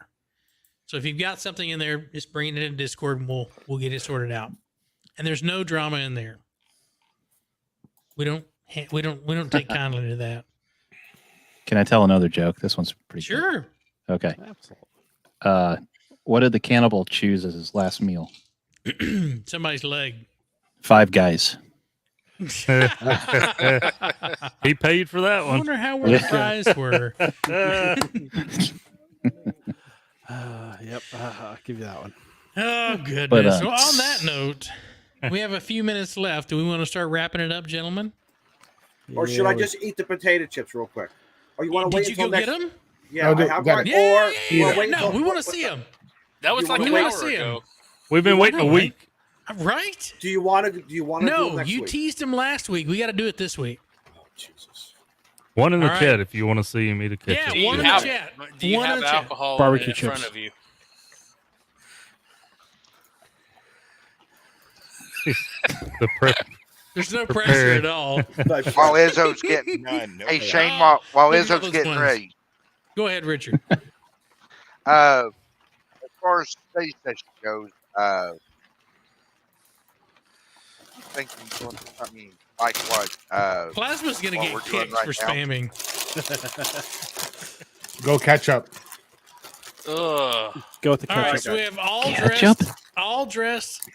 So if you've got something in there, just bring it in Discord and we'll get it sorted out. And there's no drama in there. We don't take kindly to that. Can I tell another joke? This one's pretty good. Sure. Okay. Absolutely. What did the cannibal choose as his last meal? Somebody's leg. 5 Guys. He paid for that I one. wonder how the fries were. Yep. I'll give you that one. Oh, goodness. But, Well, on that note, we have a few minutes left. Do we want to start wrapping it up, gentlemen? Or should I just eat the potato chips real quick? Or you want to wait Did you until go next? get them? Yeah, No, I have got one. it. Yeah, Or yeah. wait No, until- we want to see them. That was You like wanna an wait hour to see 'em? ago. We've been waiting a week. Right? Do you want to? Do you want to? do it No, next you week? teased him last week. We got to do it this week. Oh, Jesus. One in the All right. chat if you want to see him eat a ketchup. Yeah, Do you one in the have, chat. do you One in have the chat. alcohol Barbecue in front chips. of you? The prep. There's no Prepare. pressure at all. While Izzo's getting None. No hey pressure. Shane, while Look at Izzo's those getting ones. ready. Go ahead, Richard. As far as space station goes, thinking, I mean, like what? Plasma's going to What get we're doing kicked for right now. spamming. Go ketchup. Ugh. Go with the All right, ketchup. so we have Ketchup? all dressed.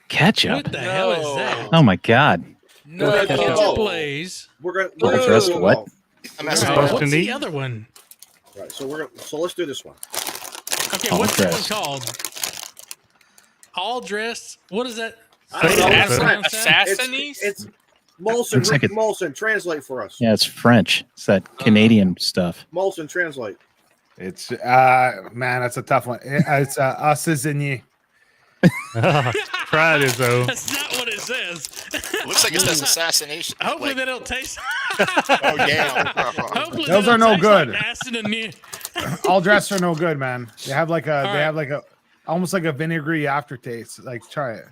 Ketchup. What the hell is that? Oh my God. No. Ketchup. Ketchup Blaze. We're gonna. We're gonna dressed do- what? oh, I'm All messing right, with Supposed what's to the need- other one? Right. So let's do this one. Okay, All what's that one dressed. called? All dressed. What is that? I don't know. Assassin. It's French. Assassins? It's Molson. Looks like Rick it- Molson, translate for us. Yeah, it's French. It's that Canadian stuff. Molson, translate. It's man, that's a tough one. It's assassinier. Try it, though. That's not what it says. Looks like it says assassination. Hopefully Like, they don't taste. oh damn. Hopefully Those they are don't no taste good. Like acid and new. All dressed are no good, man. They have like a All they have like a almost like a vinegary aftertaste. Like try it.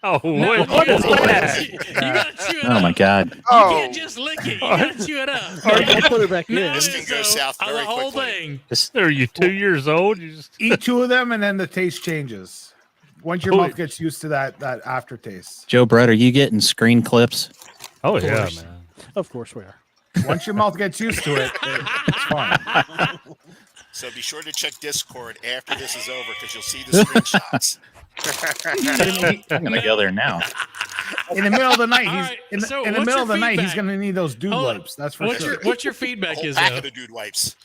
Oh, No, wait, you what is gotta- that? You gotta chew it Oh my up. God. You Oh, can't just lick it. You gotta chew it up. I'll put it back in. No, This can go so, south the very whole quickly. thing. Are you 2 years old? You just Eat 2 of them and then the taste changes. Once your Oh. mouth gets used to that aftertaste. Joe Brett, are you getting screen clips? Oh Of yeah, course. man. Of course we are. Once your mouth gets used to it, it's fine. So be sure to check Discord after this is over because you'll see the screenshots. I'm gonna go there now. In the middle of the night, All he's right, in the, so in the what's middle your of the night. He's feedback? gonna need those dude Hold on. wipes. That's for What's sure. your A feedback whole is pack though? of the dude wipes.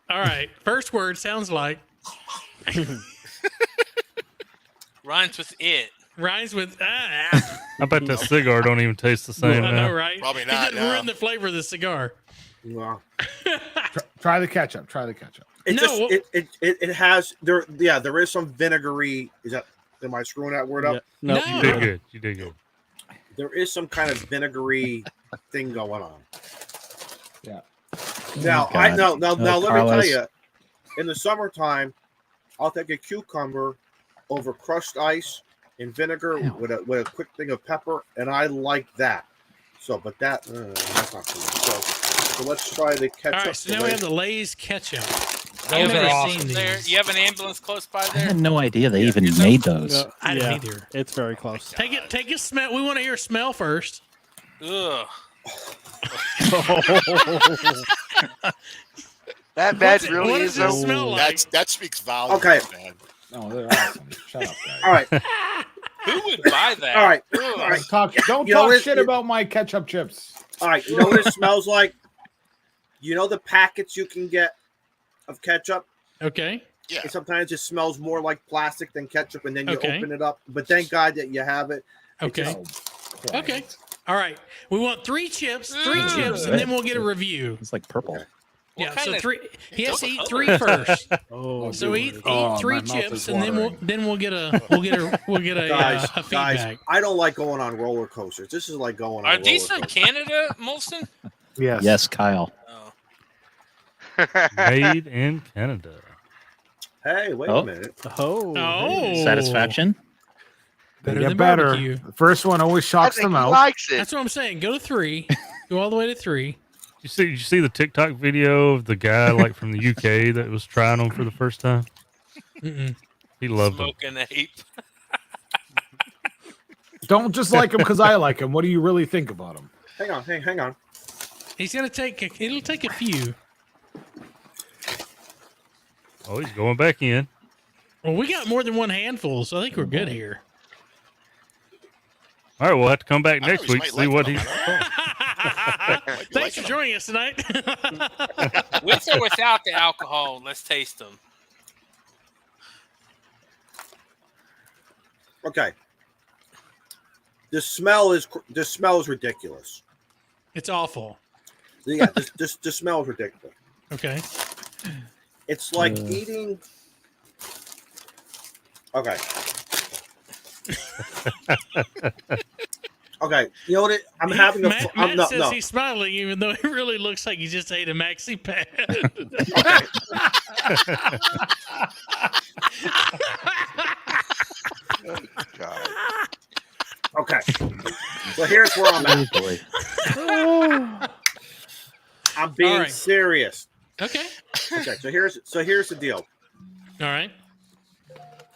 All right, first word sounds like Rhymes with it. rhymes with I bet that cigar don't even taste the same I know, now. right? Probably He not, didn't no. ruin the flavor of the cigar. Wow. Try the ketchup. Try the ketchup. It No, just well- it has there. Yeah, there is some vinegary. Is that? Am I screwing that word up? Yeah. No. No. You did good. You did good. There is some kind of vinegary thing going on. Yeah. Now Oh, I God. know. Now let me Carlos. tell you. In the summertime, I'll take a cucumber over crushed ice and vinegar Ew. with a quick thing of pepper, and I like that. So, but that's not cool. So let's try the ketchup. All right, so now we have the Lay's ketchup. You I've have, never an seen ambulance there? these. You have an ambulance close by I there? had no idea they even Is that- made those. I didn't either. It's very close. Take a smell. We want to hear smell first. Ugh. that bad What really does is it though. smell like? That speaks volumes, Okay. man. Oh, they're awesome. Shut up, guys. All right. Who would buy that? All right. Ugh. All right. Don't You know, talk it- shit about my ketchup chips. All right. You know what it smells like? You know the packets you can get of ketchup? Okay. Yeah. And sometimes it smells more like plastic than ketchup, and then you Okay. open it up. But thank God that you have it. Okay. Oh, Okay. All right. We want 3 chips, 3 Ugh. chips, and then we'll get a review. It's like purple. Okay. What Yeah. kind So of- 3. He has to eat What 3 color? first. Oh, So eat Oh, 3 my mouth chips, is and then watering. we'll get a Guys, a feedback. guys, I don't like going on roller coasters. This is like going on Are roller these from coasters. Canada, Molson? Yes. Yes, Kyle. Oh. Made in Canada. Hey, wait Oh. a minute. Oh, hey. Satisfaction. They Better get than better. barbecue. The first one always I shocks think them he out. likes it. That's what I'm saying. Go to 3. Go all the way to 3. Did you see the TikTok video of the guy like from the UK that was trying them for the first time? Mm-mm. He loved them. Smoking ape. Don't just like them because I like them. What do you really think about them? Hang on. Hang on. He's gonna take. It'll take a few. Oh, he's going back in. Well, we got more than one handful, so I think we're good here. All right, we'll have to come back I know next he week might see like what them. he's. Thanks for joining us tonight. With or without the alcohol, let's taste them. Okay. The smell is ridiculous. It's awful. Yeah, this smell is ridiculous. Okay. It's like eating. Okay. Okay. You know what? I'm having a. Matt says he's smiling, even though it really looks like he just ate a maxi pad. God. Okay. So here's where I'm at. Oh, boy. I'm being All right. serious. Okay. Okay. So here's the deal. All right.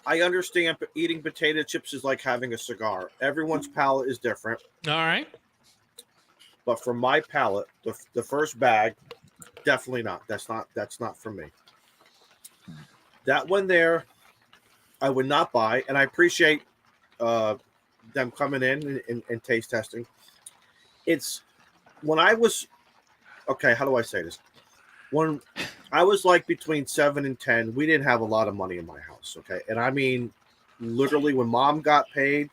I understand eating potato chips is like having a cigar. Everyone's palate is different, All right. but for my palate, the first bag, definitely not. That's not for me. That one there, I would not buy, and I appreciate them coming in and taste testing. It's when I was okay. How do I say this? When I was like between 7 and 10, we didn't have a lot of money in my house. Okay. And I mean, literally when mom got paid,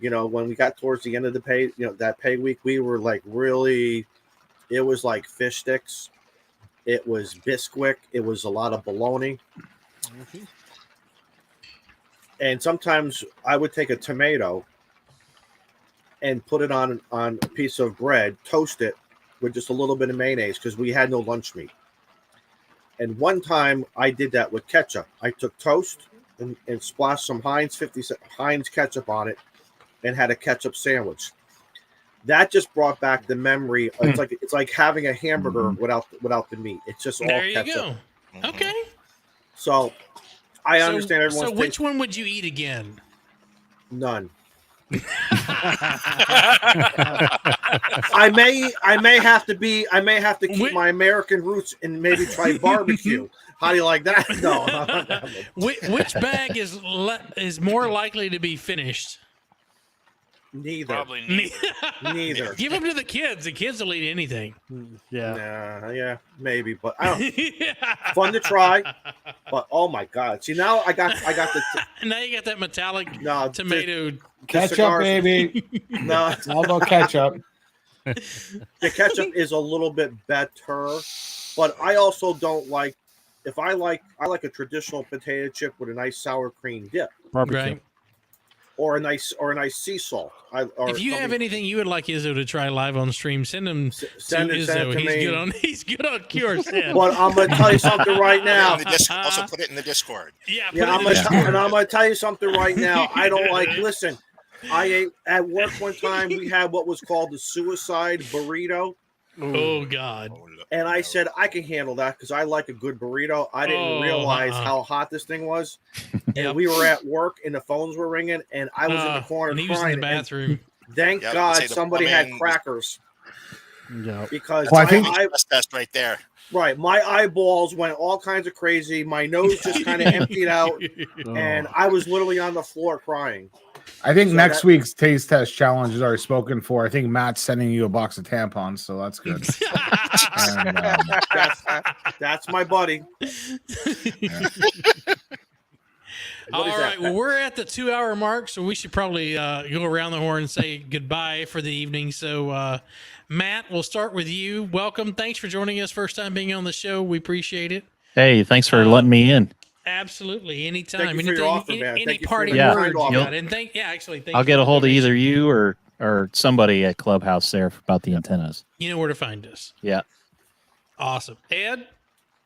you know, when we got towards the end of the pay, you know, that pay week, we were like really, it was like fish sticks. It was Bisquick. It was a lot of bologna. Mm-hmm. And sometimes I would take a tomato and put it on a piece of bread, toast it with just a little bit of mayonnaise because we had no lunch meat. And one time I did that with ketchup. I took toast and splashed some Heinz ketchup on it and had a ketchup sandwich. That just brought back the memory. It's like having a hamburger without the meat. It's just all There you ketchup. go. Okay. So I understand everyone's So which one would you eat again? none. I may have to keep my American roots and maybe try barbecue. How do you like that? No. Which bag is more likely to be finished? Neither. Probably Neither. Give them to the kids. The kids will eat anything. Yeah. Yeah, maybe, but I don't. Yeah. Fun to try, but oh my god! See now I got the Now you got that metallic no tomato. Ketchup, cigars- baby. No, It's all about ketchup. the ketchup is a little bit better, but I also don't like. If I like a traditional potato chip with a nice sour cream dip, Barbecue. Right. or a nice sea salt. If you have anything you would like Izzo to try live on stream, send them to send it Izzo. to me. He's good on cure send. But I'm gonna tell you something right now. Also put it in the Discord. Yeah, Yeah, I'm gonna tell you something right now. I don't like. Listen, I ate at work one time. We had what was called the suicide burrito, Oh God. and I said I can handle that because I like a good burrito. I didn't realize how hot this thing was, and Yep. we were at work, and the phones were ringing, and I was in the corner and he was in crying. the and bathroom. thank Yep, God say the somebody had plumbing was- crackers. Yeah. because Well, I my think- That's test right there. right, my eyeballs went all kinds of crazy. My nose just kind of emptied out, and I was literally on the floor crying. I think So next that- week's taste test challenge is already spoken for. I think Matt's sending you a box of tampons, so that's good. And, That's my buddy. All What is right. that? Well, we're at the 2-hour mark, so we should probably go around the horn and say goodbye for the evening. So, Matt, we'll start with you. Welcome. Thanks for joining us. First time being on the show. We appreciate it. Hey, thanks for letting me in. Absolutely. Anytime. Thank you for your offer, man. Any Thank you for party your Yeah. words you offer. got. And actually, thank I'll you get for a the hold of either donation. you or somebody at Clubhouse there about the antennas. You know where to find us. Yeah. Awesome. Ed,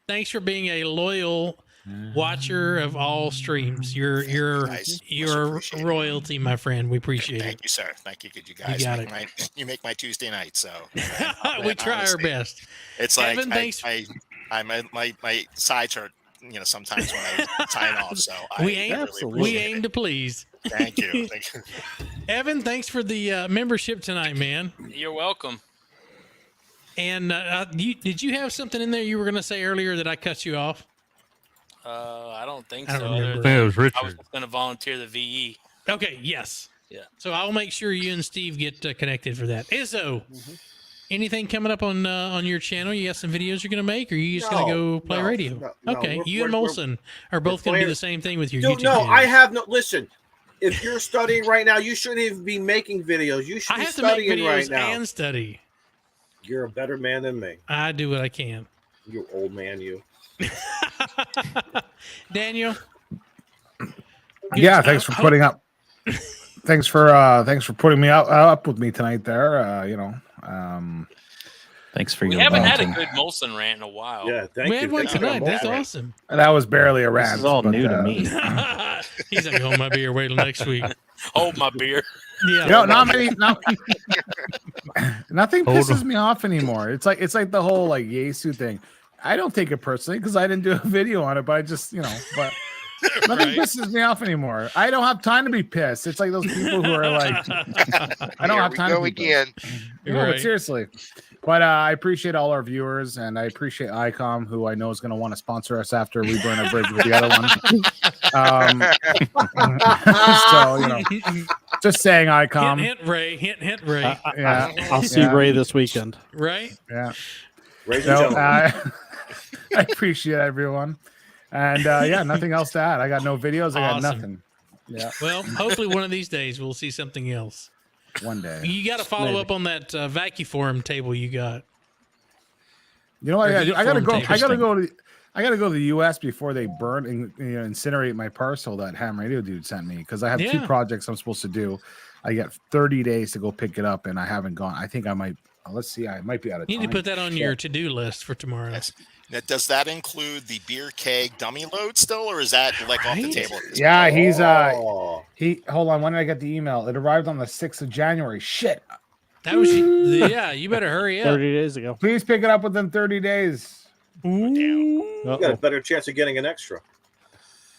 thanks for being a loyal watcher of all streams. You're Guys, much you're appreciated. royalty, my friend. We appreciate Thank you, sir. Thank you. Could you You guys got make you make my Tuesday night? So it. We try our honestly, best. It's like Evan, thanks. my sides hurt. Sometimes when I sign off. So We I aim- really Absolutely. We appreciate aim it. to please. Thank you. Thank you. Evan, thanks for the membership tonight, man. You're welcome. And did you have something in there you were going to say earlier that I cut you off? I don't think I so. don't other remember. I think it was than I was Richard. just going to volunteer the VE. Okay, yes. Yeah. So I'll make sure you and Steve get connected for that. Izzo, anything coming up on your channel? You got some videos you're going to make, or you just going to go play radio? no, Okay, we're- you and we're- Molson are both going to do playing- the same thing with your Dude, YouTube no, channel. I have no. Listen, if you're studying right now, you shouldn't even be making videos. You should I be have to make studying videos right now. and study. You're a better man than me. I do what I can. You old man, you. Daniel. yeah, thanks for putting up. Thanks for putting me up with me tonight. There, Thanks for We your haven't had a involvement. good Molson rant in a while. Yeah, thank We you. had one Thank you for tonight. That's that. awesome. that was barely a This rant. is all but, new to me. He's like, hold my beer, wait till next week. Hold my beer. Yeah. Nothing Hold pisses on. me off anymore. It's like the whole like Yesu thing. I don't take it personally because I didn't do a video on it, but I just but nothing Right. pisses me off anymore. I don't have time to be pissed. It's like those people who are like, I don't Here have we time go to be pissed. again. No, but Right. seriously. But I appreciate all our viewers, and I appreciate ICOM, who I know is going to want to sponsor us after we burn a bridge with the other one. So just saying, ICOM. Hint, Ray. Hint, Ray. Yeah, I'll see Yeah. Ray this weekend. right? yeah. Raise So, and gentlemen. I appreciate everyone, and nothing else to add. I got no videos. I got Awesome. nothing. Yeah, Well, hopefully one of these days we'll see something else. one day. You got to follow Maybe. up on that vacuform table you got. You know what? Or I gotta heat go. form I gotta tape. go to. I gotta go to the U.S. before they burn and incinerate my parcel that Ham Radio dude sent me because I have two Yeah. projects I'm supposed to do. I got 30 days to go pick it up, and I haven't gone. I think I might. Let's see. I might be out of You time. need to put that on your to-do list for tomorrow. Yes. Now, does that include the beer keg dummy load still, or is that like off the Right. table? at this Yeah, point? he's Oh. he. Hold on. When did I get the email? It arrived on the 6th of January. Shit. That was yeah. You better hurry up. 30 days ago. Please pick it up within 30 days. You got a Uh-oh. better chance of getting an extra.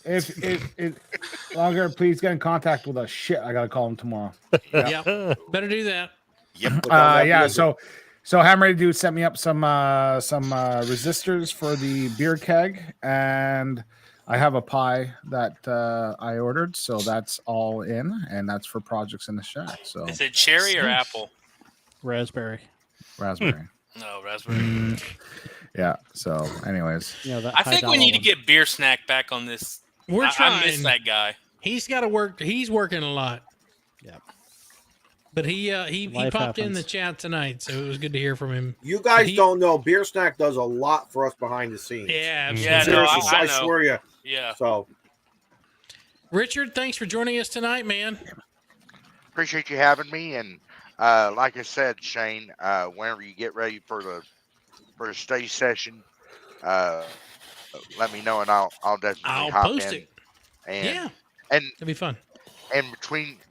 If it longer, please get in contact with us. Shit, I gotta call him tomorrow. Yeah, better do that. Yep. Look on that Yeah. video. So Ham Radio Dude sent me up some resistors for the beer keg, and I have a pie that I ordered, so that's all in, and that's for projects in the shack. So Is it cherry or apple? Raspberry. raspberry. No, raspberry. Yeah. So, anyways, Yeah, that I think we $5 need to one. get Beer Snack back on this. We're I trying. miss that guy. He's got to work. He's working a lot. Yeah. But he Life popped in the happens. chat tonight, so it was good to hear from him. You guys He- don't know. Beer Snack does a lot for us behind the scenes. Yeah, absolutely. Yeah, no, Seriously, I I know. swear you. Yeah. So Richard, thanks for joining us tonight, man. Appreciate you having me. And like I said, Shane, whenever you get ready for the stage session, let me know and I'll definitely I'll hop post in. it. And Yeah, and that'd be fun.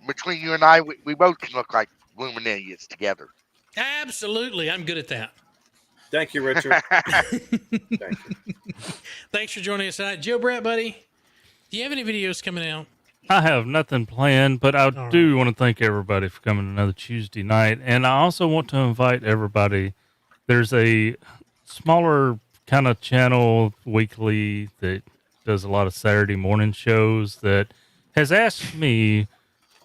between you and I, we both can look like blooming idiots together. Absolutely, I'm good at that. thank you, Richard. Thank you. Thanks for joining us tonight, Joe Brett, buddy. Do you have any videos coming out? I have nothing planned, but I All do want to thank everybody for coming another Tuesday night. And I also want to invite everybody there's a smaller kind of channel weekly that does a lot of Saturday morning shows that has asked me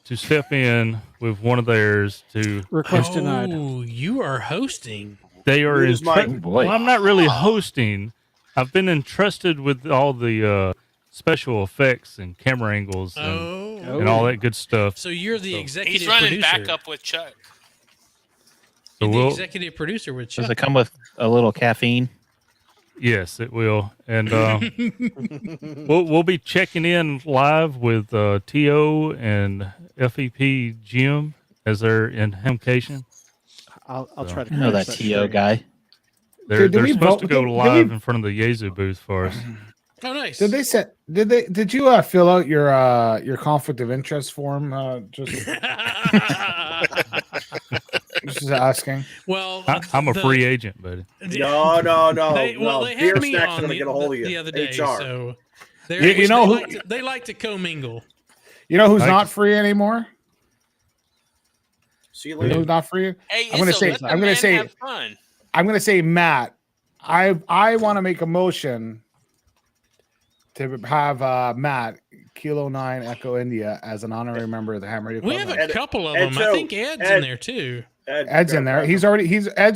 to step in with one of theirs to. Request denied. Oh, you are hosting. They are Mute his mic. Oh, boy. Well, I'm not really hosting. I've been entrusted with all the special effects and camera angles and all that good stuff. So you're the executive He's running producer. back up with Chuck. So You're the we'll, executive producer with Does Chuck. it come with a little caffeine? yes, it will, and we'll be checking in live with To and FEP Jim as they're in Hamcation. I'll try to I know crash that stream. TO guy. They're Did we supposed to vote- go did we- live in front of the Yezu booth for us. Oh, nice. Did you fill out your conflict of interest form? Just asking. Well, I'm a free agent, buddy. No. They Beer had me Snack's on gonna get a hold of you. the other day, HR. so You know they like to commingle. You know who's Thank not you. free anymore? See you You know later. who's not free? Hey, I'm gonna Izzo, say- let the I'm gonna man say- have fun. I'm gonna say Matt. I want to make a motion to have Matt Kilo 9 Echo India as an honorary member of the Ham Radio We have Clubhouse. a couple of Ed them. I too. think Ed's Ed. in there too. Ed's in there. Ed's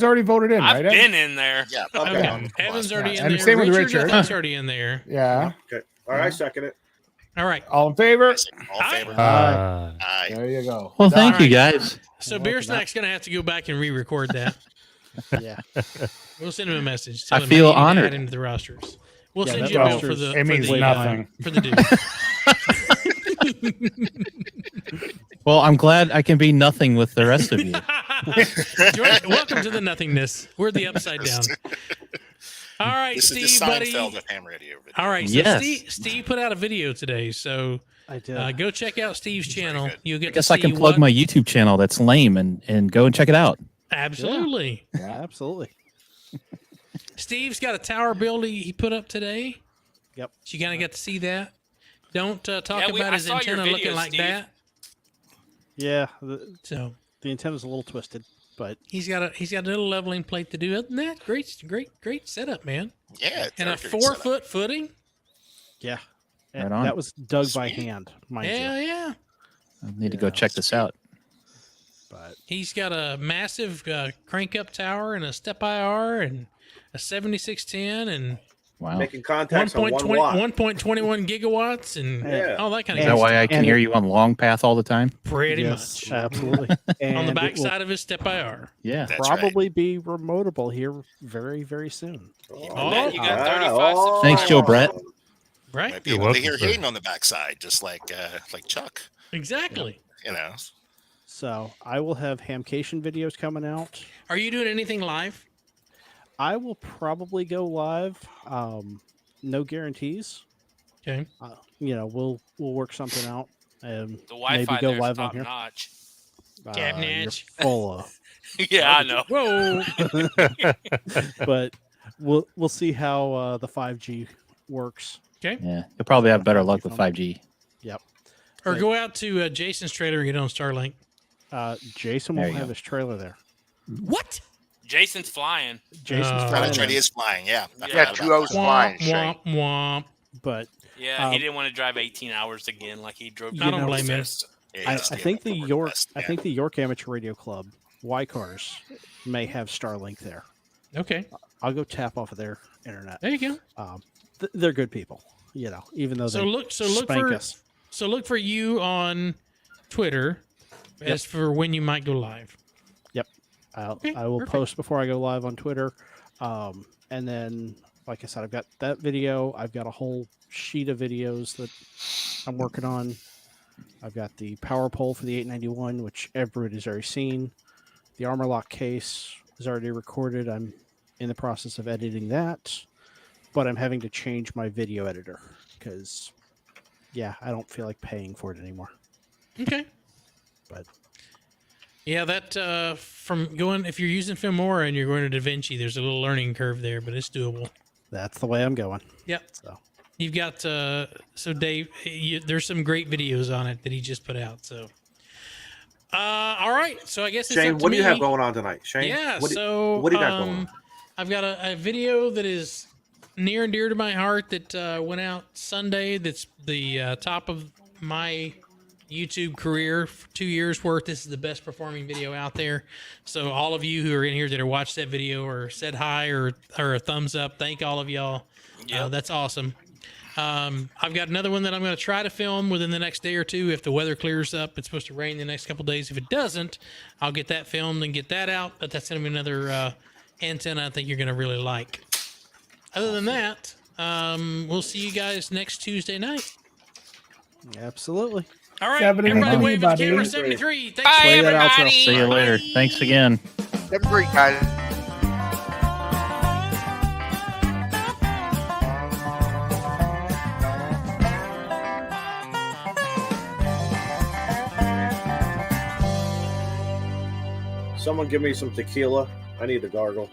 already voted in, I've right? Ed? been in there. Yeah. Okay. okay. Okay. Evan's already in And there. same with Richard, Richard. I think's already in there. Yeah. Okay. All right, second it. All right. All in favor? All in favor? Aye. There you go. Well, thank All you, right. guys. So Welcome Beer back. Snack's gonna have to go back and re-record that. Yeah. We'll send him a message. I Tell him feel you need to honored. add into the rosters. We'll Yeah, send that you a bill roster's- for the. It means for the, nothing. for the dude. Well, I'm glad I can be nothing with the rest of you. Welcome to the nothingness. We're the upside down. All right, This Steve, is the buddy. Seinfeld of ham radio. Video. All right, so Yes. Steve put out a video today, so I did. go check out Steve's channel. good. You'll I get guess to I can see plug what- my YouTube channel that's lame and go and check it out. Absolutely. Yeah, absolutely. Steve's got a tower build he put up today. Yep. So you kind of got to see that. Don't talk Yeah, about I his saw your antenna looking videos, like Steve. that. Yeah, So the antenna's a little twisted, but he's got a little leveling plate to do. Other than that, great setup, man. Yeah. And a very good setup. 4-foot footing. yeah. Right And on. that was dug by Sweet. hand, mind Yeah, you. yeah. I need to go check this out. But He's got a massive crank up tower and a step IR and a 7610 and Wow. Making contacts on 1 1.20 watt. 1.21 gigawatts and Yeah. all that kind Is of that stuff. why I can And- hear you on long path all the time? Pretty yes, much. absolutely. And On the it back will side of his step IR. Yeah. That's right. probably be remotable here very, very soon. Oh, Matt, you got Ah, 35 oh. Thanks, Joe Brett. Right? Might be You're able to welcome, hear sir. Hayden on the backside, just like Chuck. Exactly. You know. So I will have Hamcation videos coming out. Are you doing anything live? I will probably go live. No guarantees. Okay. We'll work something out and The Wi-Fi maybe go there's live on top here. notch. You're Cabinage. full of. Yeah, I know. Whoa. But we'll see how the 5G works. Okay. Yeah. You'll probably have better luck with 5G. Yep. Or go out to Jason's trailer and get on Starlink. Jason There won't you have go. his trailer there. What? Jason's flying. Jason's Oh. flying That's right. in, He is flying. Yeah. I Yeah, forgot Yeah, about 2 that. O's flying. Womp, Shane. womp, womp. but Yeah, he didn't want to drive 18 hours again like he drove. I don't know, blame him. Yeah, I he just think did the it for York best. I Yeah. think the York Amateur Radio Club Y cars may have Starlink there. Okay. I'll go tap off of their internet. There you go. They're good people, even though So they look spank for us. look for you on Twitter as for when you might go live. Okay, I will perfect. post before I go live on Twitter. And then, like I said, I've got that video. I've got a whole sheet of videos that I'm working on. I've got the power pole for the 891, which everybody's already seen. The armor lock case is already recorded. I'm in the process of editing that, but I'm having to change my video editor because, I don't feel like paying for it anymore. Okay. But Yeah, that from going if you're using Filmora and you're going to DaVinci, there's a little learning curve there, but it's doable. that's the way I'm going. Yep. So You've got so Dave. There's some great videos on it that he just put out. So All right. So I guess it's Shane, up to what do you have me. going on tonight? Shane? Yeah. What do What you got going on? I've got a video that is near and dear to my heart that went out Sunday. That's the top of my YouTube career for 2 years worth. This is the best performing video out there. So all of you who are in here that are watched that video or said hi or a thumbs up, thank all of y'all. Yep. That's awesome. I've got another one that I'm going to try to film within the next day or two if the weather clears up. It's supposed to rain the next couple days. If it doesn't, I'll get that filmed and get that out. But that's going to be another antenna I think you're going to really like. Other than that, we'll see you guys next Tuesday night. Absolutely. All right, 70, everybody wave at the camera. buddy. 73. Thanks. Bye, Play that outro. everybody. See you later. Thanks again. Have a great guys. Someone give me some tequila. I need to gargle.